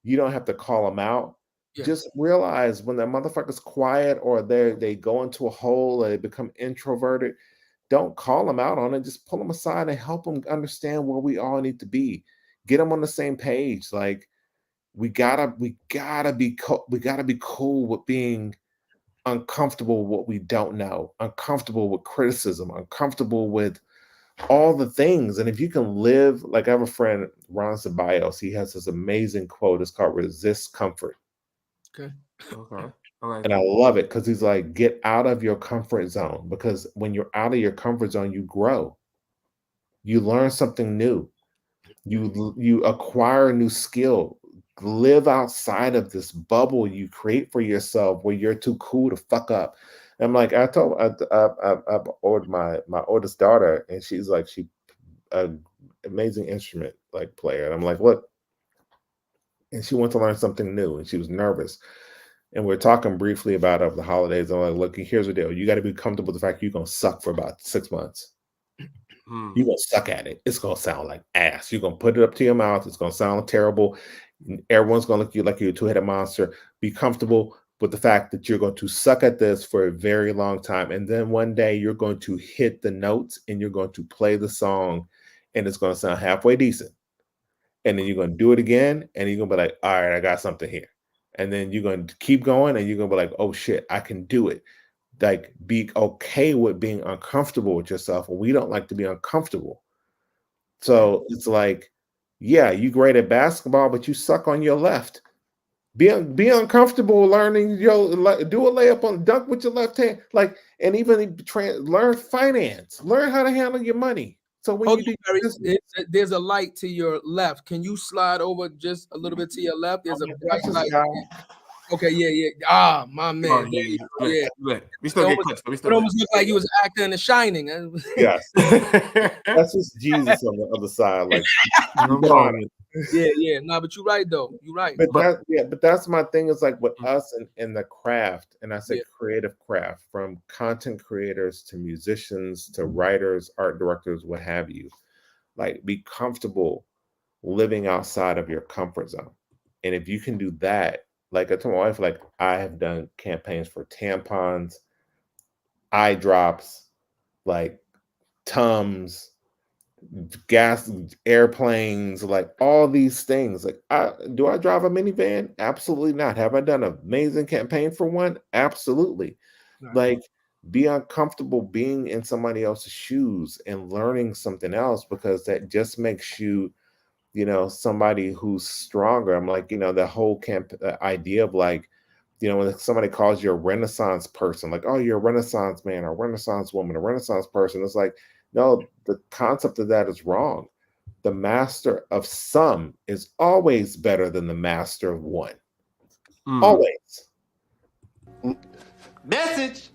Speaker 4: You don't have to call them out. Yeah. Just realize when that motherfucker's quiet, or they go into a hole, or they become introverted, don't call them out on it. Just pull them aside and help them understand where we all need to be. Get them on the same page. Like, we gotta be cool with being uncomfortable with what we don't know, uncomfortable with criticism, uncomfortable with all the things. And if you can live, like, I have a friend, Ron Ceballos, he has this amazing quote. It's called resist comfort.
Speaker 3: Okay.
Speaker 4: And I love it, because he's like, get out of your comfort zone, because when you're out of your comfort zone, you grow, you learn something new, you acquire a new skill. Live outside of this bubble you create for yourself where you're too cool to fuck up. And I'm like, I ordered my oldest daughter, and she's like, she amazing instrument like player. And I'm like, what? And she wants to learn something new, and she was nervous. And we're talking briefly about over the holidays. I'm like, look, here's the deal. You got to be comfortable with the fact you're gonna suck for about 6 months. You're gonna suck at it. It's gonna sound like ass. You're gonna put it up to your mouth. It's gonna sound terrible. Everyone's gonna look at you like you're a two-headed monster. Be comfortable with the fact that you're going to suck at this for a very long time. And then one day you're going to hit the notes and you're going to play the song, and it's going to sound halfway decent. And then you're going to do it again, and you're going to be like, all right, I got something here. And then you're going to keep going, and you're going to be like, oh shit, I can do it. Like, be okay with being uncomfortable with yourself. And we don't like to be uncomfortable. So it's like, yeah, you great at basketball, but you suck on your left. Be uncomfortable learning, do a layup on dunk with your left hand, like, and even learn finance, learn how to handle your money. So when
Speaker 3: there's a light to your left. Can you slide over just a little bit to your left? There's a bright light. Okay, yeah. Ah, my man.
Speaker 2: Oh, yeah. We still get clips. We
Speaker 3: It
Speaker 2: still
Speaker 3: almost looked like he was acting in The Shining.
Speaker 4: Yes,
Speaker 2: get.
Speaker 4: that's just Jesus on the other side. Like,
Speaker 3: yeah. Nah, but you're right though. You're right.
Speaker 4: But that's my thing. Is like with us in the craft, and I say
Speaker 3: Yeah.
Speaker 4: creative craft, from content creators to musicians to writers, art directors, what have you. Like, be comfortable living outside of your comfort zone, and if you can do that, like I told my wife, like I have done campaigns for tampons, eye drops, like Tums, gas, airplanes, like all these things. Like, do I drive a minivan? Absolutely not. Have I done an amazing campaign for one? Absolutely.
Speaker 3: Right.
Speaker 4: Like, be uncomfortable being in somebody else's shoes and learning something else, because that just makes you, somebody who's stronger. I'm like, the whole idea of like, when somebody calls you a Renaissance person, like, oh, you're a Renaissance man or a Renaissance woman, a Renaissance person. It's like, no, the concept of that is wrong. The master of some is always better than the master of one. Always.
Speaker 7: Message.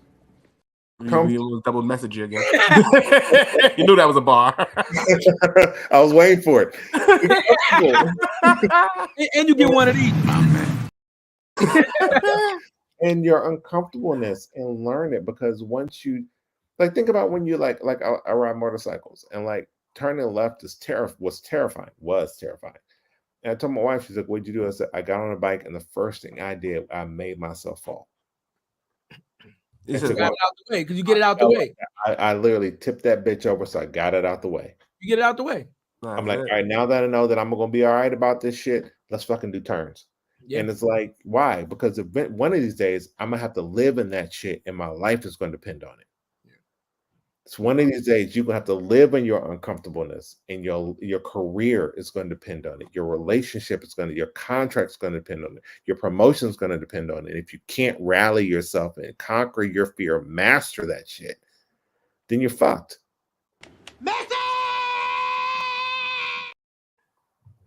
Speaker 2: You double message you again. You knew that was a bar.
Speaker 4: I was waiting for it.
Speaker 3: And you get one of these.
Speaker 4: And your uncomfortableness, and learn it, because once you think about when you like I ride motorcycles, and like turning left was terrifying. And I told my wife, she's like, what'd you do? I said, I got on a bike, and the first thing I did, I made myself fall.
Speaker 3: You got it out the way, because you get it out the way.
Speaker 4: I literally tipped that bitch over, so I got it out the way.
Speaker 3: You get it out the way.
Speaker 4: I'm like, all right, now that I know that I'm gonna be all right about this shit, let's fucking do turns. Yeah. And it's like, why? Because one of these days I'm gonna have to live in that shit, and my life is going to depend on it. Yeah. It's one of these days you're gonna have to live in your uncomfortableness, and your career is going to depend on it. Your relationship is your contract's going to depend on it. Your promotion is going to depend on it. If you can't rally yourself and conquer your fear, master that shit, then you're fucked.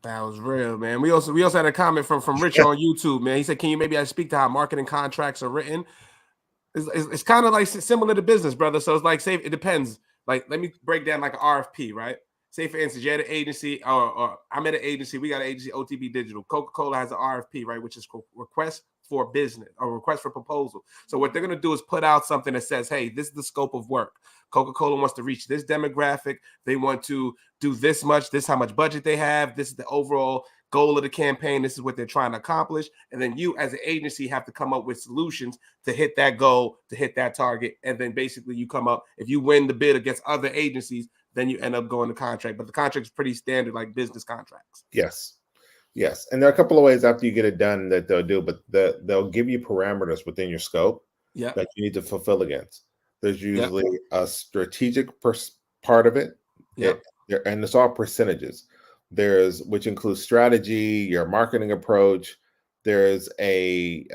Speaker 2: That was real, man. We also had a comment from Rich on YouTube, man. He said, "Can you maybe speak to how marketing contracts are written?" It's kind of like similar to business, brother. So it's like, say it depends. Like, let me break down like an RFP, right? Say for instance, you're at an agency, or I'm at an agency. We got an agency, OTB Digital. Coca-Cola has an RFP, right, which is request for business or request for proposal. So what they're gonna do is put out something that says, "Hey, this is the scope of work. Coca-Cola wants to reach this demographic. They want to do this much. This is how much budget they have. This is the overall goal of the campaign. This is what they're trying to accomplish." And then you, as an agency, have to come up with solutions to hit that goal, to hit that target. And then basically you come up, if you win the bid against other agencies, then you end up going to contract. But the contract is pretty standard, like business contracts.
Speaker 4: Yes. And there are a couple of ways after you get it done that they'll do, but they'll give you parameters within your scope that you need to fulfill against. There's usually a strategic part of it. And it's all percentages. Which includes strategy, your marketing approach. There's a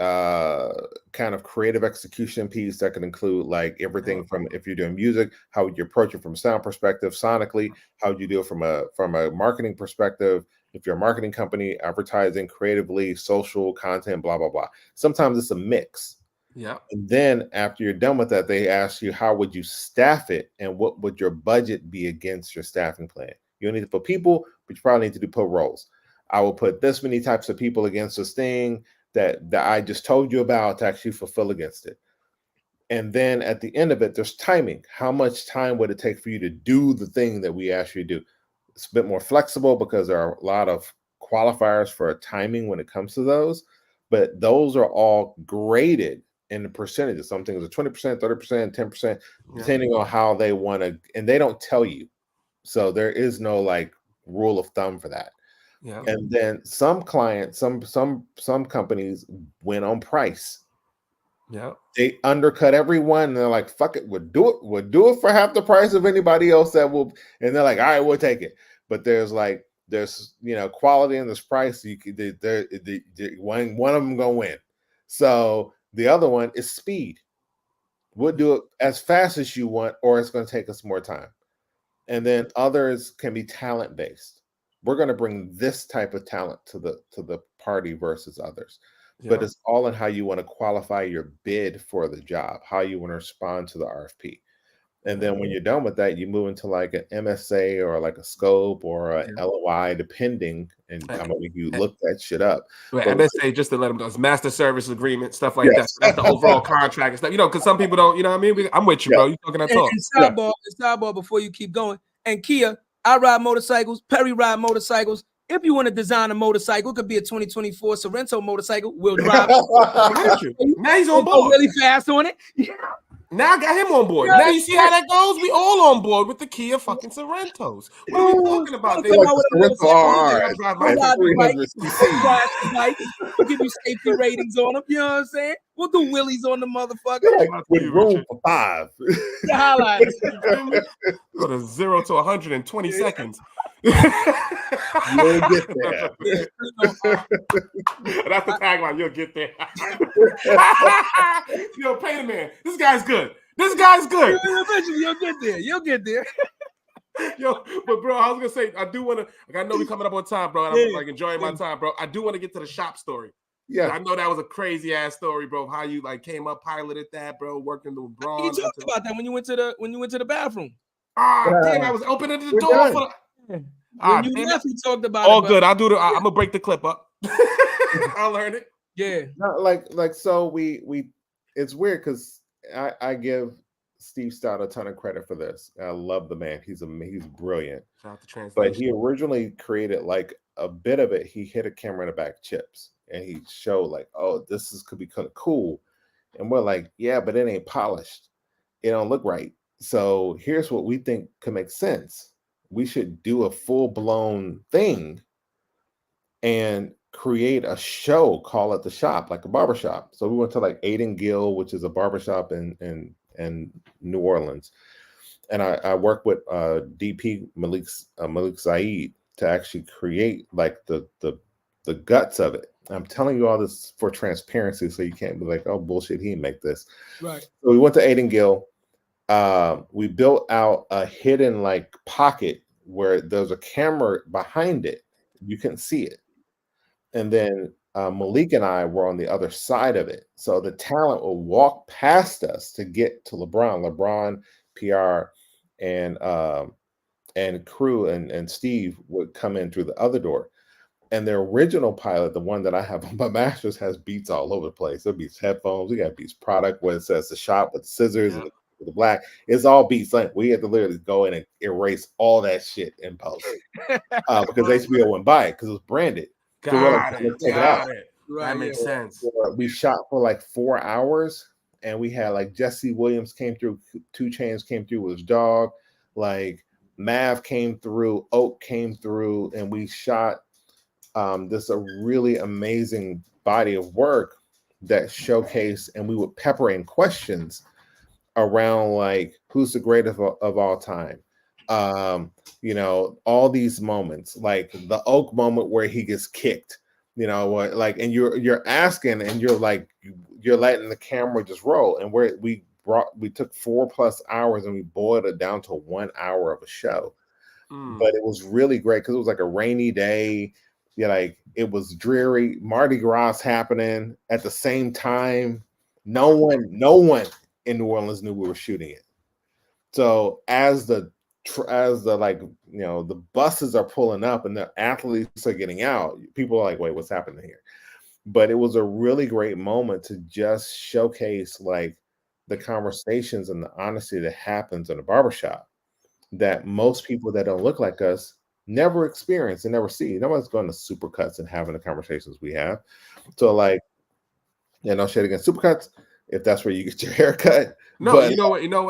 Speaker 4: kind of creative execution piece that can include like everything from, if you're doing music, how would you approach it from a sound perspective, sonically, how would you do it from a marketing perspective, if you're a marketing company, advertising, creatively, social content, blah, blah, blah. Sometimes it's a mix.
Speaker 2: Yeah.
Speaker 4: And then after you're done with that, they ask you, how would you staff it, and what would your budget be against your staffing plan? You don't need to put people, but you probably need to put roles. I will put this many types of people against this thing that I just told you about to actually fulfill against it. And then at the end of it, there's timing. How much time would it take for you to do the thing that we asked you to do? It's a bit more flexible because there are a lot of qualifiers for timing when it comes to those, but those are all graded in the percentages. Some things are 20%, 30%, 10%, depending on how they want to, and they don't tell you. So there is no like rule of thumb for that. Yeah. And then some clients, some companies win on price.
Speaker 2: Yeah.
Speaker 4: They undercut everyone, and they're like, fuck it, we'll do it for half the price of anybody else that will, and they're like, all right, we'll take it. But there's quality in this price. One of them gonna win. So the other one is speed. We'll do it as fast as you want, or it's going to take us more time. And then others can be talent based. We're going to bring this type of talent to the party versus others. but it's all in how you want to qualify your bid for the job, how you want to respond to the RFP. And then when you're done with that, you move into like an MSA or like a scope or a LOI, depending. And I mean, you look that shit up.
Speaker 2: But MSA, just to let them know, it's master service agreement, stuff like that. So that's the overall contract and stuff. You know, because some people don't, you know what I mean? I'm with you, bro. You talking that talk.
Speaker 3: And sidebar before you keep going. And Kia, I ride motorcycles. Perry ride motorcycles. If you want to design a motorcycle, it could be a 2024 Sorrento motorcycle. We'll drive.
Speaker 2: Now he's on board.
Speaker 3: Really fast on it.
Speaker 2: Now I got him on board. Now you see how that goes? We all on board with the Kia fucking Sorrentos. What are we talking about? They
Speaker 3: we'll give you safety ratings on them. You know what I'm saying? We'll do wheelies on the motherfucker.
Speaker 4: With room for 5.
Speaker 3: The highlights.
Speaker 2: Go to 0 to 100 in 20 seconds.
Speaker 4: You'll get there.
Speaker 2: That's the tagline. You'll get there. Yo, pay the man. This guy's good.
Speaker 3: Eventually, you'll get there. You'll get there.
Speaker 2: Yo, but bro, I was gonna say, I do want to. Like, I know we're coming up on time, bro, and I'm like enjoying my time, bro. I do want to get to the shop story.
Speaker 4: Yeah,
Speaker 2: I know that was a crazy ass story, bro. How you like came up, piloted that, bro, working the LeBron.
Speaker 3: You talked about that when you went to the bathroom.
Speaker 2: Damn, I was opening the door for the.
Speaker 3: When you left, you talked about
Speaker 2: all it. Good. I'll do I'm gonna break the clip up. I'll learn it.
Speaker 3: Yeah.
Speaker 4: No, like so we it's weird because I give Steve Stout a ton of credit for this. I love the man. He's brilliant.
Speaker 2: Shout out to Translation.
Speaker 4: But he originally created like a bit of it. He hit a camera in the back chips and he showed like, oh, could be kind of cool. And we're like, yeah, but it ain't polished. It don't look right. So here's what we think could make sense. We should do a full-blown thing and create a show, call it the shop, like a barbershop. So we went to like Aiden Gill, which is a barbershop in New Orleans. And I worked with DP Malik Saeed to actually create like the guts of it. I'm telling you all this for transparency, so you can't be like, oh, bullshit, he didn't make this.
Speaker 3: Right.
Speaker 4: So we went to Aiden Gill. We built out a hidden like pocket where there's a camera behind it. You can see it. And then Malik and I were on the other side of it. So the talent will walk past us to get to LeBron, PR, and crew and Steve would come in through the other door. And the original pilot, the one that I have on my master's, has beats all over the place. There Beats headphones. We got Beats product where it says the shop with scissors and the black. It's all Beats. Like we had to literally go in and erase all that shit in post because HBO went by it because it was branded.
Speaker 2: Got it. Right. That makes sense.
Speaker 4: We shot for like 4 hours, and we had like Jesse Williams came through, 2 Chainz came through with his dog, like Mav came through, Oak came through, and we shot this a really amazing body of work that showcased, and we would pepper in questions around like who's the greatest of all time. You know, all these moments, like the Oak moment where he gets kicked, you know, what like, and you're asking, and you're like, you're letting the camera just roll. And we took 4+ hours and we boiled it down to 1 hour of a show. But it was really great because it was like a rainy day. Yeah, like it was dreary. Mardi Gras happening at the same time. No one in New Orleans knew we were shooting it. So as the like, you know, the buses are pulling up and the athletes are getting out, people are like, wait, what's happening here? But it was a really great moment to just showcase like the conversations and the honesty that happens in a barbershop that most people that don't look like us never experience and never see. Nobody's going to Supercuts and having the conversations we have. So like, you know, shit against Supercuts if that's where you get your haircut.
Speaker 2: No, but you know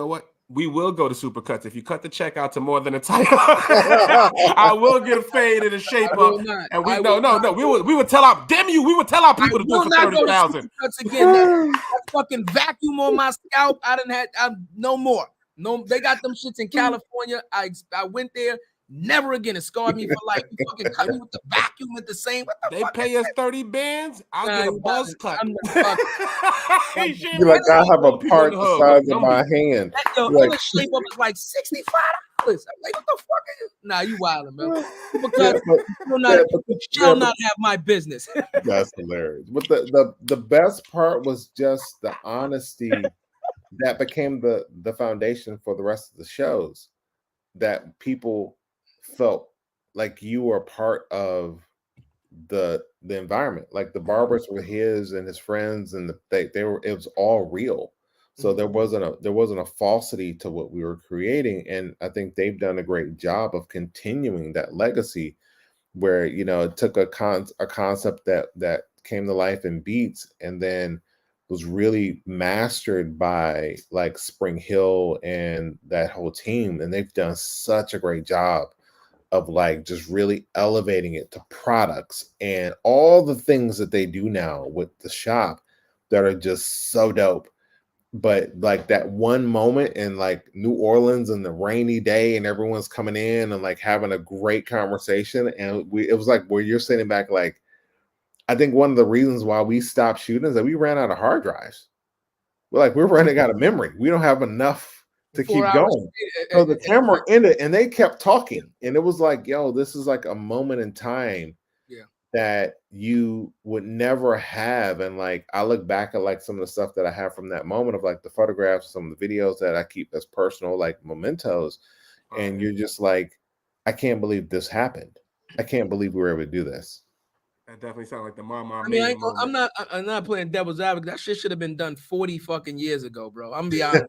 Speaker 2: what? We will go to Supercuts if you cut the check out to more than a title. I will get a fade and a shape up. And we would tell our we would tell our people to do it for 30,000.
Speaker 3: Again, that fucking vacuum on my scalp. I no more. No, they got them shits in California. I went there. Never again. It scarred me for life. You fucking cut me with the vacuum at the same. What the
Speaker 2: They
Speaker 3: fuck
Speaker 2: pay us 30 bands. I'll get a buzz cut.
Speaker 3: I'm not fucking.
Speaker 4: You're like, I have a part the size of my hand.
Speaker 3: Yo,
Speaker 4: Like,
Speaker 3: the shape up is like $65. I'm like, what the fuck are you? Nah, you wildin', man.
Speaker 4: yeah,
Speaker 3: Because you shall not have my business.
Speaker 4: That's hilarious. But the best part was just the honesty that became the foundation for the rest of the shows, that people felt like you were part of the environment. Like the barbers were his and his friends, and they were, it was all real. So there wasn't a falsity to what we were creating. And I think they've done a great job of continuing that legacy, where, you know, it took a concept that came to life in Beats and then was really mastered by like Spring Hill and that whole team. And they've done such a great job of like just really elevating it to products and all the things that they do now with the shop that are just so dope. But like that one moment in like New Orleans and the rainy day and everyone's coming in and like having a great conversation, and it was like where you're sitting back, like, I think one of the reasons why we stopped shooting is that we ran out of hard drives. We're running out of memory. We don't have enough to keep going. So the camera ended and they kept talking. And it was like, yo, this is like a moment in time that you would never have. And like, I look back at like some of the stuff that I have from that moment of like the photographs, some of the videos that I keep as personal, like mementos. And you're just like, I can't believe this happened. I can't believe we were able to do this.
Speaker 2: That definitely sounds like the mama.
Speaker 3: I mean, I'm not playing devil's advocate. That shit should have been done 40 fucking years ago, bro. I'm gonna be honest.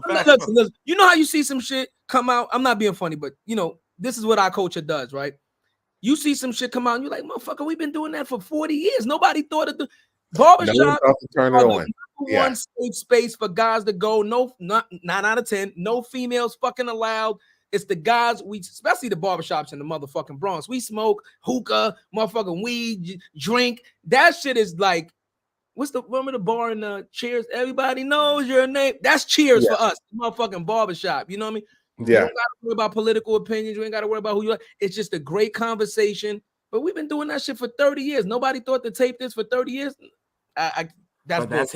Speaker 3: Listen, you know how you see some shit come out? I'm not being funny, but you know, this is what our culture does, right? You see some shit come out and you're like, motherfucker, we've been doing that for 40 years. Nobody thought of the barbershop.
Speaker 4: Turn it on.
Speaker 3: One safe space for guys to go. No, not 9 out of 10. No females fucking allowed. It's the guys, especially the barbershops in the motherfucking Bronx. We smoke hookah, motherfucking weed, drink. That shit is like, remember the bar in the Cheers? Everybody knows your name. That's Cheers for us, motherfucking barbershop. You know what I mean? You don't got to worry about political opinions. You ain't got to worry about who you are. It's just a great conversation. But we've been doing that shit for 30 years. Nobody thought to tape this for 30 years. That's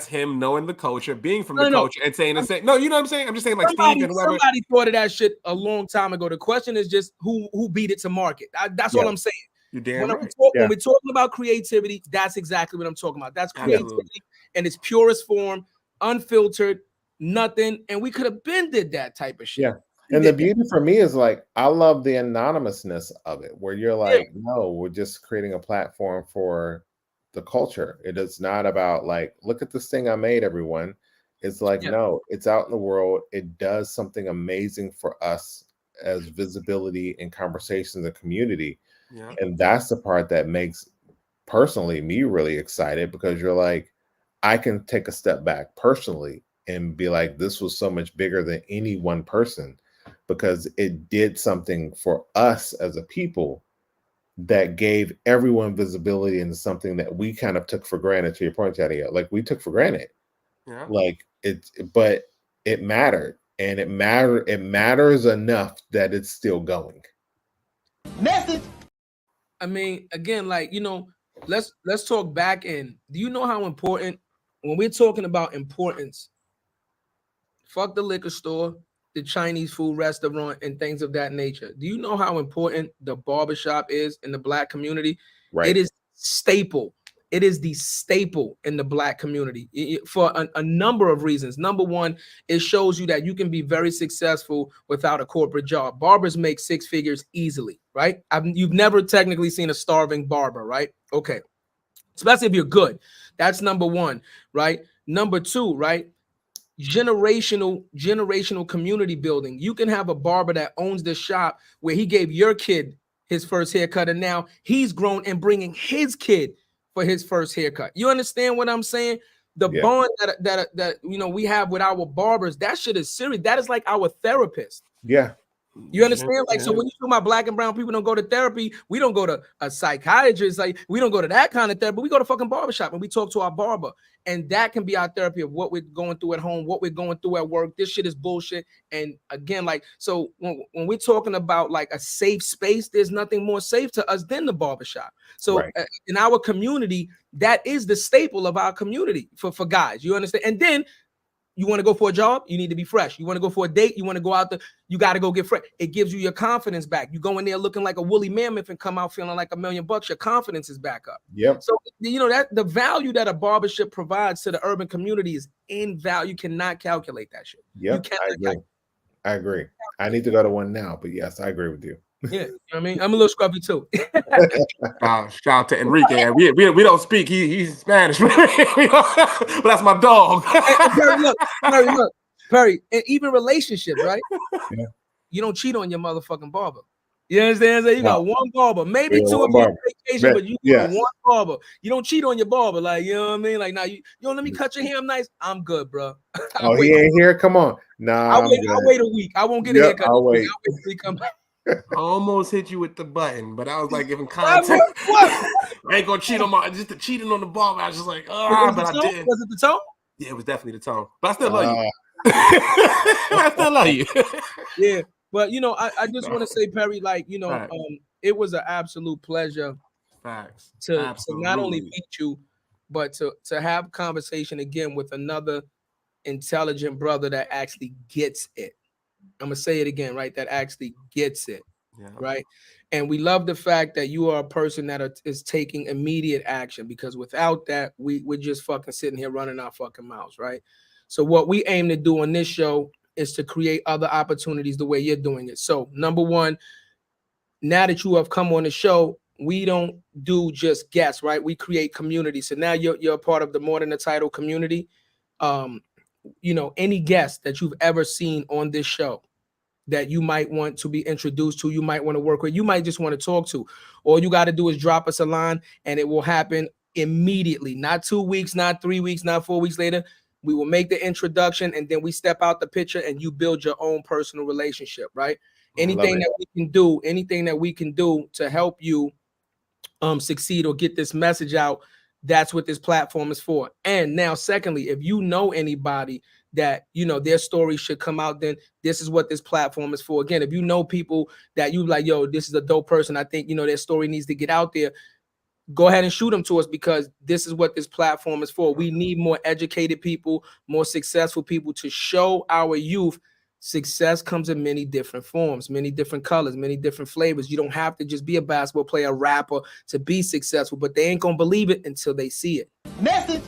Speaker 2: him knowing the culture, being from the culture, and saying the same. No, you know what I'm saying? I'm just saying, like, Steve and whoever.
Speaker 3: Somebody thought of that shit a long time ago. The question is just who beat it to market. That's all I'm saying.
Speaker 2: You're damn right.
Speaker 3: When we're talking about creativity, that's exactly what I'm talking about. That's creativity in its purest form, unfiltered, nothing. And we could have been did that type of shit.
Speaker 4: Yeah. And the beauty for me is like, I love the anonymousness of it, where you're like, no, we're just creating a platform for the culture. It is not about like, look at this thing I made, everyone. It's like, no, it's out in the world. It does something amazing for us as visibility and conversations and community. Yeah. And that's the part that makes personally me really excited, because you're like, I can take a step back personally and be like, this was so much bigger than any one person, because it did something for us as a people that gave everyone visibility into something that we kind of took for granted. To your point, Chadeo, like we took for granted. Yeah. Like but it mattered, and it matters enough that it's still going.
Speaker 3: Message. I mean, again, like, you know, let's talk back in. Do you know how important, when we're talking about importance, fuck the liquor store, the Chinese food restaurant, and things of that nature. Do you know how important the barbershop is in the Black community? Right. It is staple. It is the staple in the Black community for a number of reasons. Number one, it shows you that you can be very successful without a corporate job. Barbers make 6 figures easily, right? You've never technically seen a starving barber, right? Okay. Especially if you're good. That's number one, right? Number two, right? Generational community building. You can have a barber that owns the shop where he gave your kid his first haircut, and now he's grown and bringing his kid for his first haircut. You understand what I'm saying? The bond that you know we have with our barbers, that shit is serious. That is like our therapist.
Speaker 4: Yeah.
Speaker 3: You understand? Like, so when you talk about black and brown people don't go to therapy, we don't go to a psychiatrist. Like, we don't go to that kind of therapy. We go to fucking barbershop and we talk to our barber. And that can be our therapy of what we're going through at home, what we're going through at work. This shit is bullshit. And again, like, so when we're talking about like a safe space, there's nothing more safe to us than the barbershop. So in our community, that is the staple of our community for guys. You understand? And then you want to go for a job, you need to be fresh. You want to go for a date, you want to go out there, you got to go get fresh. It gives you your confidence back. You go in there looking like a woolly mammoth and come out feeling like $1 million. Your confidence is back up.
Speaker 4: Yep.
Speaker 3: So, you know, that the value that a barbershop provides to the urban community is invaluable. You cannot calculate that shit.
Speaker 4: Yep, I agree. I need to go to one now, but yes, I agree with you.
Speaker 3: Yeah, you know what I mean? I'm a little scruffy too.
Speaker 2: Shout out to Enrique. We don't speak. He's Spanish, but that's my dog.
Speaker 3: Perry, and even relationships, right?
Speaker 4: Yeah.
Speaker 3: You don't cheat on your motherfucking barber. You understand? So you got one barber, maybe two if you're on vacation, but you got one barber. You don't cheat on your barber, like, you know what I mean? Like, now you let me cut your hair. I'm nice. I'm good, bro.
Speaker 4: He ain't here. Come on. Nah,
Speaker 3: I'll wait a week. I won't get a haircut.
Speaker 4: I'll wait.
Speaker 3: I'll wait till he come back.
Speaker 2: I almost hit you with the button, but I was like giving context. I ain't gonna cheat on just the cheating on the barber. I was just like, but I didn't.
Speaker 3: Was it the tone?
Speaker 2: Yeah, it was definitely the tone. But I still love you. I still love you.
Speaker 3: Yeah, but you know, I just want to say, Perry, like, you know, it was an absolute pleasure to not only meet you, but to have conversation again with another intelligent brother that actually gets it. I'm gonna say it again, right? That actually gets it, right? And we love the fact that you are a person that is taking immediate action, because without that, we're just fucking sitting here running our fucking mouths, right? So what we aim to do on this show is to create other opportunities the way you're doing it. So number one, now that you have come on the show, we don't do just guests, right? We create community. So now you're a part of the More Than a Title community. You know, any guest that you've ever seen on this show that you might want to be introduced to, you might want to work with, you might just want to talk to, all you got to do is drop us a line and it will happen immediately. Not 2 weeks, not 3 weeks, not 4 weeks later. We will make the introduction and then we step out the picture and you build your own personal relationship, right? Anything that we can do to help you succeed or get this message out, that's what this platform is for. And now, secondly, if you know anybody that, you know, their story should come out, then this is what this platform is for. Again, if you know people that you like, yo, this is a dope person, I think, you know, their story needs to get out there, go ahead and shoot them to us, because this is what this platform is for. We need more educated people, more successful people to show our youth success comes in many different forms, many different colors, many different flavors. You don't have to just be a basketball player, a rapper to be successful, but they ain't gonna believe it until they see it.
Speaker 1: Message.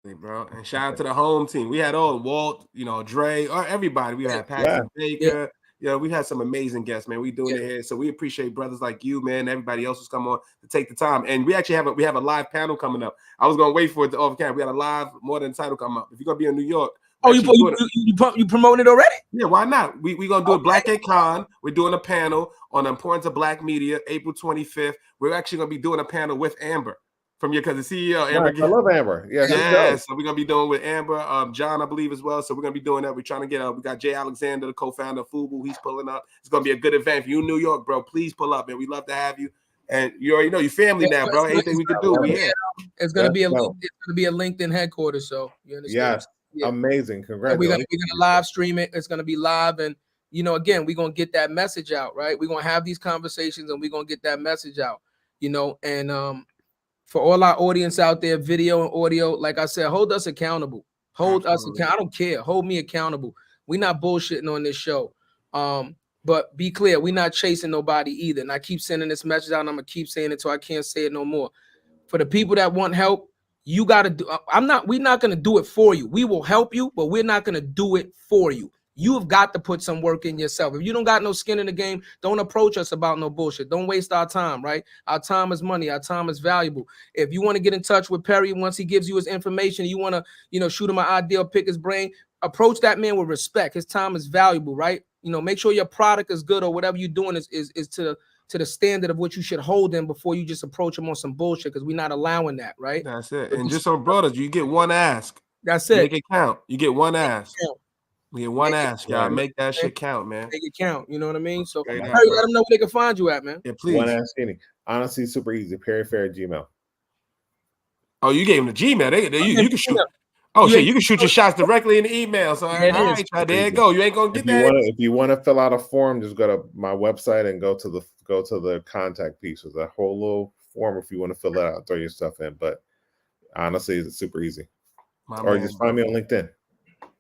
Speaker 2: Hey, bro, and shout out to the home team. We had all Walt, you know, Dre, or everybody. We had Patrick Baker. Yeah, we've had some amazing guests, man. We doing it here, so we appreciate brothers like you, man. Everybody else who's come on to take the time, and we actually have a live panel coming up. I was gonna wait for it to off camera. We got a live More Than Title come up. If you're gonna be in New York.
Speaker 3: Oh, you promoting it already?
Speaker 2: Yeah, why not? We're going to do a Black Ed Con. We're doing a panel on the importance of Black media, April 25th. We're actually going to be doing a panel with Amber from because the CEO, Amber.
Speaker 4: Nice. I love Amber. Yeah,
Speaker 2: so we're going to be doing with Amber, John, I believe, as well. So we're going to be doing that. We're trying to get we got Jay Alexander, the co-founder of Fubu. He's pulling up. It's going to be a good event. If you're in New York, bro, please pull up, man. We'd love to have you. And you already know your family now, bro. Anything we can do, we here.
Speaker 3: It's going to be a LinkedIn headquarters, so you understand?
Speaker 4: Yes. Yeah. Amazing. Congratulations.
Speaker 3: We're gonna live stream it. It's gonna be live, and you know, again, we're gonna get that message out, right? We're gonna have these conversations and we're gonna get that message out, you know. And for all our audience out there, video and audio, like I said, hold us accountable. Hold us accountable. I don't care. Hold me accountable. We're not bullshitting on this show. But be clear, we're not chasing nobody either. And I keep sending this message out, and I'm gonna keep saying it till I can't say it no more. For the people that want help, you got to do. We're not going to do it for you. We will help you, but we're not going to do it for you. You have got to put some work in yourself. If you don't got no skin in the game, don't approach us about no bullshit. Don't waste our time, right? Our time is money. Our time is valuable. If you want to get in touch with Perry, once he gives you his information, you want to, you know, shoot him an idea, pick his brain, approach that man with respect. His time is valuable, right? You know, make sure your product is good, or whatever you're doing is to the standard of what you should hold them before you just approach them on some bullshit, because we're not allowing that, right?
Speaker 2: That's it. And just on brothers, you get one ask.
Speaker 3: That's it.
Speaker 2: Make it count. You get one ask. Yeah, one ask, y'all. Make that shit count, man.
Speaker 3: Make it count. You know what I mean? So
Speaker 2: Straight
Speaker 3: Perry,
Speaker 2: up,
Speaker 3: let them know where they can find you at, man.
Speaker 2: Yeah, please.
Speaker 4: One ask any. Honestly, super easy. perryfair@gmail.
Speaker 2: Oh, you gave them the Gmail. You can shoot. Oh shit, you can shoot your shots directly in the email. So all right, there you go. You ain't gonna get that.
Speaker 4: If you want to fill out a form, just go to my website and go to the contact piece. There's a whole little form if you want to fill it out, throw your stuff in. But honestly, it's super easy. Just find me on LinkedIn.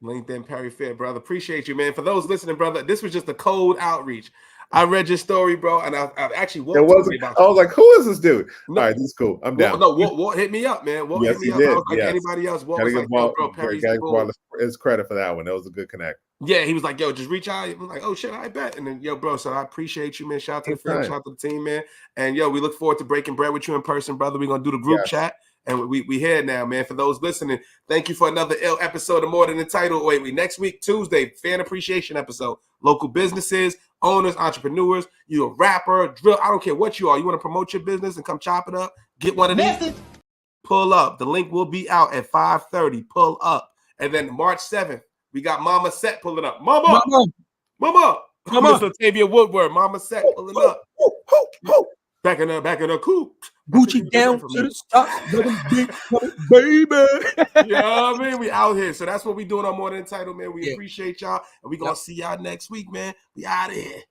Speaker 2: LinkedIn Perry Fair, brother. Appreciate you, man. For those listening, brother, this was just a cold outreach. I read your story, bro, and I actually walked.
Speaker 4: I was like, who is this dude?
Speaker 2: No,
Speaker 4: all right, this is cool. I'm down.
Speaker 2: Walt hit me up, man. Walt hit me up. I was like, anybody else? Walt was like, bro, Perry's cool.
Speaker 4: His credit for that one. That was a good connect.
Speaker 2: Yeah, he was like, yo, just reach out. I'm like, oh shit, I bet. And then, yo, bro, so I appreciate you, man. Shout out to the friends, shout out to the team, man. And yo, we look forward to breaking bread with you in person, brother. We're gonna do the group chat. And we here now, man. For those listening, thank you for another ill episode of More Than Entitled. Next week, Tuesday, fan appreciation episode. Local businesses, owners, entrepreneurs. You a rapper, drill. I don't care what you are. You want to promote your business and come chop it up? Get one of these. Pull up. The link will be out at 5:30. Pull up. And then March 7th, we got Mama Set pulling up. Mama. Mr. Tavia Woodward. Mama Set pulling up. Back in the coop.
Speaker 3: Gucci down to the top, baby.
Speaker 2: Yeah, man, we out here. So that's what we doing on More Than Entitled, man. We appreciate y'all, and we gonna see y'all next week, man. We out of here.